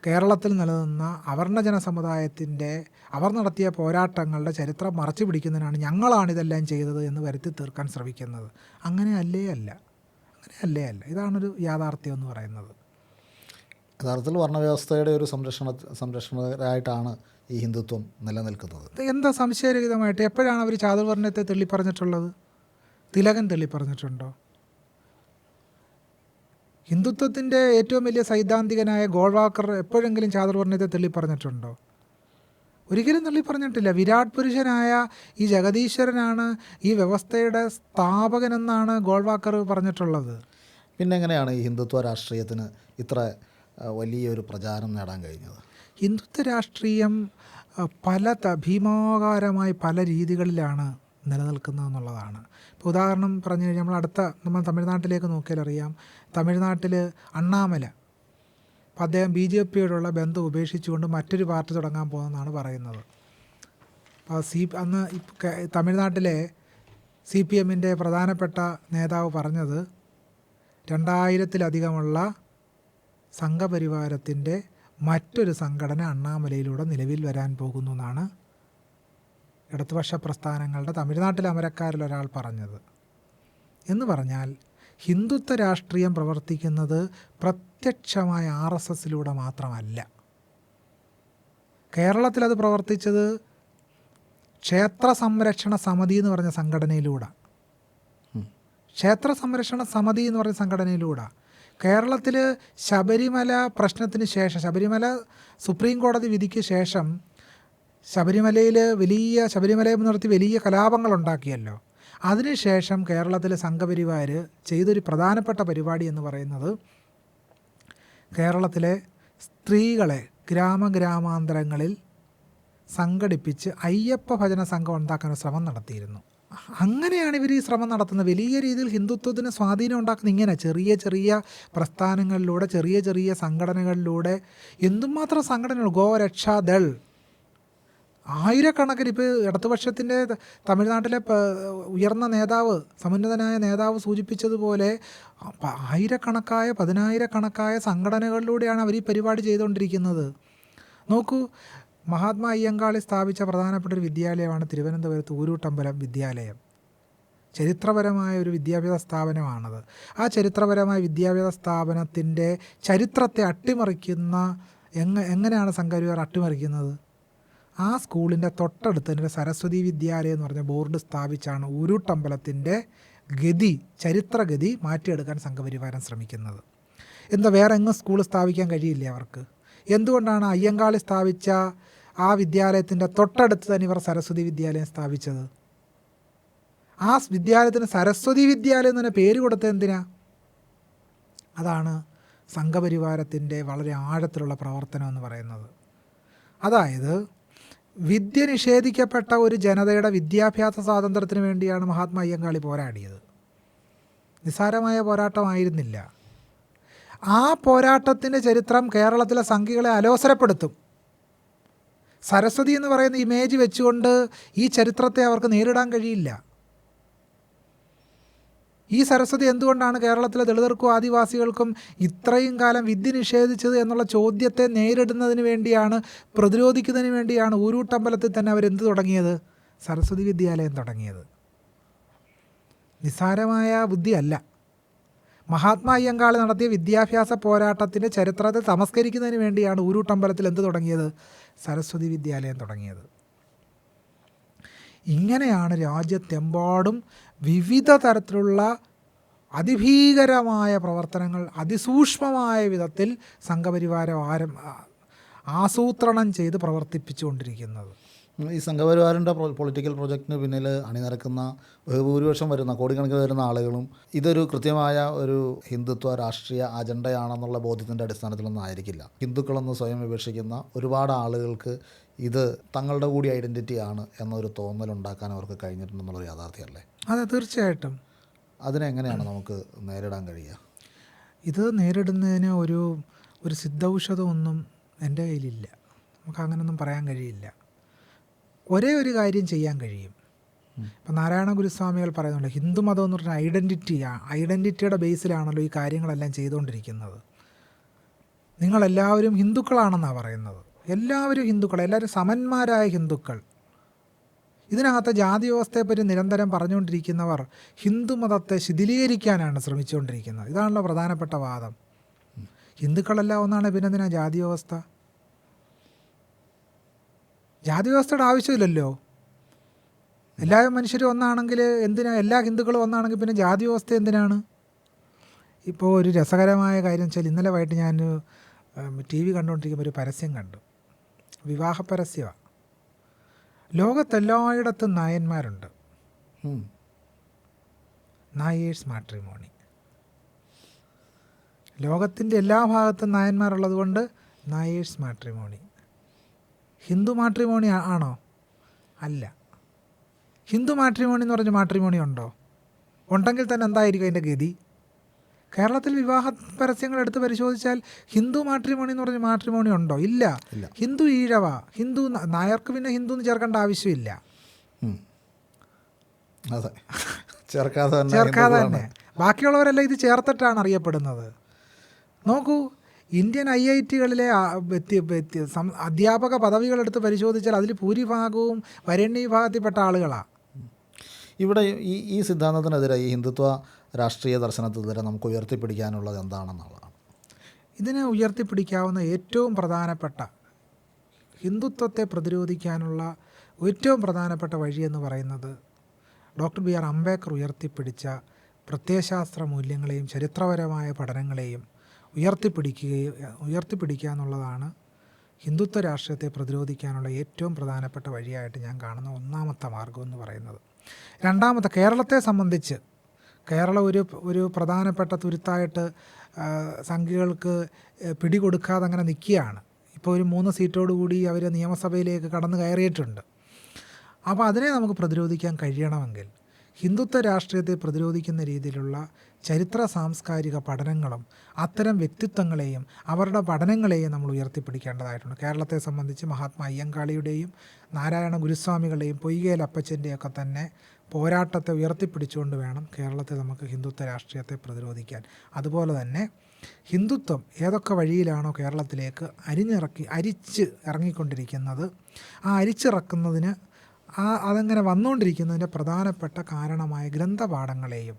കേരളത്തിൽ നിലനിന്ന അവർണജന സമുദായത്തിൻ്റെ അവർ നടത്തിയ പോരാട്ടങ്ങളുടെ ചരിത്രം മറച്ചു പിടിക്കുന്നതിനാണ് ഞങ്ങളാണിതെല്ലാം ചെയ്തത് എന്ന് വരുത്തി തീർക്കാൻ ശ്രമിക്കുന്നത്. അങ്ങനെയല്ലേ അല്ല. ഇതാണൊരു യാഥാർത്ഥ്യം എന്ന് പറയുന്നത്. യഥാർത്ഥത്തിൽ വർണ്ണവ്യവസ്ഥയുടെ ഒരു സംരക്ഷകരായിട്ടാണ് ഈ ഹിന്ദുത്വം നിലനിൽക്കുന്നത്. എന്താ സംശയരഹിതമായിട്ട് എപ്പോഴാണ് അവർ ചാതുർവർണ്ണയത്തെ തള്ളിപ്പറഞ്ഞിട്ടുള്ളത്? തിലകൻ തള്ളിപ്പറഞ്ഞിട്ടുണ്ടോ? ഹിന്ദുത്വത്തിൻ്റെ ഏറ്റവും വലിയ സൈദ്ധാന്തികനായ ഗോൾവാക്കർ എപ്പോഴെങ്കിലും ചാതുർവർണ്ണയത്തെ തള്ളിപ്പറഞ്ഞിട്ടുണ്ടോ? ഒരിക്കലും തള്ളിപ്പറഞ്ഞിട്ടില്ല. വിരാട് പുരുഷനായ ഈ ജഗദീശ്വരനാണ് ഈ വ്യവസ്ഥയുടെ സ്ഥാപകനെന്നാണ് ഗോൾവാക്കർ പറഞ്ഞിട്ടുള്ളത്. പിന്നെ എങ്ങനെയാണ് ഈ ഹിന്ദുത്വ രാഷ്ട്രീയത്തിന് ഇത്ര വലിയൊരു പ്രചാരം നേടാൻ കഴിഞ്ഞത്? ഹിന്ദുത്വ രാഷ്ട്രീയം ഭീമാകാരമായി പല രീതികളിലാണ് നിലനിൽക്കുന്നതെന്നുള്ളതാണ്. ഇപ്പോൾ ഉദാഹരണം പറഞ്ഞു കഴിഞ്ഞാൽ നമ്മൾ തമിഴ്നാട്ടിലേക്ക് നോക്കിയാൽ അറിയാം. തമിഴ്നാട്ടിൽ അണ്ണാമല അപ്പോൾ അദ്ദേഹം BJPയോടുള്ള ബന്ധം ഉപേക്ഷിച്ചുകൊണ്ട് മറ്റൊരു പാർട്ടി തുടങ്ങാൻ പോകുമെന്നാണ് പറയുന്നത്. അപ്പോൾ അന്ന് തമിഴ്നാട്ടിലെ CPMൻ്റെ പ്രധാനപ്പെട്ട നേതാവ് പറഞ്ഞത് 2000-ലധികമുള്ള സംഘപരിവാരത്തിൻ്റെ മറ്റൊരു സംഘടന അണ്ണാമലയിലൂടെ നിലവിൽ വരാൻ പോകുന്നു എന്നാണ് ഇടതുപക്ഷ പ്രസ്ഥാനങ്ങളുടെ തമിഴ്നാട്ടിലെ അമരക്കാരിലൊരാൾ പറഞ്ഞത്. എന്ന് പറഞ്ഞാൽ ഹിന്ദുത്വ രാഷ്ട്രീയം പ്രവർത്തിക്കുന്നത് പ്രത്യക്ഷമായ RSSലൂടെ മാത്രമല്ല. കേരളത്തിലത് പ്രവർത്തിച്ചത് ക്ഷേത്ര സംരക്ഷണ സമിതി എന്ന് പറഞ്ഞ സംഘടനയിലൂടെ. കേരളത്തിൽ ശബരിമല പ്രശ്നത്തിന് ശേഷം, ശബരിമല സുപ്രീം കോടതി വിധിക്ക് ശേഷം ശബരിമലയെ മുൻനിർത്തി വലിയ കലാപങ്ങളുണ്ടാക്കിയല്ലോ. അതിനുശേഷം കേരളത്തിലെ സംഘപരിവാർ ചെയ്തൊരു പ്രധാനപ്പെട്ട പരിപാടി എന്ന് പറയുന്നത് കേരളത്തിലെ സ്ത്രീകളെ ഗ്രാമാന്തരങ്ങളിൽ സംഘടിപ്പിച്ച് അയ്യപ്പ ഭജന സംഘം ഉണ്ടാക്കാൻ ശ്രമം നടത്തിയിരുന്നു. അങ്ങനെയാണ് ഇവർ ഈ ശ്രമം നടത്തുന്നത്. വലിയ രീതിയിൽ ഹിന്ദുത്വത്തിന് സ്വാധീനം ഉണ്ടാക്കുന്ന ഇങ്ങനെ ചെറിയ ചെറിയ പ്രസ്ഥാനങ്ങളിലൂടെ, ചെറിയ ചെറിയ സംഘടനകളിലൂടെ. എന്തുമാത്രം സംഘടനകൾ! ഗോരക്ഷാദൾ, ആയിരക്കണക്കിന്. ഇപ്പോൾ ഇടതുപക്ഷത്തിൻ്റെ തമിഴ്നാട്ടിലെ ഉയർന്ന നേതാവ്, സമുന്നതനായ നേതാവ് സൂചിപ്പിച്ചതുപോലെ പതിനായിരക്കണക്കായ സംഘടനകളിലൂടെയാണ് അവർ ഈ പരിപാടി ചെയ്തുകൊണ്ടിരിക്കുന്നത്. നോക്കൂ, മഹാത്മാ അയ്യങ്കാളി സ്ഥാപിച്ച പ്രധാനപ്പെട്ട ഒരു വിദ്യാലയമാണ് തിരുവനന്തപുരത്ത് ഊരൂട്ടമ്പലം വിദ്യാലയം. ചരിത്രപരമായ ഒരു വിദ്യാഭ്യാസ സ്ഥാപനമാണത്. ആ ചരിത്രപരമായ വിദ്യാഭ്യാസ സ്ഥാപനത്തിൻ്റെ ചരിത്രത്തെ അട്ടിമറിക്കുന്ന എങ്ങനെയാണ് സംഘപരിവാർ അട്ടിമറിക്കുന്നത്? ആ സ്കൂളിൻ്റെ തൊട്ടടുത്ത് തന്നെ സരസ്വതി വിദ്യാലയം എന്ന് പറഞ്ഞ ബോർഡ് സ്ഥാപിച്ചാണ് ഊരൂട്ടമ്പലത്തിൻ്റെ ചരിത്രഗതി മാറ്റിയെടുക്കാൻ സംഘപരിവാരം ശ്രമിക്കുന്നത്. എന്താ, വേറെ എങ്ങും സ്കൂൾ സ്ഥാപിക്കാൻ കഴിയില്ല അവർക്ക്? എന്തുകൊണ്ടാണ് അയ്യങ്കാളി സ്ഥാപിച്ച ആ വിദ്യാലയത്തിൻ്റെ തൊട്ടടുത്ത് തന്നെ ഇവർ സരസ്വതി വിദ്യാലയം സ്ഥാപിച്ചത്? ആ വിദ്യാലയത്തിന് സരസ്വതി വിദ്യാലയം എന്ന് തന്നെ പേര് കൊടുത്തത് എന്തിനാ? അതാണ് സംഘപരിവാരത്തിൻ്റെ വളരെ ആഴത്തിലുള്ള പ്രവർത്തനം എന്ന് പറയുന്നത്. അതായത് വിദ്യ നിഷേധിക്കപ്പെട്ട ഒരു ജനതയുടെ വിദ്യാഭ്യാസ സ്വാതന്ത്ര്യത്തിന് വേണ്ടിയാണ് മഹാത്മാ അയ്യങ്കാളി പോരാടിയത്. നിസ്സാരമായ പോരാട്ടമായിരുന്നില്ല. ആ പോരാട്ടത്തിൻ്റെ ചരിത്രം കേരളത്തിലെ സംഘികളെ അലോസരപ്പെടുത്തും. സരസ്വതി എന്ന് പറയുന്ന ഇമേജ് വെച്ചുകൊണ്ട് ഈ ചരിത്രത്തെ അവർക്ക് നേരിടാൻ കഴിയില്ല. ഈ സരസ്വതി എന്തുകൊണ്ടാണ് കേരളത്തിലെ ദളിതർക്കും ആദിവാസികൾക്കും ഇത്രയും കാലം വിദ്യ നിഷേധിച്ചത് എന്നുള്ള ചോദ്യത്തെ നേരിടുന്നതിന് വേണ്ടിയാണ്, പ്രതിരോധിക്കുന്നതിന് വേണ്ടിയാണ് ഊരൂട്ടമ്പലത്തിൽ തന്നെ അവരെന്ത് തുടങ്ങിയത്? സരസ്വതി വിദ്യാലയം തുടങ്ങിയത്. നിസ്സാരമായ ബുദ്ധിയല്ല. മഹാത്മാ അയ്യങ്കാളി നടത്തിയ വിദ്യാഭ്യാസ പോരാട്ടത്തിൻ്റെ ചരിത്രത്തെ തമസ്കരിക്കുന്നതിന് വേണ്ടിയാണ് ഊരൂട്ടമ്പലത്തിൽ എന്ത് തുടങ്ങിയത്? സരസ്വതി വിദ്യാലയം തുടങ്ങിയത്. ഇങ്ങനെയാണ് രാജ്യത്തെമ്പാടും വിവിധ തരത്തിലുള്ള അതിഭീകരമായ പ്രവർത്തനങ്ങൾ അതിസൂക്ഷ്മമായ വിധത്തിൽ സംഘപരിവാരം ആസൂത്രണം ചെയ്ത് പ്രവർത്തിപ്പിച്ചുകൊണ്ടിരിക്കുന്നത്. ഈ സംഘപരിവാറിൻ്റെ പൊളിറ്റിക്കൽ പ്രൊജക്റ്റിന് പിന്നിൽ അണിനിരക്കുന്ന ഭൂരിപക്ഷം വരുന്ന കോടിക്കണക്കിന് വരുന്ന ആളുകളും ഇതൊരു കൃത്യമായ ഒരു ഹിന്ദുത്വ രാഷ്ട്രീയ അജണ്ടയാണെന്നുള്ള ബോധ്യത്തിൻ്റെ അടിസ്ഥാനത്തിലൊന്നും ആയിരിക്കില്ല. ഹിന്ദുക്കളെന്ന് സ്വയം വിവക്ഷിക്കുന്ന ഒരുപാട് ആളുകൾക്ക് ഇത് തങ്ങളുടെ കൂടി ഐഡൻറ്റിറ്റിയാണ് എന്നൊരു തോന്നലുണ്ടാക്കാൻ അവർക്ക് കഴിഞ്ഞിട്ടുണ്ടെന്നുള്ളൊരു യാഥാർത്ഥ്യമല്ലേ? അതെ, തീർച്ചയായിട്ടും. അതിനെങ്ങനെയാണ് നമുക്ക് നേരിടാൻ കഴിയുക? ഇത് നേരിടുന്നതിന് ഒരു സിദ്ധൌഷധമൊന്നും എൻ്റെ കയ്യിലില്ല. നമുക്ക് അങ്ങനെയൊന്നും പറയാൻ കഴിയില്ല. ഒരേ ഒരു കാര്യം ചെയ്യാൻ കഴിയും. ഇപ്പം നാരായണ ഗുരുസ്വാമികൾ പറയുന്നുണ്ട്, ഹിന്ദു മതം എന്ന് പറഞ്ഞാൽ ഐഡൻറ്റിറ്റിയുടെ ബേസിലാണല്ലോ ഈ കാര്യങ്ങളെല്ലാം ചെയ്തുകൊണ്ടിരിക്കുന്നത്. നിങ്ങളെല്ലാവരും ഹിന്ദുക്കളാണെന്നാണ് പറയുന്നത്. എല്ലാവരും ഹിന്ദുക്കൾ, എല്ലാവരും സമന്മാരായ ഹിന്ദുക്കൾ. ഇതിനകത്ത് ജാതി വ്യവസ്ഥയെപ്പറ്റി നിരന്തരം പറഞ്ഞുകൊണ്ടിരിക്കുന്നവർ ഹിന്ദു മതത്തെ ശിഥിലീകരിക്കാനാണ് ശ്രമിച്ചുകൊണ്ടിരിക്കുന്നത്. ഇതാണല്ലോ പ്രധാനപ്പെട്ട വാദം. ഹിന്ദുക്കളെല്ലാം ഒന്നാണ്, പിന്നെ എന്തിനാ ജാതി വ്യവസ്ഥ? ജാതി വ്യവസ്ഥയുടെ ആവശ്യമില്ലല്ലോ. എല്ലാ മനുഷ്യരും ഒന്നാണെങ്കിൽ എന്തിനാ, എല്ലാ ഹിന്ദുക്കളും ഒന്നാണെങ്കിൽ പിന്നെ ജാതി വ്യവസ്ഥ എന്തിനാണ്? ഇപ്പോൾ ഒരു രസകരമായ കാര്യം വെച്ചാൽ, ഇന്നലെ വൈകിട്ട് ഞാൻ TV കണ്ടുകൊണ്ടിരിക്കുമ്പോൾ ഒരു പരസ്യം കണ്ടു. വിവാഹ പരസ്യമാണ്. ലോകത്തെല്ലായിടത്തും നായന്മാരുണ്ട്. നായേഴ്സ് മാട്രിമോണി. ലോകത്തിൻ്റെ എല്ലാ ഭാഗത്തും നായന്മാരുള്ളത് കൊണ്ട് നായേഴ്സ് മാട്രിമോണി. ഹിന്ദു മാട്രിമോണി ആണോ? അല്ല. ഹിന്ദു മാട്രിമോണി എന്ന് പറഞ്ഞ മാട്രിമോണി ഉണ്ടോ? ഉണ്ടെങ്കിൽ തന്നെ എന്തായിരിക്കും അതിൻ്റെ ഗതി? കേരളത്തിൽ വിവാഹ പരസ്യങ്ങൾ എടുത്ത് പരിശോധിച്ചാൽ ഹിന്ദു മാട്രിമോണി എന്ന് പറഞ്ഞ മാട്രിമോണി ഉണ്ടോ? ഇല്ല. ഹിന്ദു ഈഴവ, ഹിന്ദു നായർക്ക് പിന്നെ ഹിന്ദു എന്ന് ചേർക്കേണ്ട ആവശ്യമില്ല. ചേർക്കാതെ തന്നെ ബാക്കിയുള്ളവരെല്ലാം ഇത് ചേർത്തിട്ടാണ് അറിയപ്പെടുന്നത്. നോക്കൂ, ഇന്ത്യൻ IIT-കളിലെ അധ്യാപക പദവികളെടുത്ത് പരിശോധിച്ചാൽ അതിൽ ഭൂരിഭാഗവും വരേണ്യ വിഭാഗത്തിൽപ്പെട്ട ആളുകളാണ്. ഇവിടെ ഈ സിദ്ധാന്തത്തിനെതിരെ, ഈ ഹിന്ദുത്വ രാഷ്ട്രീയ ദർശനത്തിനെതിരെ നമുക്ക് ഉയർത്തിപ്പിടിക്കാനുള്ളത് എന്താണെന്നുള്ളതാണ്. ഇതിനെ ഉയർത്തിപ്പിടിക്കാവുന്ന ഏറ്റവും പ്രധാനപ്പെട്ട, ഹിന്ദുത്വത്തെ പ്രതിരോധിക്കാനുള്ള ഏറ്റവും പ്രധാനപ്പെട്ട വഴിയെന്ന് പറയുന്നത് ഡോക്ടർ BR അംബേദ്കർ ഉയർത്തിപ്പിടിച്ച പ്രത്യയശാസ്ത്ര മൂല്യങ്ങളെയും ചരിത്രപരമായ പഠനങ്ങളെയും ഉയർത്തിപ്പിടിക്കുക എന്നുള്ളതാണ് ഹിന്ദുത്വ രാഷ്ട്രീയത്തെ പ്രതിരോധിക്കാനുള്ള ഏറ്റവും പ്രധാനപ്പെട്ട വഴിയായിട്ട് ഞാൻ കാണുന്ന ഒന്നാമത്തെ മാർഗം എന്ന് പറയുന്നത്. രണ്ടാമത്തെ, കേരളത്തെ സംബന്ധിച്ച് കേരളം ഒരു പ്രധാനപ്പെട്ട തുരുത്തായിട്ട് സംഘികൾക്ക് പിടികൊടുക്കാതെ അങ്ങനെ നിൽക്കുകയാണ്. ഇപ്പോൾ ഒരു 3 സീറ്റോടുകൂടി അവർ നിയമസഭയിലേക്ക് കടന്നു കയറിയിട്ടുണ്ട്. അപ്പോൾ അതിനെ നമുക്ക് പ്രതിരോധിക്കാൻ കഴിയണമെങ്കിൽ ഹിന്ദുത്വ രാഷ്ട്രീയത്തെ പ്രതിരോധിക്കുന്ന രീതിയിലുള്ള ചരിത്ര സാംസ്കാരിക പഠനങ്ങളും അത്തരം വ്യക്തിത്വങ്ങളെയും അവരുടെ പഠനങ്ങളെയും നമ്മൾ ഉയർത്തിപ്പിടിക്കേണ്ടതായിട്ടുണ്ട്. കേരളത്തെ സംബന്ധിച്ച് മഹാത്മാ അയ്യങ്കാളിയുടെയും നാരായണ ഗുരുസ്വാമികളുടെയും പൊയ്കേൽ അപ്പച്ചൻ്റെയൊക്കെ തന്നെ പോരാട്ടത്തെ ഉയർത്തിപ്പിടിച്ചുകൊണ്ട് വേണം കേരളത്തെ നമുക്ക് ഹിന്ദുത്വ രാഷ്ട്രീയത്തെ പ്രതിരോധിക്കാൻ. അതുപോലെ തന്നെ ഹിന്ദുത്വം ഏതൊക്കെ വഴിയിലാണോ കേരളത്തിലേക്ക് അരിച്ച് ഇറങ്ങിക്കൊണ്ടിരിക്കുന്നത്, ആ അരിച്ചിറക്കുന്നതിന് അതങ്ങനെ വന്നുകൊണ്ടിരിക്കുന്നതിൻ്റെ പ്രധാനപ്പെട്ട കാരണമായ ഗ്രന്ഥപാഠങ്ങളെയും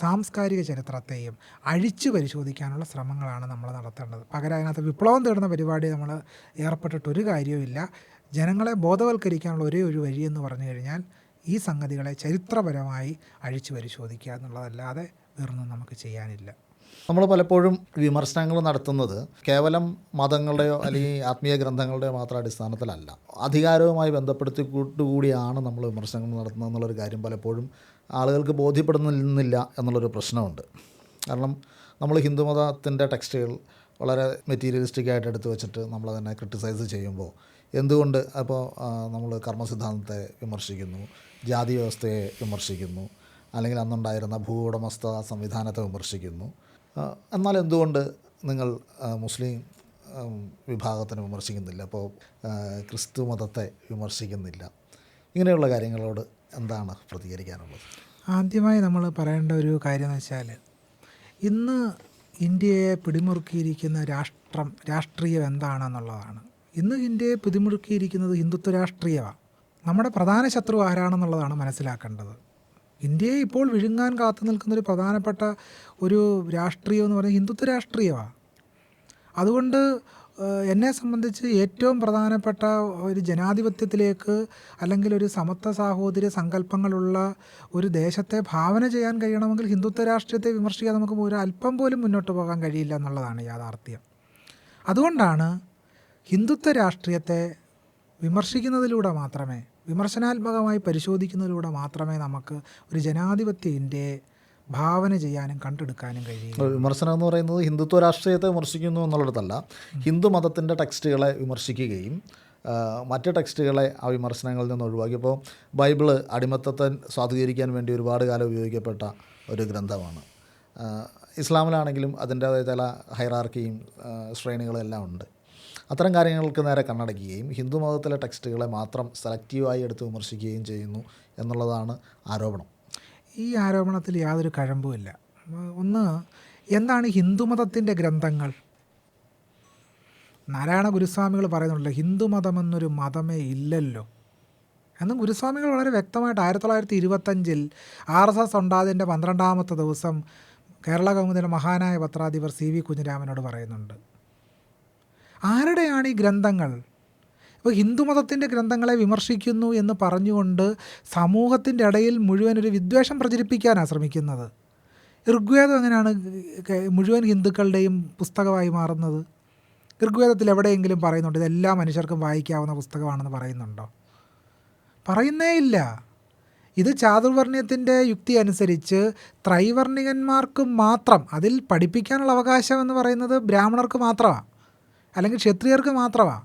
സാംസ്കാരിക ചരിത്രത്തെയും അഴിച്ചു പരിശോധിക്കാനുള്ള ശ്രമങ്ങളാണ് നമ്മൾ നടത്തേണ്ടത്. പകരം അതിനകത്ത് വിപ്ലവം തേടുന്ന പരിപാടി നമ്മൾ ഏർപ്പെട്ടിട്ടൊരു കാര്യവുമില്ല. ജനങ്ങളെ ബോധവൽക്കരിക്കാനുള്ള ഒരേ ഒരു വഴിയെന്ന് പറഞ്ഞു കഴിഞ്ഞാൽ ഈ സംഗതികളെ ചരിത്രപരമായി അഴിച്ചു പരിശോധിക്കുക എന്നുള്ളതല്ലാതെ വേറൊന്നും നമുക്ക് ചെയ്യാനില്ല. നമ്മൾ പലപ്പോഴും വിമർശനങ്ങൾ നടത്തുന്നത് കേവലം മതങ്ങളുടെയോ അല്ലെങ്കിൽ ആത്മീയ ഗ്രന്ഥങ്ങളുടെയോ മാത്രം അടിസ്ഥാനത്തിലല്ല, അധികാരവുമായി ബന്ധപ്പെടുത്തിക്കൂടിയാണ് നമ്മൾ വിമർശനങ്ങൾ നടത്തുന്നത് എന്നുള്ളൊരു കാര്യം പലപ്പോഴും ആളുകൾക്ക് ബോധ്യപ്പെടുന്നില്ല എന്നുള്ളൊരു പ്രശ്നമുണ്ട്. കാരണം നമ്മൾ ഹിന്ദുമതത്തിൻ്റെ ടെക്സ്റ്റുകൾ വളരെ മെറ്റീരിയലിസ്റ്റിക്കായിട്ട് എടുത്ത് വെച്ചിട്ട് നമ്മളതിനെ ക്രിട്ടിസൈസ് ചെയ്യുമ്പോൾ എന്തുകൊണ്ട് അപ്പോൾ നമ്മൾ കർമ്മസിദ്ധാന്തത്തെ വിമർശിക്കുന്നു, ജാതി വ്യവസ്ഥയെ വിമർശിക്കുന്നു, അല്ലെങ്കിൽ അന്നുണ്ടായിരുന്ന ഭൂവുടമസ്ഥ സംവിധാനത്തെ വിമർശിക്കുന്നു, എന്നാൽ എന്തുകൊണ്ട് നിങ്ങൾ മുസ്ലിം വിഭാഗത്തിനെ വിമർശിക്കുന്നില്ല, അപ്പോൾ ക്രിസ്തു മതത്തെ വിമർശിക്കുന്നില്ല? ഇങ്ങനെയുള്ള കാര്യങ്ങളോട് എന്താണ് പ്രതികരിക്കാനുള്ളത്? ആദ്യമായി നമ്മൾ പറയേണ്ട ഒരു കാര്യം എന്ന് വെച്ചാൽ, ഇന്ന് ഇന്ത്യയെ പിടിമുറുക്കിയിരിക്കുന്ന രാഷ്ട്രീയം എന്താണെന്നുള്ളതാണ്. ഇന്ന് ഇന്ത്യയെ പിടിമുറുക്കിയിരിക്കുന്നത് ഹിന്ദുത്വ രാഷ്ട്രീയമാണ്. നമ്മുടെ പ്രധാന ശത്രു ആരാണെന്നുള്ളതാണ് മനസ്സിലാക്കേണ്ടത്. ഇന്ത്യയെ ഇപ്പോൾ വിഴുങ്ങാൻ കാത്തു നിൽക്കുന്നൊരു പ്രധാനപ്പെട്ട ഒരു രാഷ്ട്രീയം എന്ന് പറയുന്നത് ഹിന്ദുത്വ രാഷ്ട്രീയമാണ്. അതുകൊണ്ട് എന്നെ സംബന്ധിച്ച് ഏറ്റവും പ്രധാനപ്പെട്ട ഒരു ജനാധിപത്യത്തിലേക്ക് അല്ലെങ്കിൽ ഒരു സമത്വ സാഹോദര്യ സങ്കല്പങ്ങളുള്ള ഒരു ദേശത്തെ ഭാവന ചെയ്യാൻ കഴിയണമെങ്കിൽ ഹിന്ദുത്വ രാഷ്ട്രീയത്തെ വിമർശിക്കാൻ നമുക്ക് ഒരു അല്പം പോലും മുന്നോട്ട് പോകാൻ കഴിയില്ല എന്നുള്ളതാണ് യാഥാർത്ഥ്യം. അതുകൊണ്ടാണ് ഹിന്ദുത്വ രാഷ്ട്രീയത്തെ വിമർശിക്കുന്നതിലൂടെ മാത്രമേ, വിമർശനാത്മകമായി പരിശോധിക്കുന്നതിലൂടെ മാത്രമേ നമുക്ക് ഒരു ജനാധിപത്യ ഇന്ത്യയെ ഭാവന ചെയ്യാനും കണ്ടെടുക്കാനും കഴിയും. വിമർശനം എന്ന് പറയുന്നത് ഹിന്ദുത്വ രാഷ്ട്രീയത്തെ വിമർശിക്കുന്നു എന്നുള്ളിടത്തല്ല, ഹിന്ദു മതത്തിൻ്റെ ടെക്സ്റ്റുകളെ വിമർശിക്കുകയും മറ്റ് ടെക്സ്റ്റുകളെ ആ വിമർശനങ്ങളിൽ നിന്ന് ഒഴിവാക്കി. ഇപ്പോൾ ബൈബിള് അടിമത്തത്തെ സ്വാധീനിക്കാൻ വേണ്ടി ഒരുപാട് കാലം ഉപയോഗിക്കപ്പെട്ട ഒരു ഗ്രന്ഥമാണ്. ഇസ്ലാമിലാണെങ്കിലും അതിൻ്റേതായ ചില ഹൈറാർക്കിയും ശ്രേണികളും എല്ലാം ഉണ്ട്. അത്തരം കാര്യങ്ങൾക്ക് നേരെ കണ്ണടയ്ക്കുകയും ഹിന്ദു മതത്തിലെ ടെക്സ്റ്റുകളെ മാത്രം സെലക്റ്റീവായി എടുത്ത് വിമർശിക്കുകയും ചെയ്യുന്നു എന്നുള്ളതാണ് ആരോപണം. ഈ ആരോപണത്തിൽ യാതൊരു കഴമ്പുമില്ല. ഒന്ന്, എന്താണ് ഹിന്ദുമതത്തിൻ്റെ ഗ്രന്ഥങ്ങൾ? നാരായണ ഗുരുസ്വാമികൾ പറയുന്നുണ്ടല്ലോ, ഹിന്ദുമതമെന്നൊരു മതമേ ഇല്ലല്ലോ എന്നും ഗുരുസ്വാമികൾ വളരെ വ്യക്തമായിട്ട് 1925 RSS ഉണ്ടായതിൻ്റെ 12ാമത്തെ ദിവസം കേരള കൗമുദിയുടെ മഹാനായ പത്രാധിപർ CV കുഞ്ഞിരാമനോട് പറയുന്നുണ്ട്. ആരുടെയാണ് ഈ ഗ്രന്ഥങ്ങൾ? ഇപ്പോൾ ഹിന്ദുമതത്തിൻ്റെ ഗ്രന്ഥങ്ങളെ വിമർശിക്കുന്നു എന്ന് പറഞ്ഞുകൊണ്ട് സമൂഹത്തിൻ്റെ ഇടയിൽ മുഴുവൻ ഒരു വിദ്വേഷം പ്രചരിപ്പിക്കാനാണ് ശ്രമിക്കുന്നത്. ഋഗ്വേദം എങ്ങനെയാണ് മുഴുവൻ ഹിന്ദുക്കളുടെയും പുസ്തകമായി മാറുന്നത്? ഋഗ്വേദത്തിൽ എവിടെയെങ്കിലും പറയുന്നുണ്ട് ഇതെല്ലാ മനുഷ്യർക്കും വായിക്കാവുന്ന പുസ്തകമാണെന്ന് പറയുന്നുണ്ടോ? പറയുന്നേ ഇല്ല. ഇത് ചാതുർവർണ്ണ്യത്തിൻ്റെ യുക്തി അനുസരിച്ച് ത്രൈവർണികന്മാർക്ക് മാത്രം, അതിൽ പഠിപ്പിക്കാനുള്ള അവകാശം എന്ന് പറയുന്നത് ബ്രാഹ്മണർക്ക് മാത്രമാണ്, അല്ലെങ്കിൽ ക്ഷത്രിയർക്ക് മാത്രമാണ്.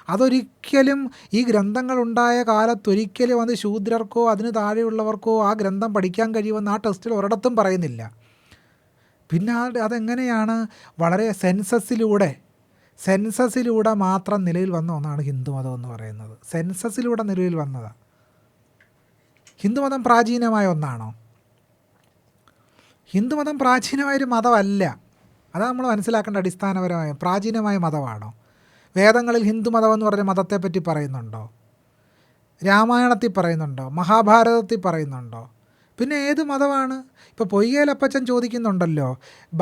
അതൊരിക്കലും ഈ ഗ്രന്ഥങ്ങളുണ്ടായ കാലത്തൊരിക്കലും അത് ശൂദ്രർക്കോ അതിന് താഴെയുള്ളവർക്കോ ആ ഗ്രന്ഥം പഠിക്കാൻ കഴിയുമെന്ന് ആ ടെസ്റ്റിൽ ഒരിടത്തും പറയുന്നില്ല. പിന്നെ അതെങ്ങനെയാണ് വളരെ സെൻസസിലൂടെ മാത്രം നിലയിൽ വന്ന ഒന്നാണ് ഹിന്ദുമതം എന്ന് പറയുന്നത്. സെൻസസിലൂടെ നിലയിൽ വന്നതാണ്. ഹിന്ദുമതം പ്രാചീനമായ ഒന്നാണോ? ഹിന്ദുമതം പ്രാചീനമായൊരു മതമല്ല. അതാണ് നമ്മൾ മനസ്സിലാക്കേണ്ട അടിസ്ഥാനപരമായ. പ്രാചീനമായ മതമാണോ? വേദങ്ങളിൽ ഹിന്ദുമതം എന്ന് പറഞ്ഞ മതത്തെപ്പറ്റി പറയുന്നുണ്ടോ? രാമായണത്തിൽ പറയുന്നുണ്ടോ? മഹാഭാരതത്തിൽ പറയുന്നുണ്ടോ? പിന്നെ ഏത് മതമാണ്? ഇപ്പോൾ പൊയ്യേലപ്പച്ചൻ ചോദിക്കുന്നുണ്ടല്ലോ,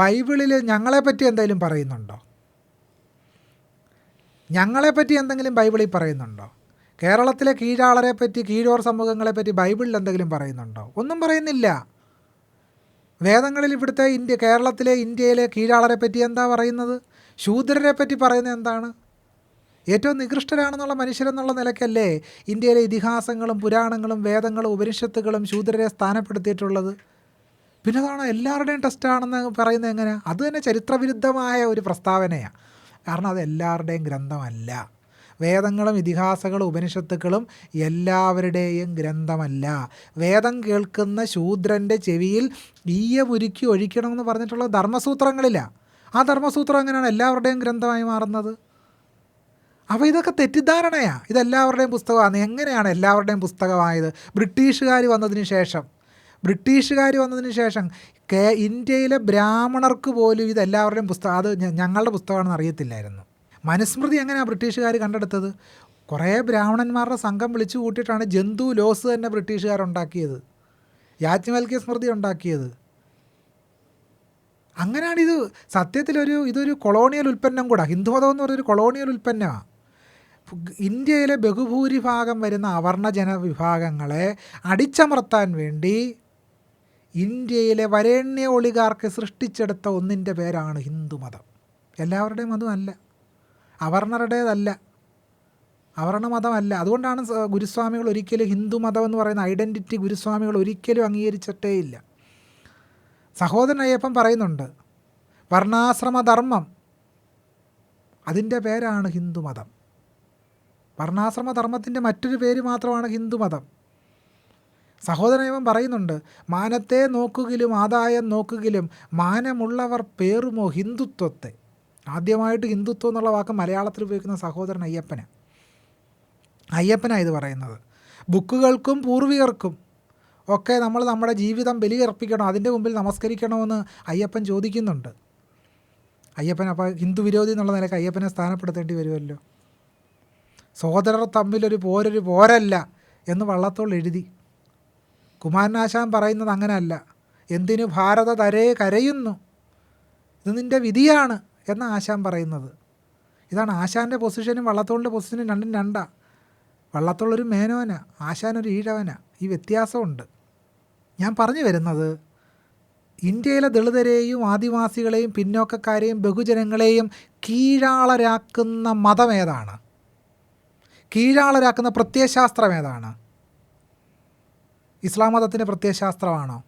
ബൈബിളിൽ ഞങ്ങളെപ്പറ്റി എന്തെങ്കിലും പറയുന്നുണ്ടോ? ഞങ്ങളെപ്പറ്റി എന്തെങ്കിലും ബൈബിളിൽ പറയുന്നുണ്ടോ? കേരളത്തിലെ കീഴാളരെപ്പറ്റി, കീഴോർ സമൂഹങ്ങളെപ്പറ്റി ബൈബിളിൽ എന്തെങ്കിലും പറയുന്നുണ്ടോ? ഒന്നും പറയുന്നില്ല. വേദങ്ങളിൽ ഇവിടുത്തെ കേരളത്തിലെ ഇന്ത്യയിലെ കീഴാളരെ പറ്റി എന്താ പറയുന്നത്? ശൂദ്രരെ പറ്റി പറയുന്നത് എന്താണ്? ഏറ്റവും നികൃഷ്ടരാണെന്നുള്ള മനുഷ്യരെന്നുള്ള നിലയ്ക്കല്ലേ ഇന്ത്യയിലെ ഇതിഹാസങ്ങളും പുരാണങ്ങളും വേദങ്ങളും ഉപനിഷത്തുകളും ശൂദ്രരെ സ്ഥാനപ്പെടുത്തിയിട്ടുള്ളത്? പിന്നെ അതാണ് എല്ലാവരുടെയും ടെസ്റ്റാണെന്ന് പറയുന്നത് എങ്ങനെ? അത് തന്നെ ചരിത്രവിരുദ്ധമായ ഒരു പ്രസ്താവനയാണ്. കാരണം അത് എല്ലാവരുടെയും ഗ്രന്ഥമല്ല. വേദങ്ങളും ഇതിഹാസങ്ങളും ഉപനിഷത്തുക്കളും എല്ലാവരുടെയും ഗ്രന്ഥമല്ല. വേദം കേൾക്കുന്ന ശൂദ്രൻ്റെ ചെവിയിൽ ഈയമുരുക്കി ഒഴിക്കണമെന്ന് പറഞ്ഞിട്ടുള്ള ധർമ്മസൂത്രങ്ങളിലാണ്. ആ ധർമ്മസൂത്രം എങ്ങനെയാണ് എല്ലാവരുടെയും ഗ്രന്ഥമായി മാറുന്നത്? അപ്പോൾ ഇതൊക്കെ തെറ്റിദ്ധാരണയാണ്. ഇതെല്ലാവരുടെയും പുസ്തകമാണ്. എങ്ങനെയാണ് എല്ലാവരുടെയും പുസ്തകമായത്? ബ്രിട്ടീഷുകാർ വന്നതിന് ശേഷം ഇന്ത്യയിലെ ബ്രാഹ്മണർക്ക് പോലും ഇതെല്ലാവരുടെയും പുസ്തകം, അത് ഞങ്ങളുടെ പുസ്തകമാണെന്ന് അറിയത്തില്ലായിരുന്നു. മനുസ്മൃതി എങ്ങനെയാണ് ബ്രിട്ടീഷുകാർ കണ്ടെടുത്തത്? കുറേ ബ്രാഹ്മണന്മാരുടെ സംഘം വിളിച്ചു കൂട്ടിയിട്ടാണ് ജന്തു ലോസ് തന്നെ ബ്രിട്ടീഷുകാരുണ്ടാക്കിയത്, യാജ്ഞവൽക്യ സ്മൃതി ഉണ്ടാക്കിയത്. അങ്ങനെയാണിത്. ഇതൊരു കൊളോണിയൽ ഉൽപ്പന്നം കൂടാ. ഹിന്ദുമതം എന്ന് പറഞ്ഞൊരു കൊളോണിയൽ ഉൽപ്പന്നമാണ്. ഇന്ത്യയിലെ ബഹുഭൂരിഭാഗം വരുന്ന അവർണ ജനവിഭാഗങ്ങളെ അടിച്ചമർത്താൻ വേണ്ടി ഇന്ത്യയിലെ വരേണ്യ ഒളിഗാർക്ക് സൃഷ്ടിച്ചെടുത്ത ഒന്നിൻ്റെ പേരാണ് ഹിന്ദുമതം. എല്ലാവരുടെയും മതമല്ല, അവർണരുടേതല്ല, അവർണ മതമല്ല. അതുകൊണ്ടാണ് ഗുരുസ്വാമികൾ ഒരിക്കലും ഹിന്ദുമതം എന്ന് പറയുന്ന ഐഡൻറ്റിറ്റി ഗുരുസ്വാമികൾ ഒരിക്കലും അംഗീകരിച്ചിട്ടേ ഇല്ല. സഹോദരൻ അയ്യപ്പൻ പറയുന്നുണ്ട്, വർണ്ണാശ്രമധർമ്മം, അതിൻ്റെ പേരാണ് ഹിന്ദുമതം. വർണ്ണാശ്രമധർമ്മത്തിൻ്റെ മറ്റൊരു പേര് മാത്രമാണ് ഹിന്ദുമതം. സഹോദരൻ അയ്യപ്പൻ പറയുന്നുണ്ട്, മാനത്തെ നോക്കുകിലും ആദായം നോക്കുകിലും മാനമുള്ളവർ പേറുമോ ഹിന്ദുത്വത്തെ. ആദ്യമായിട്ട് ഹിന്ദുത്വം എന്നുള്ള വാക്ക് മലയാളത്തിൽ ഉപയോഗിക്കുന്ന സഹോദരൻ അയ്യപ്പനാണ് ഇത് പറയുന്നത്. ബുക്കുകൾക്കും പൂർവികർക്കും ഒക്കെ നമ്മൾ നമ്മുടെ ജീവിതം ബലിയർപ്പിക്കണോ, അതിൻ്റെ മുമ്പിൽ നമസ്കരിക്കണമെന്ന് അയ്യപ്പൻ ചോദിക്കുന്നുണ്ട്. അയ്യപ്പൻ അപ്പോൾ ഹിന്ദു വിരോധി എന്നുള്ള നിലയ്ക്ക് അയ്യപ്പനെ സ്ഥാനപ്പെടുത്തേണ്ടി വരുമല്ലോ. സഹോദരർ തമ്മിലൊരു പോരല്ല എന്ന് വള്ളത്തോൾ എഴുതി. കുമാരനാശാൻ പറയുന്നത് അങ്ങനെയല്ല. എന്തിനു ഭാരത തരേ കരയുന്നു, ഇത് നിൻ്റെ വിധിയാണ് എന്ന ആശാൻ പറയുന്നത്. ഇതാണ് ആശാൻ്റെ പൊസിഷനും വള്ളത്തോളിൻ്റെ പൊസിഷനും രണ്ടും രണ്ടാ. വള്ളത്തോളൊരു മേനോനാ, ആശാനൊരു ഈഴവനാ. ഈ വ്യത്യാസമുണ്ട്. ഞാൻ പറഞ്ഞു വരുന്നത്, ഇന്ത്യയിലെ ദളിതരെയും ആദിവാസികളെയും പിന്നോക്കക്കാരെയും ബഹുജനങ്ങളെയും കീഴാളരാക്കുന്ന മതം ഏതാണ്? കീഴാളരാക്കുന്ന പ്രത്യയശാസ്ത്രം ഏതാണ്? ഇസ്ലാം മതത്തിൻ്റെ പ്രത്യയശാസ്ത്രമാണോ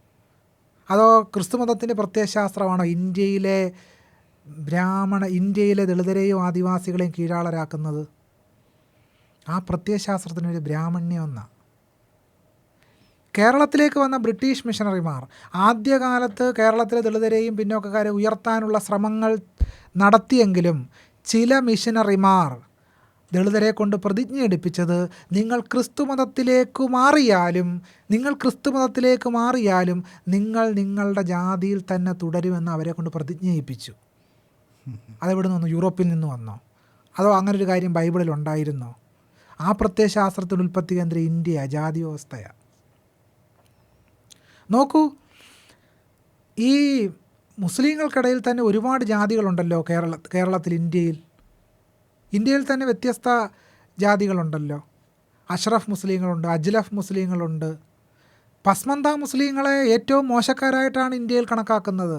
അതോ ക്രിസ്തു മതത്തിൻ്റെ പ്രത്യയശാസ്ത്രമാണോ ഇന്ത്യയിലെ ദളിതരെയും ആദിവാസികളെയും കീഴാളരാക്കുന്നത്? ആ പ്രത്യയശാസ്ത്രത്തിനൊരു ബ്രാഹ്മണ്യം എന്നാണ്. കേരളത്തിലേക്ക് വന്ന ബ്രിട്ടീഷ് മിഷണറിമാർ ആദ്യകാലത്ത് കേരളത്തിലെ ദളിതരെയും പിന്നോക്കക്കാരെ ഉയർത്താനുള്ള ശ്രമങ്ങൾ നടത്തിയെങ്കിലും ചില മിഷനറിമാർ ദളിതരെ കൊണ്ട് പ്രതിജ്ഞ എടുപ്പിച്ചത് നിങ്ങൾ ക്രിസ്തുമതത്തിലേക്ക് മാറിയാലും നിങ്ങൾ നിങ്ങളുടെ ജാതിയിൽ തന്നെ തുടരുമെന്ന് അവരെ കൊണ്ട് പ്രതിജ്ഞ ചെയ്യിപ്പിച്ചു. അതെവിടെ നിന്ന് വന്നു? യൂറോപ്പിൽ നിന്ന് വന്നോ? അതോ അങ്ങനെ ഒരു കാര്യം ബൈബിളിൽ ഉണ്ടായിരുന്നോ? ആ പ്രത്യയശാസ്ത്രത്തിന് ഉൽപ്പത്തി കേന്ദ്രം ഇന്ത്യ, ജാതി വ്യവസ്ഥയാണ്. നോക്കൂ, ഈ മുസ്ലിങ്ങൾക്കിടയിൽ തന്നെ ഒരുപാട് ജാതികളുണ്ടല്ലോ. കേരളത്തിൽ, ഇന്ത്യയിൽ തന്നെ വ്യത്യസ്ത ജാതികളുണ്ടല്ലോ. അഷ്റഫ് മുസ്ലിങ്ങളുണ്ട്, അജ്ലഫ് മുസ്ലിങ്ങളുണ്ട്. പസ്മന്ത മുസ്ലിങ്ങളെ ഏറ്റവും മോശക്കാരായിട്ടാണ് ഇന്ത്യയിൽ കണക്കാക്കുന്നത്,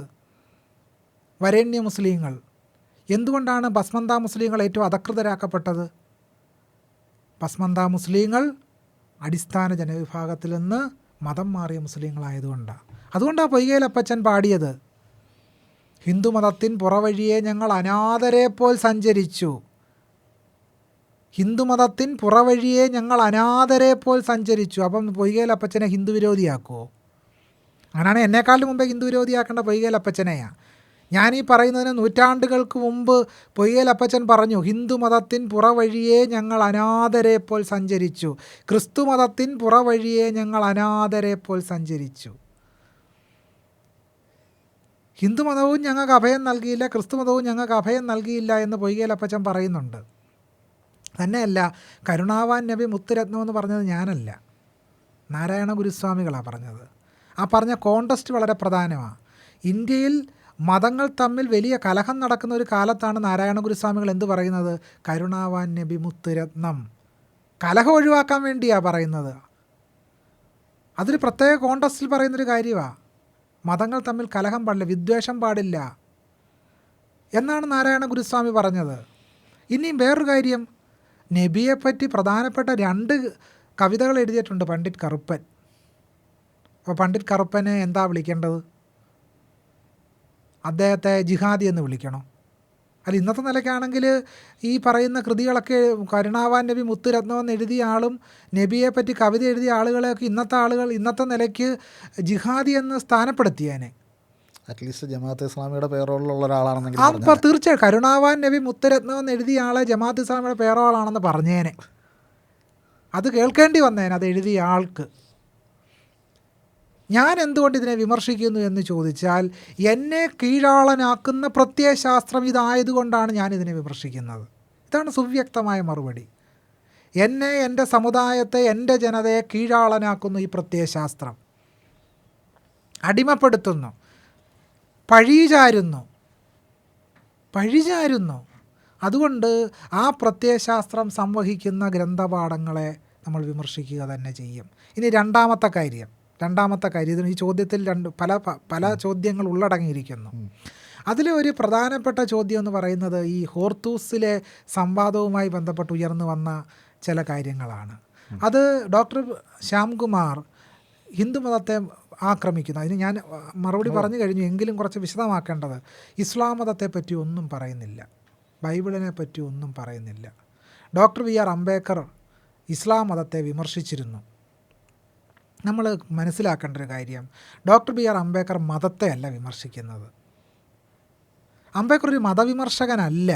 വരേണ്യ മുസ്ലിങ്ങൾ. എന്തുകൊണ്ടാണ് പസ്മന്ത മുസ്ലിങ്ങൾ ഏറ്റവും അധകൃതരാക്കപ്പെട്ടത്? പസ്മന്ത മുസ്ലിങ്ങൾ അടിസ്ഥാന ജനവിഭാഗത്തിൽ നിന്ന് മതം മാറിയ മുസ്ലിങ്ങളായതുകൊണ്ടാണ്. അതുകൊണ്ടാണ് പൊയ്കയിലപ്പച്ചൻ പാടിയത്, ഹിന്ദുമതത്തിൻ പുറവഴിയെ ഞങ്ങൾ അനാഥരെപ്പോൾ സഞ്ചരിച്ചു. ഹിന്ദുമതത്തിൻ പുറവഴിയെ ഞങ്ങൾ അനാഥരെപ്പോൾ സഞ്ചരിച്ചു. അപ്പം പൊയ്കയിലപ്പച്ചനെ ഹിന്ദു വിരോധിയാക്കുമോ? അങ്ങനെയാണ് എന്നെക്കാളും മുമ്പേ ഹിന്ദു വിരോധിയാക്കേണ്ട പൊയ്കയിലപ്പച്ചനെയാണ്. ഞാനീ പറയുന്നതിന് നൂറ്റാണ്ടുകൾക്ക് മുമ്പ് പൊയ്കയിലപ്പച്ചൻ പറഞ്ഞു, ഹിന്ദുമതത്തിൻ പുറവഴിയെ ഞങ്ങൾ അനാഥരെപ്പോൾ സഞ്ചരിച്ചു, ക്രിസ്തുമതത്തിൻ പുറവഴിയെ ഞങ്ങൾ അനാഥരെപ്പോൾ സഞ്ചരിച്ചു. ഹിന്ദുമതവും ഞങ്ങൾക്ക് അഭയം നൽകിയില്ല, ക്രിസ്തുമതവും ഞങ്ങൾക്ക് അഭയം നൽകിയില്ല എന്ന് പൊയ്കയിലപ്പച്ചൻ പറയുന്നുണ്ട്. തന്നെയല്ല, കരുണാവാൻ നബി മുത്തുരത്നം എന്ന് പറഞ്ഞത് ഞാനല്ല, നാരായണ ഗുരുസ്വാമികളാണ് പറഞ്ഞത്. ആ പറഞ്ഞ കോണ്ടസ്റ്റ് വളരെ പ്രധാനമാണ്. ഇന്ത്യയിൽ മതങ്ങൾ തമ്മിൽ വലിയ കലഹം നടക്കുന്ന ഒരു കാലത്താണ് നാരായണ ഗുരുസ്വാമികൾ എന്ത് പറയുന്നത്? കരുണാവാൻ നബി മുത്തുരത്നം. കലഹം ഒഴിവാക്കാൻ വേണ്ടിയാണ് പറയുന്നത്. അതൊരു പ്രത്യേക കോണ്ടസ്റ്റിൽ പറയുന്നൊരു കാര്യമാണ്. മതങ്ങൾ തമ്മിൽ കലഹം പാടില്ല, വിദ്വേഷം പാടില്ല എന്നാണ് നാരായണ ഗുരുസ്വാമി പറഞ്ഞത്. ഇനിയും വേറൊരു കാര്യം, നബിയെപ്പറ്റി പ്രധാനപ്പെട്ട 2 കവിതകൾ എഴുതിയിട്ടുണ്ട് പണ്ഡിറ്റ് കറുപ്പൻ. അപ്പോൾ പണ്ഡിറ്റ് കറുപ്പനെ എന്താ വിളിക്കേണ്ടത്? അദ്ദേഹത്തെ ജിഹാദി എന്ന് വിളിക്കണോ? അല്ല, ഇന്നത്തെ നിലയ്ക്കാണെങ്കിൽ ഈ പറയുന്ന കൃതികളൊക്കെ കരുണാവാൻ നബി മുത്തുരത്നം എന്ന് എഴുതിയ ആളും നബിയെപ്പറ്റി കവിത എഴുതിയ ആളുകളെയൊക്കെ ഇന്നത്തെ നിലയ്ക്ക് ജിഹാദി എന്ന് സ്ഥാനപ്പെടുത്തിയേനെ. അറ്റ്ലീസ്റ്റ് ജമാഅത്തെ ഇസ്ലാമിയുടെ പേരോളുള്ള ഒരാളാണെന്നെങ്കിൽ അപ്പോൾ തീർച്ചയായും കരുണാവാൻ നബി മുത്തുരത്നം എന്ന് എഴുതിയ ആളെ ജമാഅത്തെ ഇസ്ലാമിയുടെ പേരോളാണെന്ന് പറഞ്ഞേനെ. അത് കേൾക്കേണ്ടി വന്നേനെ അത് എഴുതിയ ആൾക്ക്. ഞാൻ എന്തുകൊണ്ട് ഇതിനെ വിമർശിക്കുന്നു എന്ന് ചോദിച്ചാൽ, എന്നെ കീഴാളനാക്കുന്ന പ്രത്യയശാസ്ത്രം ഇതായതുകൊണ്ടാണ് ഞാനിതിനെ വിമർശിക്കുന്നത്. ഇതാണ് സുവ്യക്തമായ മറുപടി. എന്നെ, എൻ്റെ സമുദായത്തെ, എൻ്റെ ജനതയെ കീഴാളനാക്കുന്നു ഈ പ്രത്യയശാസ്ത്രം. അടിമപ്പെടുത്തുന്നു, പഴിചാരുന്നു. അതുകൊണ്ട് ആ പ്രത്യയശാസ്ത്രം സംവഹിക്കുന്ന ഗ്രന്ഥപാഠങ്ങളെ നമ്മൾ വിമർശിക്കുക തന്നെ ചെയ്യും. ഇനി രണ്ടാമത്തെ കാര്യം, ഇതിന് ഈ ചോദ്യത്തിൽ പല ചോദ്യങ്ങൾ ഉള്ളടങ്ങിയിരിക്കുന്നു. അതിലെ ഒരു പ്രധാനപ്പെട്ട ചോദ്യം എന്ന് പറയുന്നത് ഈ ഹോർത്തൂസിലെ സംവാദവുമായി ബന്ധപ്പെട്ട് ഉയർന്നു വന്ന ചില കാര്യങ്ങളാണ്. അത് ഡോക്ടർ ശ്യാംകുമാർ ഹിന്ദുമതത്തെ ആക്രമിക്കുന്നു. അതിന് ഞാൻ മറുപടി പറഞ്ഞു കഴിഞ്ഞു, എങ്കിലും കുറച്ച് വിശദമാക്കേണ്ടത്, ഇസ്ലാം മതത്തെ പറ്റി ഒന്നും പറയുന്നില്ല, ബൈബിളിനെ പറ്റി ഒന്നും പറയുന്നില്ല. Doctor BR. അംബേദ്കർ ഇസ്ലാം മതത്തെ വിമർശിച്ചിരുന്നു. നമ്മൾ മനസ്സിലാക്കേണ്ട ഒരു കാര്യം, ഡോക്ടർ ബി.ആർ. അംബേദ്കർ മതത്തെ അല്ല വിമർശിക്കുന്നത്. അംബേദ്കർ ഒരു മതവിമർശകനല്ല.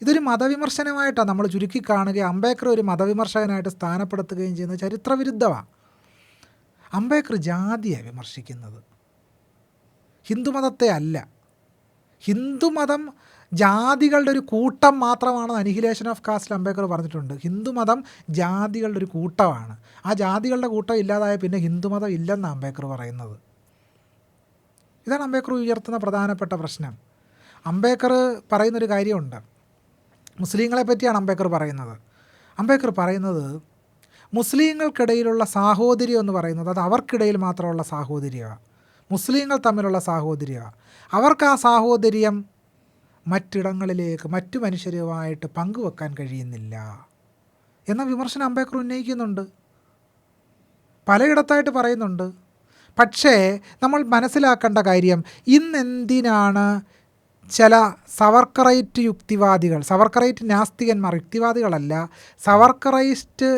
ഇതൊരു മതവിമർശനമായിട്ടാണ് നമ്മൾ ചുരുക്കി കാണുകയും അംബേദ്കർ ഒരു മതവിമർശകനായിട്ട് സ്ഥാനപ്പെടുത്തുകയും ചെയ്യുന്നത് ചരിത്രവിരുദ്ധമാണ്. അംബേദ്കർ ജാതിയെ വിമർശിക്കുന്നത്, ഹിന്ദുമതത്തെ അല്ല. ഹിന്ദുമതം ജാതികളുടെ ഒരു കൂട്ടം മാത്രമാണെന്ന് അനിഹിലേഷൻ ഓഫ് കാസ്റ്റിൽ അംബേദ്കർ പറഞ്ഞിട്ടുണ്ട്. ഹിന്ദുമതം ജാതികളുടെ ഒരു കൂട്ടമാണ്. ആ ജാതികളുടെ കൂട്ടം ഇല്ലാതായ പിന്നെ ഹിന്ദുമതം ഇല്ലെന്നാണ് അംബേദ്കർ പറയുന്നത്. ഇതാണ് അംബേദ്കർ ഉയർത്തുന്ന പ്രധാനപ്പെട്ട പ്രശ്നം. അംബേദ്കർ പറയുന്നൊരു കാര്യമുണ്ട്, മുസ്ലിങ്ങളെ പറ്റിയാണ് അംബേദ്കർ പറയുന്നത്. അംബേദ്കർ പറയുന്നത് മുസ്ലിങ്ങൾക്കിടയിലുള്ള സാഹോദര്യം എന്ന് പറയുന്നത് അത് അവർക്കിടയിൽ മാത്രമുള്ള സാഹോദര്യമാണ്, മുസ്ലിങ്ങൾ തമ്മിലുള്ള സാഹോദര്യമാണ്. അവർക്ക് ആ സാഹോദര്യം മറ്റിടങ്ങളിലേക്ക് മറ്റു മനുഷ്യരുമായിട്ട് പങ്കുവെക്കാൻ കഴിയുന്നില്ല എന്ന വിമർശനം അംബേദ്കർ ഉന്നയിക്കുന്നുണ്ട്, പലയിടത്തായിട്ട് പറയുന്നുണ്ട്. പക്ഷേ നമ്മൾ മനസ്സിലാക്കേണ്ട കാര്യം, ഇന്നെന്തിനാണ് ചില സവർക്കറൈറ്റ് യുക്തിവാദികൾ, സവർക്കറൈറ്റ് നാസ്തികന്മാർ, യുക്തിവാദികളല്ല, സവർക്കറൈസ്റ്റ്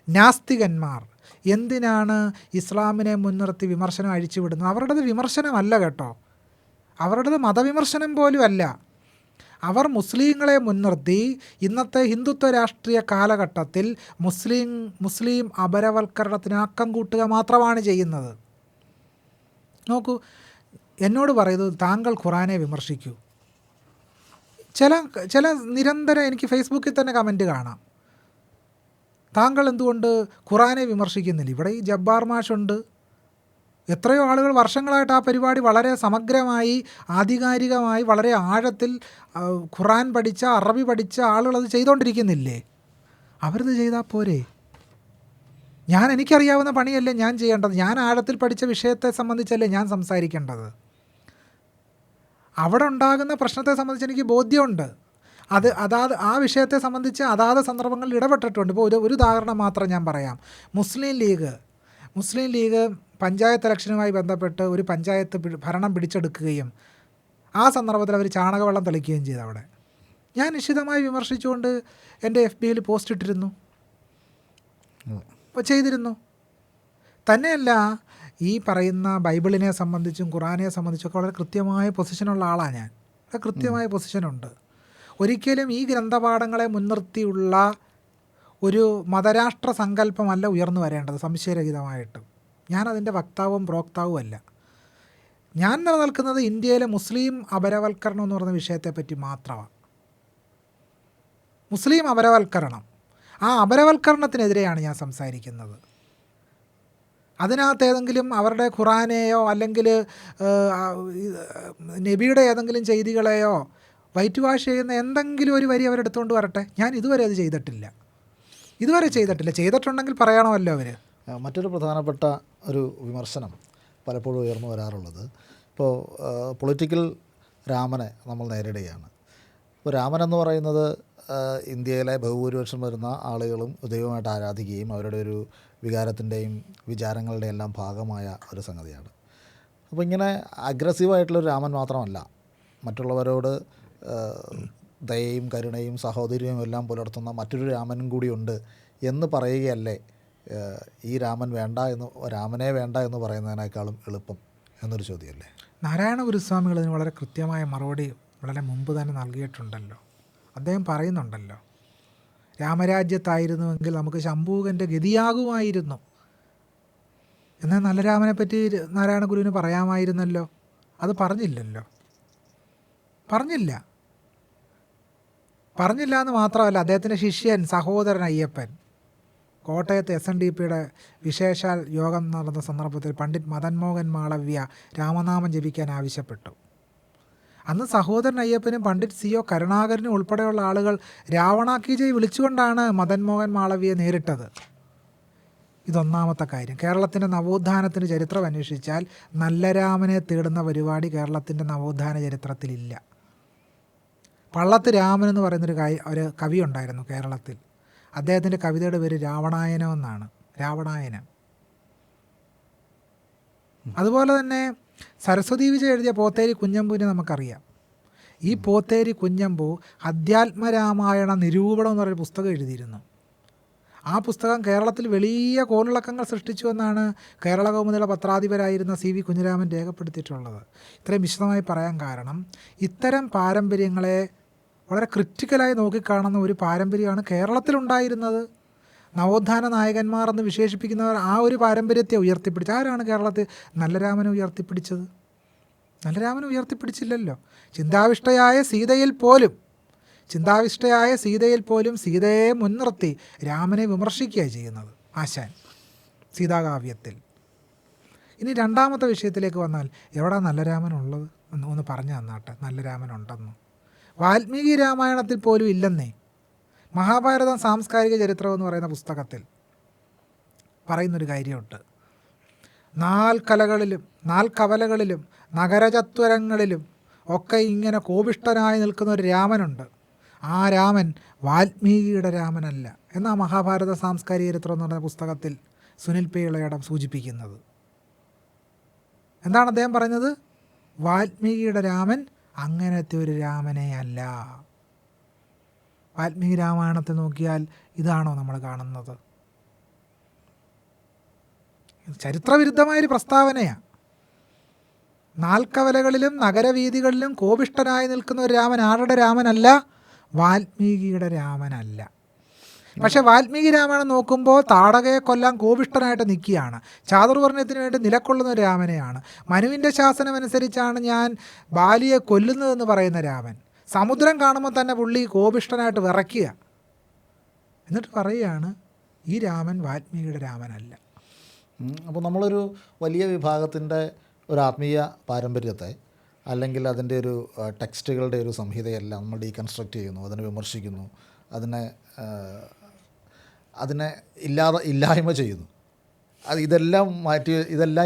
നാസ്തികന്മാർ എന്തിനാണ് ഇസ്ലാമിനെ മുൻനിർത്തി വിമർശനം അഴിച്ചുവിടുന്നത്? അവരുടേത് വിമർശനമല്ല കേട്ടോ, അവരുടേത് മതവിമർശനം പോലും അല്ല. അവർ മുസ്ലിങ്ങളെ മുൻനിർത്തി ഇന്നത്തെ ഹിന്ദുത്വ രാഷ്ട്രീയ കാലഘട്ടത്തിൽ മുസ്ലിം അപരവൽക്കരണത്തിന് ആക്കം കൂട്ടുക മാത്രമാണ് ചെയ്യുന്നത്. നോക്കൂ, എന്നോട് പറയുന്നത് താങ്കൾ ഖുറാനെ വിമർശിക്കൂ. ചില നിരന്തരം എനിക്ക് ഫേസ്ബുക്കിൽ തന്നെ കമൻറ്റ് കാണാം, താങ്കൾ എന്തുകൊണ്ട് ഖുറാനെ വിമർശിക്കുന്നില്ല? ഇവിടെ ഈ ജബ്ബാർ മാഷുണ്ട്, എത്രയോ ആളുകൾ വർഷങ്ങളായിട്ട് ആ പരിപാടി വളരെ സമഗ്രമായി ആധികാരികമായി വളരെ ആഴത്തിൽ ഖുറാൻ പഠിച്ച അറബി പഠിച്ച ആളുകൾ അത് ചെയ്തുകൊണ്ടിരിക്കുന്നില്ലേ? അവരത് ചെയ്താൽ പോരെ? എനിക്കറിയാവുന്ന പണിയല്ലേ ഞാൻ ചെയ്യേണ്ടത്? ഞാൻ ആഴത്തിൽ പഠിച്ച വിഷയത്തെ സംബന്ധിച്ചല്ലേ ഞാൻ സംസാരിക്കേണ്ടത്? അവിടെ ഉണ്ടാകുന്ന പ്രശ്നത്തെ സംബന്ധിച്ച് എനിക്ക് ബോധ്യമുണ്ട്. ആ വിഷയത്തെ സംബന്ധിച്ച് അതാത് സന്ദർഭങ്ങളിൽ ഇടപെട്ടിട്ടുണ്ട്. ഇപ്പോൾ ഒരു ഉദാഹരണം മാത്രം ഞാൻ പറയാം. മുസ്ലിം ലീഗ് പഞ്ചായത്ത് ഇലക്ഷനുമായി ബന്ധപ്പെട്ട് ഒരു പഞ്ചായത്ത് ഭരണം പിടിച്ചെടുക്കുകയും ആ സന്ദർഭത്തിൽ അവർ ചാണകവെള്ളം തെളിക്കുകയും ചെയ്തു. അവിടെ ഞാൻ നിശിതമായി വിമർശിച്ചുകൊണ്ട് എൻ്റെ FBയിൽ പോസ്റ്റ് ഇട്ടിരുന്നു, ചെയ്തിരുന്നു. തന്നെയല്ല, ഈ പറയുന്ന ബൈബിളിനെ സംബന്ധിച്ചും ഖുറാനെ സംബന്ധിച്ചൊക്കെ വളരെ കൃത്യമായ പൊസിഷനുള്ള ആളാണ് ഞാൻ. കൃത്യമായ പൊസിഷനുണ്ട്. ഒരിക്കലും ഈ ഗ്രന്ഥപാഠങ്ങളെ മുൻനിർത്തിയുള്ള ഒരു മതരാഷ്ട്ര സങ്കല്പമല്ല ഉയർന്നു വരേണ്ടത്, സംശയരഹിതമായിട്ട്. ഞാനതിൻ്റെ വക്താവും പ്രോക്താവും അല്ല. ഞാൻ നിലനിൽക്കുന്നത് ഇന്ത്യയിലെ മുസ്ലിം അപരവൽക്കരണം എന്ന് പറയുന്ന വിഷയത്തെപ്പറ്റി മാത്രമാണ്. മുസ്ലിം അപരവൽക്കരണം, ആ അപരവൽക്കരണത്തിനെതിരെയാണ് ഞാൻ സംസാരിക്കുന്നത്. അതിനകത്ത് ഏതെങ്കിലും അവരുടെ ഖുറാനെയോ അല്ലെങ്കിൽ നബിയുടെ ഏതെങ്കിലും ചെയ്തികളെയോ വൈറ്റ് വാഷ് ചെയ്യുന്ന എന്തെങ്കിലും ഒരു വരി അവരെടുത്തുകൊണ്ട് വരട്ടെ. ഞാൻ ഇതുവരെ അത് ചെയ്തിട്ടില്ല. ചെയ്തിട്ടുണ്ടെങ്കിൽ പറയണമല്ലോ അവർ. മറ്റൊരു പ്രധാനപ്പെട്ട ഒരു വിമർശനം പലപ്പോഴും ഉയർന്നു വരാറുള്ളത്, ഇപ്പോൾ പൊളിറ്റിക്കൽ രാമനെ നമ്മൾ നേരിടുകയാണ്. ഇപ്പോൾ രാമനെന്ന് പറയുന്നത് ഇന്ത്യയിലെ ബഹുഭൂരിപക്ഷം വരുന്ന ആളുകളും ദൈവമായിട്ട് ആരാധിക്കുകയും അവരുടെ ഒരു വികാരത്തിൻ്റെയും വിചാരങ്ങളുടെയും എല്ലാം ഭാഗമായ ഒരു സംഗതിയാണ്. അപ്പോൾ ഇങ്ങനെ അഗ്രസീവായിട്ടുള്ളൊരു രാമൻ മാത്രമല്ല, മറ്റുള്ളവരോട് ദയയും കരുണയും സഹോദര്യവും എല്ലാം പുലർത്തുന്ന മറ്റൊരു രാമനും കൂടിയുണ്ട് എന്ന് പറയുകയല്ലേ ഈ രാമനെ വേണ്ട എന്ന് പറയുന്നതിനേക്കാളും എളുപ്പം എന്നൊരു ചോദ്യമല്ലേ? നാരായണ ഗുരുസ്വാമികൾ ഇതിന് വളരെ കൃത്യമായ മറുപടി വളരെ മുമ്പ് തന്നെ നൽകിയിട്ടുണ്ടല്ലോ. അദ്ദേഹം പറയുന്നുണ്ടല്ലോ, രാമരാജ്യത്തായിരുന്നുവെങ്കിൽ നമുക്ക് ശംഭൂകൻ്റെ ഗതിയാകുമായിരുന്നു. എന്നാൽ നല്ല രാമനെ പറ്റി നാരായണ ഗുരുവിന് പറയാമായിരുന്നല്ലോ. അത് പറഞ്ഞില്ല എന്ന് മാത്രമല്ല, അദ്ദേഹത്തിൻ്റെ ശിഷ്യൻ സഹോദരൻ അയ്യപ്പൻ കോട്ടയത്ത് SNDPയുടെ വിശേഷാൽ യോഗം നടന്ന സന്ദർഭത്തിൽ പണ്ഡിറ്റ് മദൻ മോഹൻ മാളവ്യ രാമനാമം ജപിക്കാൻ ആവശ്യപ്പെട്ടു. അന്ന് സഹോദരൻ അയ്യപ്പനും പണ്ഡിറ്റ് CO കരുണാകരനും ഉൾപ്പെടെയുള്ള ആളുകൾ രാവണാക്കി ജയ് വിളിച്ചുകൊണ്ടാണ് മദൻ മോഹൻ മാളവ്യയെ നേരിട്ടത്. ഇതൊന്നാമത്തെ കാര്യം. കേരളത്തിൻ്റെ നവോത്ഥാനത്തിൻ്റെ ചരിത്രം അന്വേഷിച്ചാൽ നല്ല രാമനെ തേടുന്ന പരിപാടി കേരളത്തിൻ്റെ നവോത്ഥാന ചരിത്രത്തിലില്ല. പള്ളത്ത് രാമൻ എന്ന് പറയുന്നൊരു ഒരു കവി ഉണ്ടായിരുന്നു കേരളത്തിൽ. അദ്ദേഹത്തിൻ്റെ കവിതയുടെ പേര് രാവണായനം എന്നാണ്. രാവണായനം. അതുപോലെ തന്നെ സരസ്വതി വിജയ് എഴുതിയ പോത്തേരി കുഞ്ഞമ്പുവിനെ നമുക്കറിയാം. ഈ പോത്തേരി കുഞ്ഞമ്പു അധ്യാത്മരാമായണ നിരൂപണം എന്ന് പറയുന്ന പുസ്തകം എഴുതിയിരുന്നു. ആ പുസ്തകം കേരളത്തിൽ വലിയ കോളിളക്കങ്ങൾ സൃഷ്ടിച്ചു എന്നാണ് കേരള കൗമുദിയുടെ പത്രാധിപരായിരുന്ന CV കുഞ്ഞിരാമൻ രേഖപ്പെടുത്തിയിട്ടുള്ളത്. ഇത്രയും വിശദമായി പറയാൻ കാരണം, ഇത്തരം പാരമ്പര്യങ്ങളെ വളരെ ക്രിറ്റിക്കലായി നോക്കിക്കാണുന്ന ഒരു പാരമ്പര്യമാണ് കേരളത്തിലുണ്ടായിരുന്നത്. നവോത്ഥാന നായകന്മാർ എന്ന് വിശേഷിപ്പിക്കുന്നവർ ആ ഒരു പാരമ്പര്യത്തെ ഉയർത്തിപ്പിടിച്ചു. ആരാണ് കേരളത്തിൽ നല്ല രാമനെ ഉയർത്തിപ്പിടിച്ചത്? നല്ല രാമനെ ഉയർത്തിപ്പിടിച്ചില്ലല്ലോ. ചിന്താവിഷ്ടയായ സീതയിൽ പോലും സീതയെ മുൻനിർത്തി രാമനെ വിമർശിക്കുകയാണ് ചെയ്യുന്നത് ആശാൻ സീതാകാവ്യത്തിൽ. ഇനി രണ്ടാമത്തെ വിഷയത്തിലേക്ക് വന്നാൽ, എവിടെ നല്ല രാമനുള്ളത് ഒന്ന് പറഞ്ഞു തന്നാട്ടെ. നല്ല രാമനുണ്ടെന്ന് വാൽമീകി രാമായണത്തിൽ പോലും ഇല്ലെന്നേ. മഹാഭാരതം സാംസ്കാരിക ചരിത്രം എന്ന് പറയുന്ന പുസ്തകത്തിൽ പറയുന്നൊരു കാര്യമുണ്ട്. 4 കവലകളിലും നഗരചത്വരങ്ങളിലും ഒക്കെ ഇങ്ങനെ കോപിഷ്ഠനായി നിൽക്കുന്ന ഒരു രാമനുണ്ട്. ആ രാമൻ വാൽമീകിയുടെ രാമനല്ല എന്നാണ് മഹാഭാരത സാംസ്കാരിക ചരിത്രം എന്ന് പറയുന്ന പുസ്തകത്തിൽ സുനിൽ പി ഇളയടം സൂചിപ്പിക്കുന്നത്. എന്താണ് അദ്ദേഹം പറഞ്ഞത്? വാൽമീകിയുടെ രാമൻ അങ്ങനത്തെ ഒരു രാമനെ അല്ല. വാൽമീകി രാമായണത്തെ നോക്കിയാൽ ഇതാണോ നമ്മൾ കാണുന്നത്? ചരിത്രവിരുദ്ധമായൊരു പ്രസ്താവനയാണ്. നാൽക്കവലകളിലും നഗരവീഥികളിലും കോപിഷ്ഠനായി നിൽക്കുന്ന ഒരു രാമൻ ആരുടെ രാമനല്ല? വാൽമീകിയുടെ രാമനല്ല. പക്ഷെ വാൽമീകി രാമായണം നോക്കുമ്പോൾ താടകയെ കൊല്ലാൻ കോപിഷ്ഠനായിട്ട് നിൽക്കുകയാണ്. ചാതുർവർണ്ണയത്തിന് വേണ്ടി നിലകൊള്ളുന്ന ഒരു രാമനെയാണ്. മനുവിൻ്റെ ശാസനമനുസരിച്ചാണ് ഞാൻ ബാലിയെ കൊല്ലുന്നതെന്ന് പറയുന്ന രാമൻ. സമുദ്രം കാണുമ്പോൾ തന്നെ പുള്ളി കോപിഷ്ഠനായിട്ട് വിറയ്ക്കുക. എന്നിട്ട് പറയുകയാണ് ഈ രാമൻ വാൽമീകിയുടെ രാമനല്ല. അപ്പോൾ നമ്മളൊരു വലിയ വിഭാഗത്തിൻ്റെ ഒരു ആത്മീയ പാരമ്പര്യത്തെ അല്ലെങ്കിൽ അതിൻ്റെ ഒരു ടെക്സ്റ്റുകളുടെ ഒരു സംഹിതയെല്ലാം നമ്മൾ ഡീകൺസ്ട്രക്റ്റ് ചെയ്യുന്നു, അതിനെ വിമർശിക്കുന്നു, അതിനെ ഇല്ലായ്മ ചെയ്യുന്നു. ഇതെല്ലാം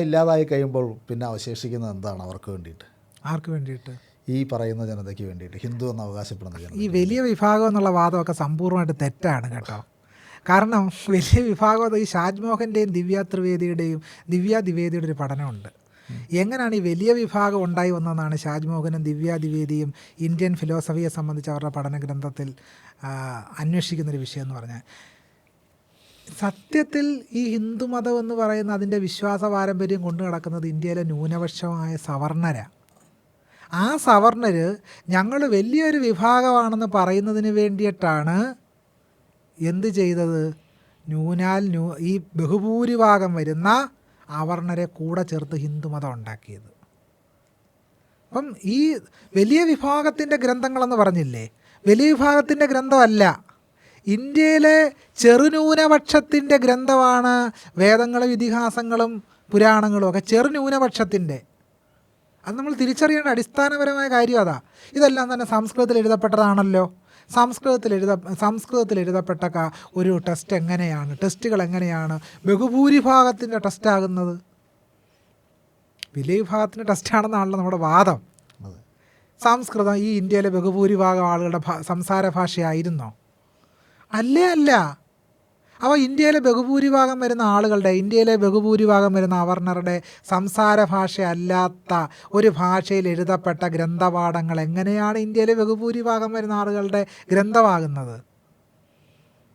ഇല്ലാതായി കഴിയുമ്പോൾ പിന്നെ അവശേഷിക്കുന്നത് എന്താണ് അവർക്ക് വേണ്ടിയിട്ട്? ആർക്ക് വേണ്ടിയിട്ട്? ഈ പറയുന്ന ജനതയ്ക്ക് വേണ്ടിയിട്ട്, ഹിന്ദു എന്ന് അവകാശപ്പെടുന്ന ജനത. ഈ വലിയ വിഭാഗം എന്നുള്ള വാദമൊക്കെ സമ്പൂർണ്ണമായിട്ട് തെറ്റാണ് കേട്ടോ. കാരണം വലിയ വിഭാഗം ഈ ഷാജ്മോഹൻ്റെയും ദിവ്യ ത്രിവേദിയുടെയും ദിവ്യ ദ്വിവേദിയുടെ ഒരു പഠനമുണ്ട്. എങ്ങനെയാണ് ഈ വലിയ വിഭാഗം ഉണ്ടായി വന്നതെന്നാണ് ഷാജ്മോഹനും ദിവ്യ ദ്വിവേദിയും ഇന്ത്യൻ ഫിലോസഫിയെ സംബന്ധിച്ച് അവരുടെ പഠന ഗ്രന്ഥത്തിൽ അന്വേഷിക്കുന്നൊരു വിഷയം എന്ന് പറഞ്ഞാൽ, സത്യത്തിൽ ഈ ഹിന്ദുമതം എന്ന് പറയുന്ന അതിൻ്റെ വിശ്വാസ പാരമ്പര്യം കൊണ്ടു നടക്കുന്നത് ഇന്ത്യയിലെ ന്യൂനപക്ഷമായ സവർണരാണ്. ആ സവർണർ ഞങ്ങൾ വലിയൊരു വിഭാഗമാണെന്ന് പറയുന്നതിന് വേണ്ടിയിട്ടാണ് എന്ത് ചെയ്തത്? ഈ ബഹുഭൂരിഭാഗം വരുന്ന അവർണരെ കൂടെ ചേർത്ത് ഹിന്ദുമതം ഉണ്ടാക്കിയത്. അപ്പം ഈ വലിയ വിഭാഗത്തിൻ്റെ ഗ്രന്ഥങ്ങളെന്ന് പറഞ്ഞില്ലേ, വലിയ വിഭാഗത്തിൻ്റെ ഗ്രന്ഥമല്ല, ഇന്ത്യയിലെ ചെറുന്യൂനപക്ഷത്തിൻ്റെ ഗ്രന്ഥമാണ് വേദങ്ങളും ഇതിഹാസങ്ങളും പുരാണങ്ങളും ഒക്കെ. ചെറുന്യൂനപക്ഷത്തിൻ്റെ അത് നമ്മൾ തിരിച്ചറിയേണ്ട അടിസ്ഥാനപരമായ കാര്യം അതാ. ഇതെല്ലാം തന്നെ സംസ്കൃതത്തിൽ എഴുതപ്പെട്ടതാണല്ലോ. സംസ്കൃതത്തിൽ എഴുതപ്പെട്ട ഒരു ടെസ്റ്റുകൾ എങ്ങനെയാണ് ബഹുഭൂരിഭാഗത്തിൻ്റെ ടെസ്റ്റാകുന്നത്? വലിയ വിഭാഗത്തിൻ്റെ ടെസ്റ്റാണെന്നാണല്ലോ നമ്മുടെ വാദം. സംസ്കൃതം ഈ ഇന്ത്യയിലെ ബഹുഭൂരിഭാഗം ആളുകളുടെ സംസാര ഭാഷയായിരുന്നോ? അല്ല. അപ്പോൾ ഇന്ത്യയിലെ ബഹുഭൂരിഭാഗം വരുന്ന അവർണറുടെ സംസാര ഭാഷയല്ലാത്ത ഒരു ഭാഷയിൽ എഴുതപ്പെട്ട ഗ്രന്ഥപാഠങ്ങൾ എങ്ങനെയാണ് ഇന്ത്യയിലെ ബഹുഭൂരിഭാഗം വരുന്ന ആളുകളുടെ ഗ്രന്ഥമാകുന്നത്?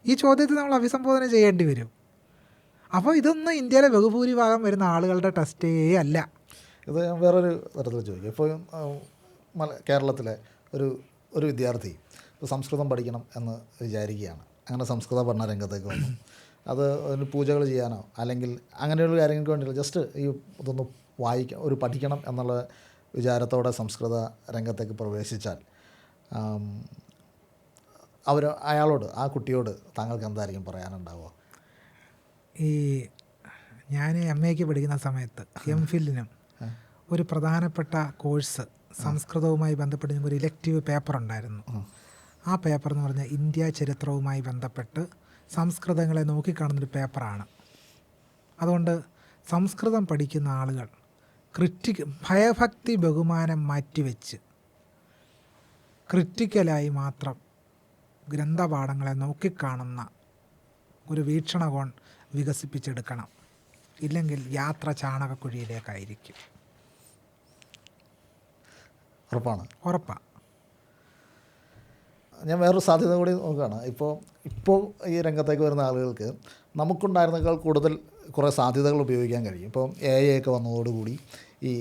ഈ ചോദ്യത്തിൽ നമ്മൾ അഭിസംബോധന ചെയ്യേണ്ടി വരും. അപ്പോൾ ഇതൊന്നും ഇന്ത്യയിലെ ബഹുഭൂരിഭാഗം വരുന്ന ആളുകളുടെ ടെസ്റ്റേ അല്ല. ഇത് ഞാൻ വേറൊരു തരത്തിൽ ചോദിക്കും. ഇപ്പോൾ കേരളത്തിലെ ഒരു വിദ്യാർത്ഥി സംസ്കൃതം പഠിക്കണം എന്ന് വിചാരിക്കുകയാണ്. അങ്ങനെ സംസ്കൃത പഠന രംഗത്തേക്ക് വന്നു. അത് ഒരു പൂജകൾ ചെയ്യാനോ അല്ലെങ്കിൽ അങ്ങനെയുള്ള കാര്യങ്ങൾക്ക് വേണ്ടിയില്ല, ജസ്റ്റ് ഇതൊന്ന് പഠിക്കണം എന്നുള്ള വിചാരത്തോടെ സംസ്കൃത രംഗത്തേക്ക് പ്രവേശിച്ചാൽ ആ കുട്ടിയോട് താങ്കൾക്ക് എന്തായിരിക്കും പറയാനുണ്ടാവുക? ഞാൻ MA പഠിക്കുന്ന സമയത്ത് MPhilനും ഒരു പ്രധാനപ്പെട്ട കോഴ്സ് സംസ്കൃതവുമായി ബന്ധപ്പെട്ട് ഒരു ഇലക്റ്റീവ് പേപ്പർ ഉണ്ടായിരുന്നു. ആ പേപ്പർ എന്ന് പറഞ്ഞാൽ ഇന്ത്യ ചരിത്രവുമായി ബന്ധപ്പെട്ട് സംസ്കൃതങ്ങളെ നോക്കിക്കാണുന്നൊരു പേപ്പറാണ്. അതുകൊണ്ട് സംസ്കൃതം പഠിക്കുന്ന ആളുകൾ ഭയഭക്തി ബഹുമാനം മാറ്റിവെച്ച് ക്രിറ്റിക്കലായി മാത്രം ഗ്രന്ഥപാഠങ്ങളെ നോക്കിക്കാണുന്ന ഒരു വീക്ഷണകോൺ വികസിപ്പിച്ചെടുക്കണം. ഇല്ലെങ്കിൽ യാത്ര ചാണകക്കുഴിയിലേക്കായിരിക്കും. ഉറപ്പാണ്. ഞാൻ വേറൊരു സാധ്യത കൂടി നോക്കുകയാണ്. ഇപ്പോൾ ഈ രംഗത്തേക്ക് വരുന്ന ആളുകൾക്ക് നമുക്കുണ്ടായിരുന്നേക്കാൾ കൂടുതൽ കുറേ സാധ്യതകൾ ഉപയോഗിക്കാൻ കഴിയും. ഇപ്പോൾ AI ഒക്കെ വന്നതോടുകൂടി ഈ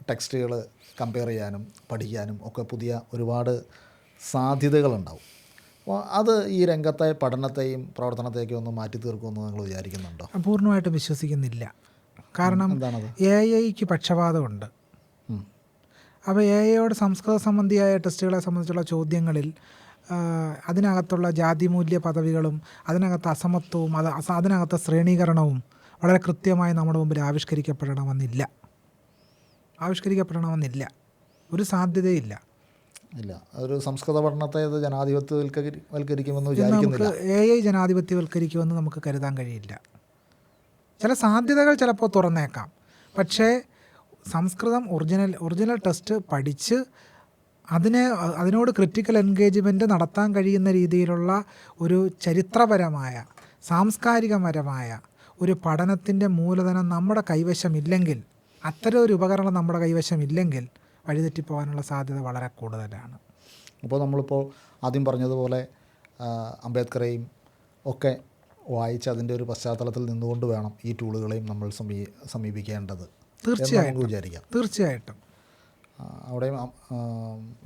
ടെക്സ്റ്റുകൾ കമ്പയർ ചെയ്യാനും പഠിക്കാനും ഒക്കെ പുതിയ ഒരുപാട് സാധ്യതകളുണ്ടാവും. അപ്പോൾ അത് ഈ രംഗത്തെ പഠനത്തെയും പ്രവർത്തനത്തെയൊക്കെ ഒന്ന് മാറ്റി തീർക്കുമെന്ന് നിങ്ങൾ വിചാരിക്കുന്നുണ്ടോ? പൂർണ്ണമായിട്ട് വിശ്വസിക്കുന്നില്ല. കാരണം AIക്ക് പക്ഷപാതമുണ്ട്. അപ്പോൾ AIയോട് സംസ്കൃത സംബന്ധിയായ ടെസ്റ്റുകളെ സംബന്ധിച്ചുള്ള ചോദ്യങ്ങളിൽ അതിനകത്തുള്ള ജാതിമൂല്യ പദവികളും അതിനകത്ത് അസമത്വവും അതിനകത്ത് ശ്രേണീകരണവും വളരെ കൃത്യമായി നമ്മുടെ മുമ്പിൽ ആവിഷ്കരിക്കപ്പെടണമെന്നില്ല. ഒരു സാധ്യതയില്ല. ഒരു സംസ്കൃത പഠനത്തെ ജനാധിപത്യവൽക്കരിക്കുമെന്ന് വിചാരിക്കുന്നില്ല. AI ജനാധിപത്യവൽക്കരിക്കുമെന്ന് നമുക്ക് കരുതാൻ കഴിയില്ല. ചില സാധ്യതകൾ ചിലപ്പോൾ തുറന്നേക്കാം. പക്ഷേ സംസ്കൃതം ഒറിജിനൽ ടെസ്റ്റ് പഠിച്ച് അതിനോട് ക്രിറ്റിക്കൽ എൻഗേജ്മെൻറ്റ് നടത്താൻ കഴിയുന്ന രീതിയിലുള്ള ഒരു ചരിത്രപരമായ സാംസ്കാരികപരമായ ഒരു പഠനത്തിൻ്റെ മൂലധനം നമ്മുടെ കൈവശമില്ലെങ്കിൽ, അത്തരം ഒരു ഉപകരണം നമ്മുടെ കൈവശമില്ലെങ്കിൽ വഴിതെറ്റിപ്പോകാനുള്ള സാധ്യത വളരെ കൂടുതലാണ്. അപ്പോൾ നമ്മളിപ്പോൾ ആദ്യം പറഞ്ഞതുപോലെ അംബേദ്കറേയും ഒക്കെ വായിച്ച് അതിൻ്റെ ഒരു പശ്ചാത്തലത്തിൽ നിന്നുകൊണ്ട് വേണം ഈ ടൂളുകളെയും നമ്മൾ സമീപിക്കേണ്ടത്. എന്ന് നമുക്ക് വിചാരിക്കാം. തീർച്ചയായിട്ടും അവിടെയും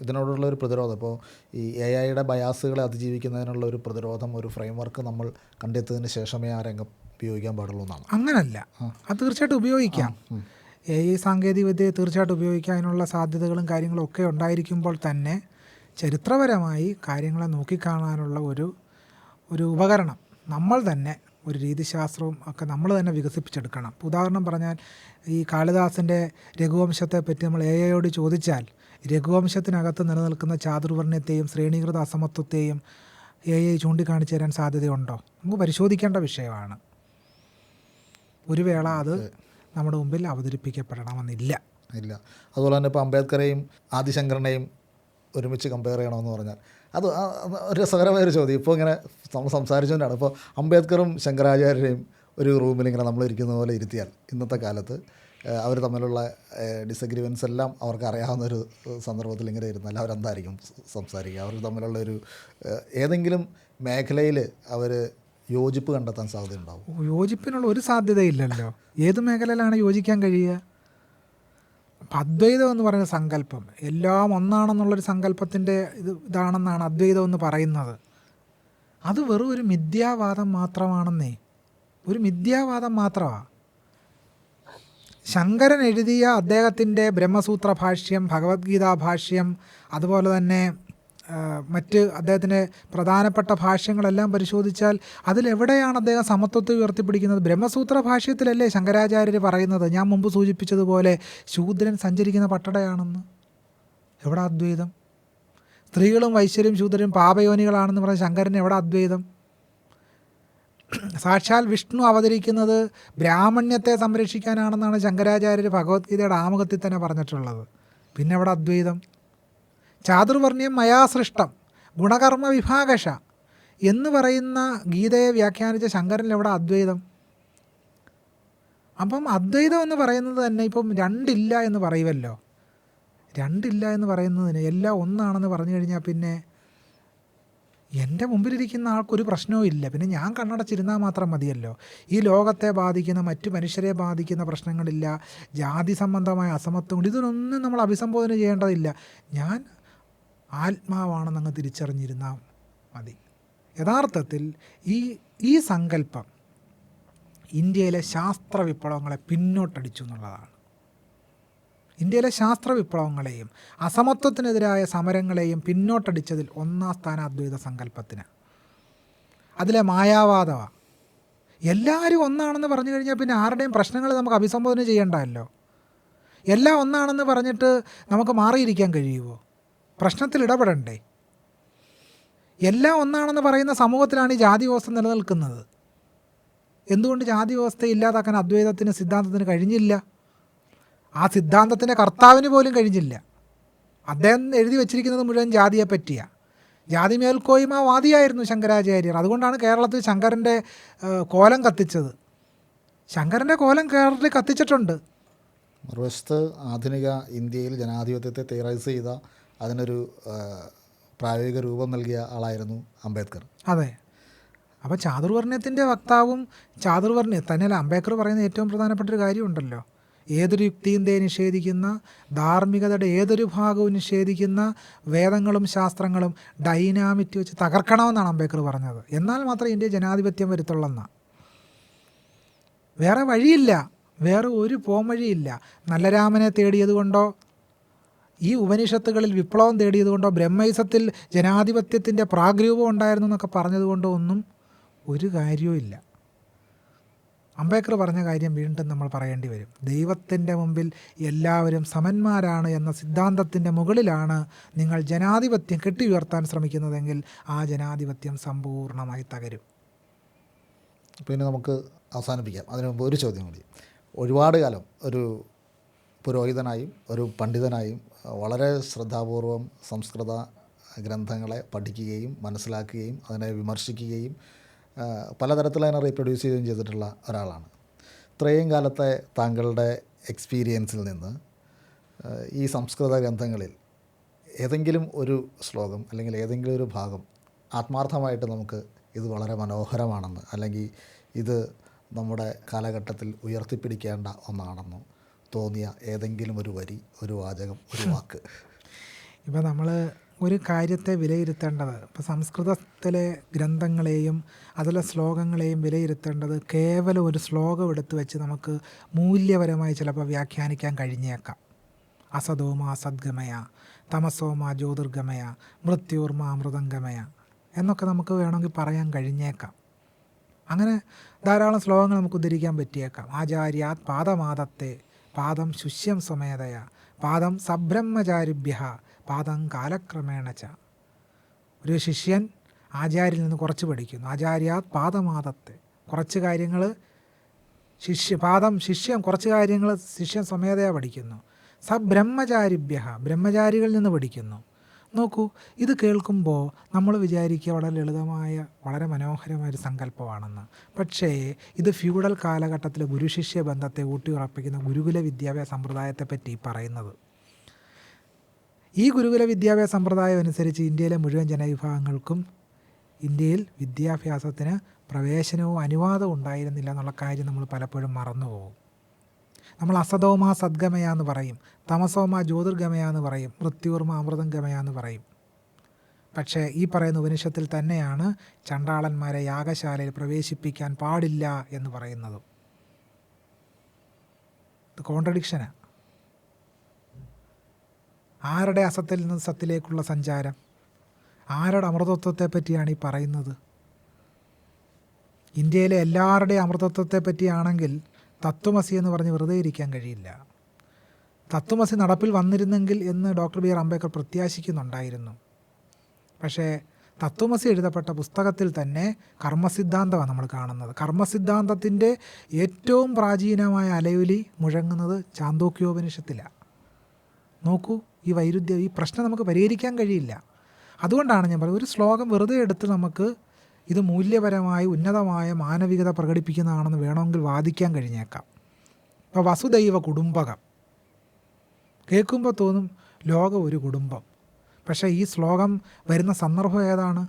ഇതിനോടുള്ള ഒരു പ്രതിരോധം, ഇപ്പോൾ ഈ AI-യുടെ ബയാസുകളെ അതിജീവിക്കുന്നതിനുള്ള ഒരു പ്രതിരോധം, ഒരു ഫ്രെയിംവർക്ക് നമ്മൾ കണ്ടെത്തിയതിന് ശേഷമേ ആ രംഗം ഉപയോഗിക്കാൻ പാടുള്ളൂ എന്നാണ്. അങ്ങനല്ല, അത് തീർച്ചയായിട്ടും ഉപയോഗിക്കാം. AI സാങ്കേതികവിദ്യയെ തീർച്ചയായിട്ടും ഉപയോഗിക്കാൻ അതിനുള്ള സാധ്യതകളും കാര്യങ്ങളും ഒക്കെ ഉണ്ടായിരിക്കുമ്പോൾ തന്നെ ചരിത്രപരമായി കാര്യങ്ങളെ നോക്കിക്കാണാനുള്ള ഒരു ഉപകരണം നമ്മൾ തന്നെ, ഒരു രീതിശാസ്ത്രവും ഒക്കെ നമ്മൾ തന്നെ വികസിപ്പിച്ചെടുക്കണം. ഉദാഹരണം പറഞ്ഞാൽ ഈ കാളിദാസൻ്റെ രഘുവംശത്തെ പറ്റി നമ്മൾ AI-യോട് ചോദിച്ചാൽ രഘുവംശത്തിനകത്ത് നിലനിൽക്കുന്ന ചാതുർവർണ്ണയത്തെയും ശ്രേണീകൃത അസമത്വത്തെയും AI ചൂണ്ടിക്കാണിച്ചു തരാൻ സാധ്യതയുണ്ടോ? നമുക്ക് പരിശോധിക്കേണ്ട വിഷയമാണ്. ഒരു വേള അത് നമ്മുടെ മുമ്പിൽ അവതരിപ്പിക്കപ്പെടണമെന്നില്ല. ഇല്ല. അതുപോലെ തന്നെ ഇപ്പോൾ അംബേദ്കറേയും ആദിശങ്കരനെയും ഒരുമിച്ച് കമ്പയർ ചെയ്യണമെന്ന് പറഞ്ഞാൽ അത് ഒരു രസകരമായൊരു ചോദ്യം. ഇപ്പോൾ ഇങ്ങനെ നമ്മൾ സംസാരിച്ചുകൊണ്ടാണ്. ഇപ്പോൾ അംബേദ്കറും ശങ്കരാചാര്യരെയും ഒരു റൂമിൽ ഇങ്ങനെ നമ്മൾ ഇരിക്കുന്ന പോലെ ഇരുത്തിയാൽ ഇന്നത്തെ കാലത്ത് അവർ തമ്മിലുള്ള ഡിസഗ്രിമെൻസ് എല്ലാം അവർക്ക് അറിയാവുന്ന ഒരു സന്ദർഭത്തിൽ ഇങ്ങനെ ഇരുന്നാൽ അവരെന്തായിരിക്കും സംസാരിക്കുക? അവർ തമ്മിലുള്ളൊരു ഏതെങ്കിലും മേഖലയിൽ അവർ യോജിപ്പ് കണ്ടെത്താൻ സാധ്യതയുണ്ടാവും? യോജിപ്പിനുള്ള ഒരു സാധ്യതയില്ലല്ലോ. ഏത് മേഖലയിലാണ് യോജിക്കാൻ കഴിയുക? അദ്വൈതം എന്ന് പറയുന്ന സങ്കല്പം എല്ലാം ഒന്നാണെന്നുള്ളൊരു സങ്കല്പത്തിൻ്റെ ഇതാണെന്നാണ് അദ്വൈതം എന്ന് പറയുന്നത്. അത് വെറും ഒരു മിഥ്യാവാദം മാത്രമാണെന്നേ, ഒരു മിഥ്യാവാദം മാത്രമാണ്. ശങ്കരൻ എഴുതിയ അദ്ദേഹത്തിൻ്റെ ബ്രഹ്മസൂത്ര ഭാഷ്യം, ഭഗവത്ഗീതാ ഭാഷ്യം, അതുപോലെ തന്നെ മറ്റ് അദ്ദേഹത്തിൻ്റെ പ്രധാനപ്പെട്ട ഭാഷ്യങ്ങളെല്ലാം പരിശോധിച്ചാൽ അതിലെവിടെയാണ് അദ്ദേഹം സമത്വത്തെ ഉയർത്തിപ്പിടിക്കുന്നത്? ബ്രഹ്മസൂത്ര ഭാഷ്യത്തിലല്ലേ ശങ്കരാചാര്യർ പറയുന്നത്, ഞാൻ മുമ്പ് സൂചിപ്പിച്ചതുപോലെ ശൂദ്രൻ സഞ്ചരിക്കുന്ന പട്ടടയാണെന്ന്? എവിടെ അദ്വൈതം? സ്ത്രീകളും വൈശ്യരും ശൂദ്രരും പാപയോനികളാണെന്ന് പറഞ്ഞ ശങ്കരന് എവിടെ അദ്വൈതം? സാക്ഷാൽ വിഷ്ണു അവതരിക്കുന്നത് ബ്രാഹ്മണ്യത്തെ സംരക്ഷിക്കാനാണെന്നാണ് ശങ്കരാചാര്യർ ഭഗവത്ഗീതയുടെ ആമുഖത്തിൽ തന്നെ പറഞ്ഞിട്ടുള്ളത്. പിന്നെ എവിടെ അദ്വൈതം? ചാതുർവർണ്ണ്യം മയാ സൃഷ്ടം ഗുണകർമ്മ വിഭാഗശ എന്ന് പറയുന്ന ഗീതയെ വ്യാഖ്യാനിച്ച ശങ്കരനിൽ എവിടെ അദ്വൈതം? അപ്പം അദ്വൈതം എന്ന് പറയുന്നത് തന്നെ ഇപ്പം രണ്ടില്ല എന്ന് പറയുമല്ലോ. രണ്ടില്ല എന്ന് പറയുന്നതിന് എല്ലാം ഒന്നാണെന്ന് പറഞ്ഞു കഴിഞ്ഞാൽ പിന്നെ എൻ്റെ മുമ്പിലിരിക്കുന്ന ആൾക്കൊരു പ്രശ്നവും ഇല്ല, പിന്നെ ഞാൻ കണ്ണടച്ചിരുന്നാൽ മാത്രം മതിയല്ലോ. ഈ ലോകത്തെ ബാധിക്കുന്ന, മറ്റു മനുഷ്യരെ ബാധിക്കുന്ന പ്രശ്നങ്ങളില്ല, ജാതി സംബന്ധമായ അസമത്വം, ഇതിനൊന്നും നമ്മൾ അഭിസംബോധന ചെയ്യേണ്ടതില്ല. ഞാൻ ആത്മാവാണെന്നങ്ങ് തിരിച്ചറിഞ്ഞിരുന്നാൽ മതി. യഥാർത്ഥത്തിൽ ഈ സങ്കല്പം ഇന്ത്യയിലെ ശാസ്ത്ര വിപ്ലവങ്ങളെ പിന്നോട്ടടിച്ചു എന്നുള്ളതാണ്. ഇന്ത്യയിലെ ശാസ്ത്ര വിപ്ലവങ്ങളെയും അസമത്വത്തിനെതിരായ സമരങ്ങളെയും പിന്നോട്ടടിച്ചതിൽ ഒന്നാം സ്ഥാനം അദ്വൈത സങ്കല്പത്തിന്. അതിലെ മായാവാദമാണ്. എല്ലാവരും ഒന്നാണെന്ന് പറഞ്ഞു കഴിഞ്ഞാൽ പിന്നെ ആരുടെയും പ്രശ്നങ്ങൾ നമുക്ക് അഭിസംബോധന ചെയ്യേണ്ടല്ലോ. എല്ലാം ഒന്നാണെന്ന് പറഞ്ഞിട്ട് നമുക്ക് മാറിയിരിക്കാൻ കഴിയുമോ? പ്രശ്നത്തിൽ ഇടപെടണ്ടേ? എല്ലാം ഒന്നാണെന്ന് പറയുന്ന സമൂഹത്തിലാണ് ഈ ജാതി വ്യവസ്ഥ നിലനിൽക്കുന്നത്. എന്തുകൊണ്ട് ജാതി വ്യവസ്ഥയെ ഇല്ലാതാക്കാൻ അദ്വൈതത്തിന്, സിദ്ധാന്തത്തിന് കഴിഞ്ഞില്ല? ആ സിദ്ധാന്തത്തിൻ്റെ കർത്താവിന് പോലും കഴിഞ്ഞില്ല. അദ്ദേഹം എഴുതി വച്ചിരിക്കുന്നത് മുഴുവൻ ജാതിയെ പറ്റിയാണ്. ജാതി മേൽക്കോയ്മവാദിയായിരുന്നു ശങ്കരാചാര്യർ. അതുകൊണ്ടാണ് കേരളത്തിൽ ശങ്കരൻ്റെ കോലം കത്തിച്ചത്. ശങ്കരൻ്റെ കോലം കേരളത്തിൽ കത്തിച്ചിട്ടുണ്ട്. മറുവശത്ത് ആധുനിക ഇന്ത്യയിൽ ജനാധിപത്യത്തെ തിയറൈസ് ചെയ്ത, അതിനൊരു പ്രായോഗിക രൂപം നൽകിയ ആളായിരുന്നു അംബേദ്കർ. അതെ. അപ്പോൾ ചാതുർവർണ്ണയത്തിൻ്റെ വക്താവും തന്നെയല്ല, അംബേദ്കർ പറയുന്ന ഏറ്റവും പ്രധാനപ്പെട്ടൊരു കാര്യമുണ്ടല്ലോ, ഏതൊരു യുക്തിയും നിഷേധിക്കുന്ന, ധാർമ്മികതയുടെ ഏതൊരു ഭാഗവും നിഷേധിക്കുന്ന വേദങ്ങളും ശാസ്ത്രങ്ങളും ഡൈനാമിറ്റ് വെച്ച് തകർക്കണമെന്നാണ് അംബേദ്കർ പറഞ്ഞത്. എന്നാൽ മാത്രമേ ഇന്ത്യ ജനാധിപത്യം വരുത്തുള്ളെന്നാണ്. വേറെ വഴിയില്ല, വേറെ ഒരു പോംവഴിയില്ല. നല്ല രാമനെ തേടിയതുകൊണ്ടോ, ഈ ഉപനിഷത്തുകളിൽ വിപ്ലവം തേടിയതുകൊണ്ടോ, ബ്രഹ്മൈസത്തിൽ ജനാധിപത്യത്തിൻ്റെ പ്രാഗ്രൂപം ഉണ്ടായിരുന്നു എന്നൊക്കെ പറഞ്ഞതുകൊണ്ടോ ഒന്നും ഒരു കാര്യവും ഇല്ല. അംബേദ്കർ പറഞ്ഞ കാര്യം വീണ്ടും നമ്മൾ പറയേണ്ടി വരും. ദൈവത്തിൻ്റെ മുമ്പിൽ എല്ലാവരും സമന്മാരാണ് എന്ന സിദ്ധാന്തത്തിൻ്റെ മുകളിലാണ് നിങ്ങൾ ജനാധിപത്യം കെട്ടിയുയർത്താൻ ശ്രമിക്കുന്നതെങ്കിൽ ആ ജനാധിപത്യം സമ്പൂർണ്ണമായി തകരും. പിന്നെ നമുക്ക് അവസാനിപ്പിക്കാം. അതിനു മുമ്പ് ഒരു ചോദ്യം കൂടി. ഒരുപാട് കാലം ഒരു പുരോഹിതനായും ഒരു പണ്ഡിതനായും വളരെ ശ്രദ്ധാപൂർവം സംസ്കൃത ഗ്രന്ഥങ്ങളെ പഠിക്കുകയും മനസ്സിലാക്കുകയും അതിനെ വിമർശിക്കുകയും പലതരത്തിൽ അതിനെ റീപ്രൊഡ്യൂസ് ചെയ്യുകയും ചെയ്തിട്ടുള്ള ഒരാളാണ്. ഇത്രയും കാലത്തെ താങ്കളുടെ എക്സ്പീരിയൻസിൽ നിന്ന് ഈ സംസ്കൃത ഗ്രന്ഥങ്ങളിൽ ഏതെങ്കിലും ഒരു ശ്ലോകം അല്ലെങ്കിൽ ഏതെങ്കിലും ഒരു ഭാഗം ആത്മാർത്ഥമായിട്ട് നമുക്ക് ഇത് വളരെ മനോഹരമാണെന്ന്, അല്ലെങ്കിൽ ഇത് നമ്മുടെ കാലഘട്ടത്തിൽ ഉയർത്തിപ്പിടിക്കേണ്ട ഒന്നാണെന്ന് തോന്നിയ ഏതെങ്കിലും ഒരു വരി, ഒരു വാചകം, ഒരു വാക്ക്? ഇപ്പം നമ്മൾ ഒരു കാര്യത്തെ വിലയിരുത്തേണ്ടത്, ഇപ്പോൾ സംസ്കൃതത്തിലെ ഗ്രന്ഥങ്ങളെയും അതിലെ ശ്ലോകങ്ങളെയും വിലയിരുത്തേണ്ടത് കേവലം ഒരു ശ്ലോകം എടുത്തു വെച്ച് നമുക്ക് മൂല്യപരമായി ചിലപ്പോൾ വ്യാഖ്യാനിക്കാൻ കഴിഞ്ഞേക്കാം. അസതോമാ സദ്ഗമയ, തമസോമാ ജ്യോതിർഗമയ, മൃത്യോർമാ അമൃതംഗമയ എന്നൊക്കെ നമുക്ക് വേണമെങ്കിൽ പറയാൻ കഴിഞ്ഞേക്കാം. അങ്ങനെ ധാരാളം ശ്ലോകങ്ങൾ നമുക്ക് ഉദ്ധരിക്കാൻ പറ്റിയേക്കാം. ആചാര്യാത് പാദമാദത്തെ പാദം ശുശ്യം സ്വമേധയ പാദം സബ്രഹ്മചാരിഭ്യ പാദം കാലക്രമേണ ച. ഒരു ശിഷ്യൻ ആചാര്യനിൽ നിന്ന് കുറച്ച് പഠിക്കുന്നു. ആചാര്യാത് പാദമാദത്തെ, കുറച്ച് കാര്യങ്ങൾ കുറച്ച് കാര്യങ്ങൾ ശിഷ്യൻ സ്വമേധയാ പഠിക്കുന്നു. സബ്രഹ്മചാരിഭ്യ, ബ്രഹ്മചാരികളിൽ നിന്ന് പഠിക്കുന്നു. നോക്കൂ, ഇത് കേൾക്കുമ്പോൾ നമ്മൾ വിചാരിക്കുക വളരെ ലളിതമായ വളരെ മനോഹരമായൊരു സങ്കല്പമാണെന്ന്. പക്ഷേ ഇത് ഫ്യൂഡൽ കാലഘട്ടത്തിലെ ഗുരുശിഷ്യ ബന്ധത്തെ ഊട്ടിയുറപ്പിക്കുന്ന ഗുരുകുല വിദ്യാഭ്യാസ സമ്പ്രദായത്തെ പറ്റി പറയുന്നത്. ഈ ഗുരുകുല വിദ്യാഭ്യാസ സമ്പ്രദായം അനുസരിച്ച് ഇന്ത്യയിലെ മുഴുവൻ ജനവിഭാഗങ്ങൾക്കും ഇന്ത്യയിൽ വിദ്യാഭ്യാസത്തിന് പ്രവേശനവും അനുവാദവും ഉണ്ടായിരുന്നില്ല എന്നുള്ള കാര്യം നമ്മൾ പലപ്പോഴും മറന്നുപോകും. നമ്മൾ അസതോമാ സദ്ഗമയ എന്ന് പറയും, തമസോമാ ജ്യോതിർഗമയ എന്ന് പറയും, മൃത്യോർമാ അമൃതം ഗമയ എന്ന് പറയും. പക്ഷേ ഈ പറയുന്ന ഉപനിഷത്തിൽ തന്നെയാണ് ചണ്ടാളന്മാരെ യാഗശാലയിൽ പ്രവേശിപ്പിക്കാൻ പാടില്ല എന്ന് പറയുന്നതും. ഇത് കോൺട്രഡിക്ഷനാണ്. ആരുടെ അസത്തിൽ നിന്ന് സത്തിലേക്കുള്ള സഞ്ചാരം? ആരുടെ അമൃതത്വത്തെ പറ്റിയാണ് ഈ പറയുന്നത്? ഇന്ത്യയിലെ എല്ലാവരുടെയും അമൃതത്വത്തെ പറ്റിയാണെങ്കിൽ തത്വമസി എന്ന് പറഞ്ഞ് വെറുതെ ഇരിക്കാൻ കഴിയില്ല. തത്വമസി നടപ്പിൽ വന്നിരുന്നെങ്കിൽ എന്ന് ഡോക്ടർ ബി ആർ അംബേദ്കർ പ്രത്യാശിക്കുന്നുണ്ടായിരുന്നു. പക്ഷേ തത്വമസി എഴുതപ്പെട്ട പുസ്തകത്തിൽ തന്നെ കർമ്മസിദ്ധാന്തമാണ് നമ്മൾ കാണുന്നത്. കർമ്മസിദ്ധാന്തത്തിൻ്റെ ഏറ്റവും പ്രാചീനമായ അലയൊലി മുഴങ്ങുന്നത് ചാന്തോക്യോപനിഷത്തിലാണ്. നോക്കൂ, ഈ വൈരുദ്ധ്യം, ഈ പ്രശ്നം നമുക്ക് പരിഹരിക്കാൻ കഴിയില്ല. അതുകൊണ്ടാണ് ഞാൻ പറയുന്നത്, ഒരു ശ്ലോകം വെറുതെ എടുത്ത് നമുക്ക് ഇത് മൂല്യപരമായി ഉന്നതമായ മാനവികത പ്രകടിപ്പിക്കുന്നതാണെന്ന് വേണമെങ്കിൽ വാദിക്കാൻ കഴിഞ്ഞേക്കാം. ഇപ്പോൾ വസുദൈവ കുടുംബകം കേൾക്കുമ്പോൾ തോന്നും ലോകം ഒരു കുടുംബം. പക്ഷേ ഈ ശ്ലോകം വരുന്ന സന്ദർഭം ഏതാണ്?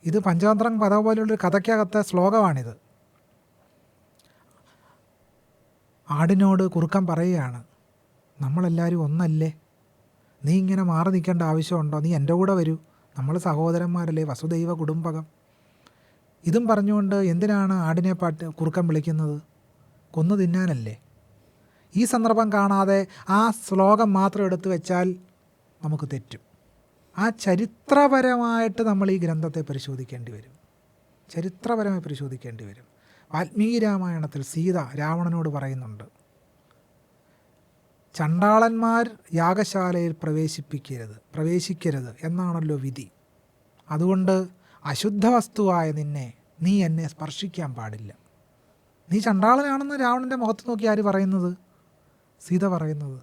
ഇത് പഞ്ചതന്ത്രം കഥ പോലുള്ളൊരു കഥയ്ക്കകത്തെ ശ്ലോകമാണിത്. ആടിനോട് കുറുക്കൻ പറയുകയാണ്, നമ്മളെല്ലാവരും ഒന്നല്ലേ, നീ ഇങ്ങനെ മാറി നിൽക്കേണ്ട ആവശ്യമുണ്ടോ, നീ എൻ്റെ കൂടെ വരൂ, നമ്മൾ സഹോദരന്മാരല്ലേ, വസുദൈവ കുടുംബകം. ഇതും പറഞ്ഞുകൊണ്ട് എന്തിനാണ് ആടിനെ കുറുക്കൻ വിളിക്കുന്നത്? കൊന്നു തിന്നാനല്ലേ. ഈ സന്ദർഭം കാണാതെ ആ ശ്ലോകം മാത്രം എടുത്തു വെച്ചാൽ നമുക്ക് തെറ്റും. ആ ചരിത്രപരമായിട്ട് നമ്മൾ ഈ ഗ്രന്ഥത്തെ പരിശോധിക്കേണ്ടി വരും. ചരിത്രപരമായി പരിശോധിക്കേണ്ടി വരും. വാൽമീകി രാമായണത്തിൽ സീത രാവണനോട് പറയുന്നുണ്ട്, ചണ്ടാളന്മാർ യാഗശാലയിൽ പ്രവേശിക്കരുത് എന്നാണല്ലോ വിധി. അതുകൊണ്ട് അശുദ്ധ വസ്തുവായ നിന്നെ, നീ എന്നെ സ്പർശിക്കാൻ പാടില്ല. നീ ചണ്ടാളനാണെന്ന് രാവണൻ്റെ മുഖത്ത് നോക്കി ആര് പറയുന്നത്? സീത പറയുന്നത്.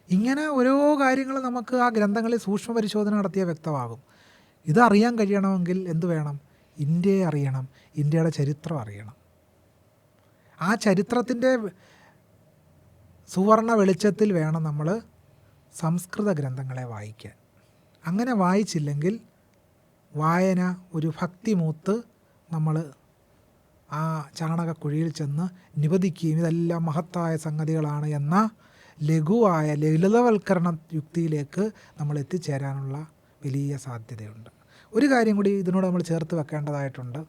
ഇങ്ങനെ ഓരോ കാര്യങ്ങൾ നമുക്ക് ആ ഗ്രന്ഥങ്ങളിൽ സൂക്ഷ്മ പരിശോധന നടത്തിയാൽ വ്യക്തമാകും. ഇതറിയാൻ കഴിയണമെങ്കിൽ എന്തു വേണം? ഇന്ത്യയെ അറിയണം, ഇന്ത്യയുടെ ചരിത്രം അറിയണം. ആ ചരിത്രത്തിൻ്റെ സുവർണ വെളിച്ചത്തിൽ വേണം നമ്മൾ സംസ്കൃത ഗ്രന്ഥങ്ങളെ വായിക്കാൻ. അങ്ങനെ വായിച്ചില്ലെങ്കിൽ വായന ഒരു ഭക്തി മൂത്ത് നമ്മൾ ആ ചാണകക്കുഴിയിൽ ചെന്ന് നിപതിക്കുകയും ഇതെല്ലാം മഹത്തായ സംഗതികളാണ് എന്ന ലഘുവായ ലളിതവൽക്കരണ യുക്തിയിലേക്ക് നമ്മൾ എത്തിച്ചേരാനുള്ള വലിയ സാധ്യതയുണ്ട്. ഒരു കാര്യം കൂടി ഇതിനോട് നമ്മൾ ചേർത്ത് വെക്കേണ്ടതായിട്ടുണ്ട്.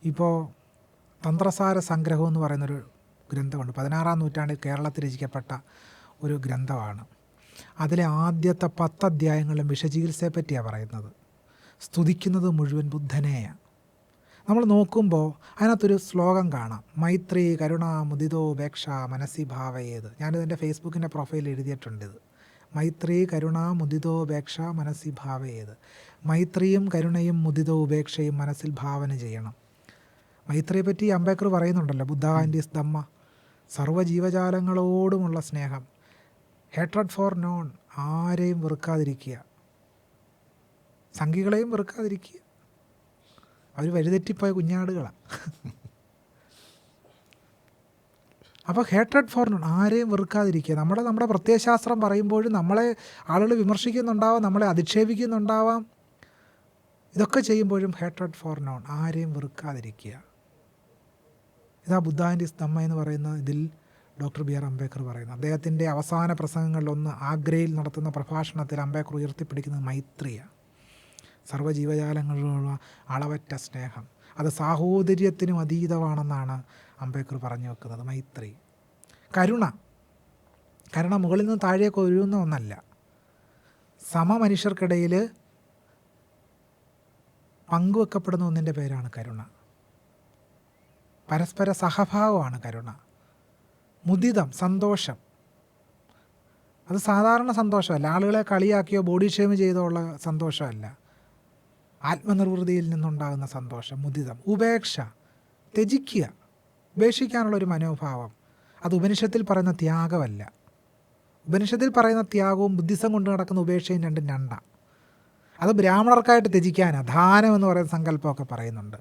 ഇപ്പോൾ തന്ത്രസാര സംഗ്രഹം എന്ന് പറയുന്നൊരു ഗ്രന്ഥമുണ്ട്. 16-ാം നൂറ്റാണ്ടിൽ കേരളത്തിൽ രചിക്കപ്പെട്ട ഒരു ഗ്രന്ഥമാണ്. അതിലെ ആദ്യത്തെ 10 അധ്യായങ്ങളിലും വിഷചികിത്സയെ പറ്റിയാണ് പറയുന്നത്. സ്തുതിക്കുന്നത് മുഴുവൻ ബുദ്ധനെയാണ്. നമ്മൾ നോക്കുമ്പോൾ അതിനകത്തൊരു ശ്ലോകം കാണാം, മൈത്രി കരുണ മുദിതോ ഉപേക്ഷ മനസ്സി ഭാവയേത്. ഞാനിതെൻ്റെ ഫേസ്ബുക്കിൻ്റെ പ്രൊഫൈലിൽ എഴുതിയിട്ടുണ്ട്. മൈത്രി കരുണ മുദിതോ ഉപേക്ഷ മനസ്സി ഭാവയേത്. മൈത്രിയും കരുണയും മുദിതോ ഉപേക്ഷയും മനസ്സിൽ ഭാവന ചെയ്യണം. മൈത്രിയെ പറ്റി അംബേദ്കർ പറയുന്നുണ്ടല്ലോ, ബുദ്ധ ആൻഡ് ഹിസ് ധമ്മ, സർവ്വജീവജാലങ്ങളോടുമുള്ള സ്നേഹം. ഹേട്രഡ് ഫോർ നോൺ, ആരെയും വെറുക്കാതിരിക്കുക, സംഘികളെയും വെറുക്കാതിരിക്കുക, അവർ വഴിതെറ്റിപ്പോയ കുഞ്ഞാടുകളാണ്. അപ്പോൾ ഹേട്രഡ് ഫോർ നോൺ, ആരെയും വെറുക്കാതിരിക്കുക. നമ്മുടെ പ്രത്യയശാസ്ത്രം പറയുമ്പോഴും നമ്മളെ ആളുകൾ വിമർശിക്കുന്നുണ്ടാവാം, നമ്മളെ അധിക്ഷേപിക്കുന്നുണ്ടാവാം. ഇതൊക്കെ ചെയ്യുമ്പോഴും ഹേട്രഡ് ഫോർ നോൺ, ആരെയും വെറുക്കാതിരിക്കുക. ഇതാ ബുദ്ധ ആൻഡ് ഹിസ് ധമ്മ എന്ന് പറയുന്ന ഇതിൽ ഡോക്ടർ ബി ആർ അംബേദ്കർ പറയുന്നത്. അദ്ദേഹത്തിൻ്റെ അവസാന പ്രസംഗങ്ങളിലൊന്ന് ആഗ്രയിൽ നടത്തുന്ന പ്രഭാഷണത്തിൽ അംബേദ്കർ ഉയർത്തിപ്പിടിക്കുന്നത് മൈത്രിയാണ്. സർവ്വജീവജാലങ്ങളിലുള്ള അളവറ്റ സ്നേഹം, അത് സാഹോദര്യത്തിനും അതീതമാണെന്നാണ് അംബേദ്കർ പറഞ്ഞു വെക്കുന്നത്. മൈത്രി, കരുണ മുകളിൽ നിന്ന് താഴേക്ക് ഒഴുകുന്ന ഒന്നല്ല. സമമനുഷ്യർക്കിടയിൽ പങ്കുവെക്കപ്പെടുന്ന ഒന്നിൻ്റെ പേരാണ് കരുണ. പരസ്പര സഹഭാവമാണ് കരുണ. മുദിതം, സന്തോഷം, അത് സാധാരണ സന്തോഷമല്ല, ആളുകളെ കളിയാക്കിയോ ബോഡി ഷേം ചെയ്തോ ഉള്ള സന്തോഷമല്ല. ആത്മനിർവൃതിയിൽ നിന്നുണ്ടാകുന്ന സന്തോഷം. മുദിതം, ഉപേക്ഷ, ത്യജിക്കുക, ഉപേക്ഷിക്കാനുള്ളൊരു മനോഭാവം. അത് ഉപനിഷത്തിൽ പറയുന്ന ത്യാഗമല്ല. ഉപനിഷത്തിൽ പറയുന്ന ത്യാഗവും ബുദ്ധിസം കൊണ്ട് നടക്കുന്ന ഉപേക്ഷയും രണ്ടും. അത് ബ്രാഹ്മണർക്കായിട്ട് ത്യജിക്കാനാണ്. ധാനം എന്ന് പറയുന്ന സങ്കല്പമൊക്കെ പറയുന്നുണ്ട്.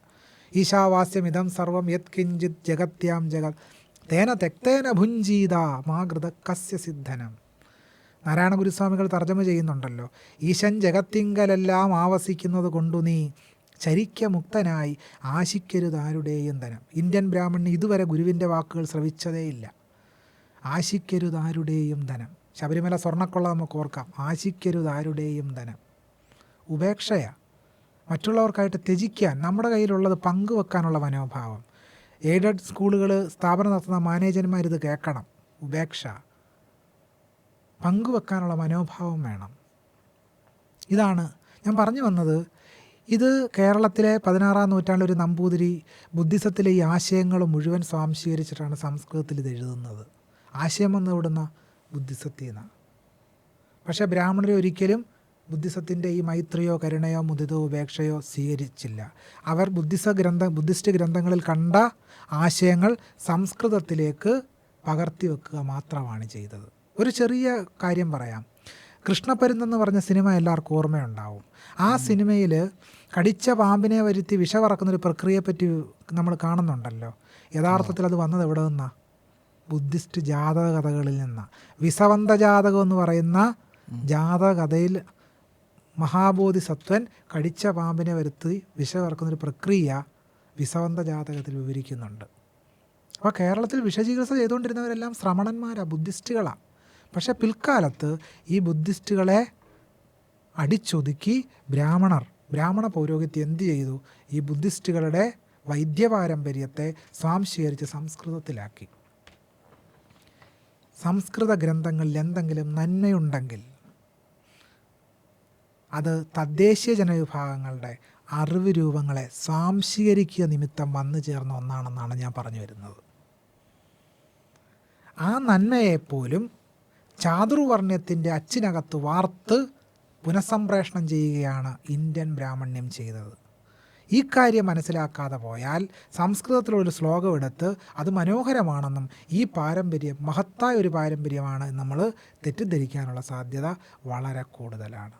ഈശാവാസ്യം ഇതം സർവം യത് കിഞ്ചിത് ജഗത്യാം ജഗത് തേന തെക്തേന ഭുഞ്ജീത മാകൃത കസ്യ സിദ്ധനം. നാരായണ ഗുരുസ്വാമികൾ തർജ്ജമ ചെയ്യുന്നുണ്ടല്ലോ, ഈശൻ ജഗത്തിങ്കലെല്ലാം ആവസിക്കുന്നത് കൊണ്ടു നീ ചരിക്കമുക്തനായി ആശിക്കരുതാരുടെയും ധനം. ഇന്ത്യൻ ബ്രാഹ്മണന് ഇതുവരെ ഗുരുവിൻ്റെ വാക്കുകൾ ശ്രവിച്ചതേയില്ല. ആശിക്കരുതാരുടെയും ധനം. ശബരിമല സ്വർണ്ണക്കൊള്ള നമുക്ക് ഓർക്കാം. ആശിക്കരുതാരുടെയും ധനം ഉപേക്ഷയാണ്. മറ്റുള്ളവർക്കായിട്ട് ത്യജിക്കാൻ, നമ്മുടെ കയ്യിലുള്ളത് പങ്കുവെക്കാനുള്ള മനോഭാവം. എയ്ഡഡ് സ്കൂളുകൾ സ്ഥാപനം നടത്തുന്ന മാനേജർമാരിത് കേൾക്കണം. ഉപേക്ഷ, പങ്കുവെക്കാനുള്ള മനോഭാവം വേണം. ഇതാണ് ഞാൻ പറഞ്ഞു വന്നത്. ഇത് കേരളത്തിലെ 16-ാം നൂറ്റാണ്ടിൽ ഒരു നമ്പൂതിരി ബുദ്ധിസത്തിലെ ഈ ആശയങ്ങൾ മുഴുവൻ സ്വാംശീകരിച്ചിട്ടാണ് സംസ്കൃതത്തിൽ ഇത് എഴുതുന്നത്. ആശയം വന്ന് ഇവിടുന്ന ബുദ്ധിസത്തിൽ നിന്നാണ്. പക്ഷേ ബ്രാഹ്മണർ ഒരിക്കലും ബുദ്ധിസത്തിൻ്റെ ഈ മൈത്രിയോ കരുണയോ മുദിതോ ഉപേക്ഷയോ സ്വീകരിച്ചില്ല. അവർ ബുദ്ധിസ്റ്റ് ഗ്രന്ഥങ്ങളിൽ കണ്ട ആശയങ്ങൾ സംസ്കൃതത്തിലേക്ക് പകർത്തി വെക്കുക മാത്രമാണ് ചെയ്തത്. ഒരു ചെറിയ കാര്യം പറയാം. കൃഷ്ണപരുന്തെന്ന് പറഞ്ഞ സിനിമ എല്ലാവർക്കും ഓർമ്മയുണ്ടാവും. ആ സിനിമയിൽ കടിച്ച പാമ്പിനെ വരുത്തി വിഷവറക്കുന്നൊരു പ്രക്രിയയെപ്പറ്റി നമ്മൾ കാണുന്നുണ്ടല്ലോ. യഥാർത്ഥത്തിൽ അത് വന്നത് എവിടെ നിന്നാണ്? ബുദ്ധിസ്റ്റ് ജാതക കഥകളിൽ നിന്നാണ്. വിസവന്ത ജാതകം എന്ന് പറയുന്ന ജാതക കഥയിൽ മഹാബോധിസത്വൻ കടിച്ച പാമ്പിനെ വരുത്തി വിഷവറക്കുന്നൊരു പ്രക്രിയ വിസവന്ത ജാതകത്തിൽ വിവരിക്കുന്നുണ്ട്. അപ്പോൾ കേരളത്തിൽ വിഷചികിത്സ ചെയ്തുകൊണ്ടിരുന്നവരെല്ലാം ശ്രമണന്മാരാണ്, ബുദ്ധിസ്റ്റുകളാണ്. പക്ഷേ പിൽക്കാലത്ത് ഈ ബുദ്ധിസ്റ്റുകളെ അടിച്ചൊതുക്കി ബ്രാഹ്മണ പൗരോഹിത്യം എന്ത് ചെയ്തു? ഈ ബുദ്ധിസ്റ്റുകളുടെ വൈദ്യപാരമ്പര്യത്തെ സ്വാംശീകരിച്ച് സംസ്കൃതത്തിലാക്കി. സംസ്കൃത ഗ്രന്ഥങ്ങളിൽ എന്തെങ്കിലും നന്മയുണ്ടെങ്കിൽ അത് തദ്ദേശീയ ജനവിഭാഗങ്ങളുടെ അറിവ് രൂപങ്ങളെ സ്വാംശീകരിക്കുക നിമിത്തം വന്നു ചേർന്ന ഒന്നാണെന്നാണ് ഞാൻ പറഞ്ഞു വരുന്നത്. ആ നന്മയെപ്പോലും ചാതുർവർണ്ണ്യത്തിൻ്റെ അച്ചിനകത്ത് വാർത്ത് പുനഃസംപ്രേഷണം ചെയ്യുകയാണ് ഇന്ത്യൻ ബ്രാഹ്മണ്യം ചെയ്തത്. ഈ കാര്യം മനസ്സിലാക്കാതെ പോയാൽ സംസ്കൃതത്തിലൊരു ശ്ലോകം എടുത്ത് അത് മനോഹരമാണെന്നും ഈ പാരമ്പര്യം മഹത്തായ ഒരു പാരമ്പര്യമാണ് നമ്മൾ തെറ്റിദ്ധരിക്കാനുള്ള സാധ്യത വളരെ കൂടുതലാണ്.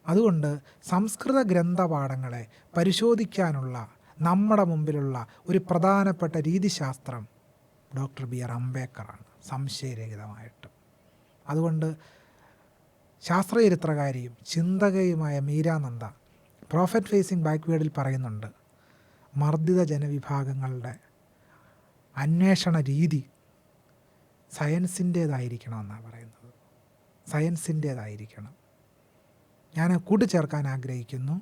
അതുകൊണ്ട് സംസ്കൃത ഗ്രന്ഥപാഠങ്ങളെ പരിശോധിക്കാനുള്ള നമ്മുടെ മുമ്പിലുള്ള ഒരു പ്രധാനപ്പെട്ട രീതിശാസ്ത്രം ഡോക്ടർ ബി ആർ അംബേദ്കറാണ്, സംശയരഹിതമായിട്ടും. അതുകൊണ്ട് ശാസ്ത്രചരിത്രകാരിയും ചിന്തകയുമായ മീരാനന്ദ പ്രോഫറ്റ് ഫേസിംഗ് ബാക്ക്വേഡിൽ പറയുന്നുണ്ട്, മർദ്ദിത ജനവിഭാഗങ്ങളുടെ അന്വേഷണ രീതി സയൻസിൻ്റേതായിരിക്കണമെന്നാണ് പറയുന്നത്. സയൻസിൻ്റേതായിരിക്കണം. ഞാൻ കൂട്ടിച്ചേർക്കാൻ ആഗ്രഹിക്കുന്നു,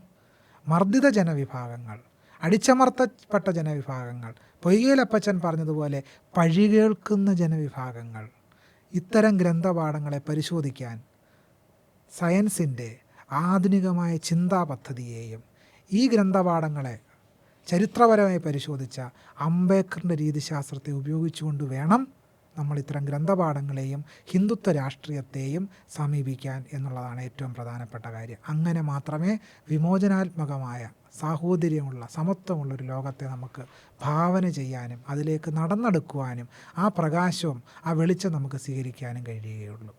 മർദ്ദിത ജനവിഭാഗങ്ങൾ, അടിച്ചമർത്തപ്പെട്ട ജനവിഭാഗങ്ങൾ, പൊയ്കയിലപ്പച്ചൻ പറഞ്ഞതുപോലെ പഴികേൾക്കുന്ന ജനവിഭാഗങ്ങൾ, ഇത്തരം ഗ്രന്ഥപാഠങ്ങളെ പരിശോധിക്കാൻ സയൻസിൻ്റെ ആധുനികമായ ചിന്താ പദ്ധതിയെയും ഈ ഗ്രന്ഥപാഠങ്ങളെ ചരിത്രപരമായി പരിശോധിച്ച അംബേദ്കറിൻ്റെ രീതിശാസ്ത്രത്തെ ഉപയോഗിച്ചുകൊണ്ട് വേണം നമ്മൾ ഇത്തരം ഗ്രന്ഥപാഠങ്ങളെയും ഹിന്ദുത്വ രാഷ്ട്രീയത്തെയും സമീപിക്കാൻ എന്നുള്ളതാണ് ഏറ്റവും പ്രധാനപ്പെട്ട കാര്യം. അങ്ങനെ മാത്രമേ വിമോചനാത്മകമായ സാഹോദര്യമുള്ള സമത്വമുള്ളൊരു ലോകത്തെ നമുക്ക് ഭാവന ചെയ്യാനും അതിലേക്ക് നടന്നെടുക്കുവാനും ആ പ്രകാശവും ആ വെളിച്ചം നമുക്ക് സ്വീകരിക്കാനും കഴിയുകയുള്ളൂ.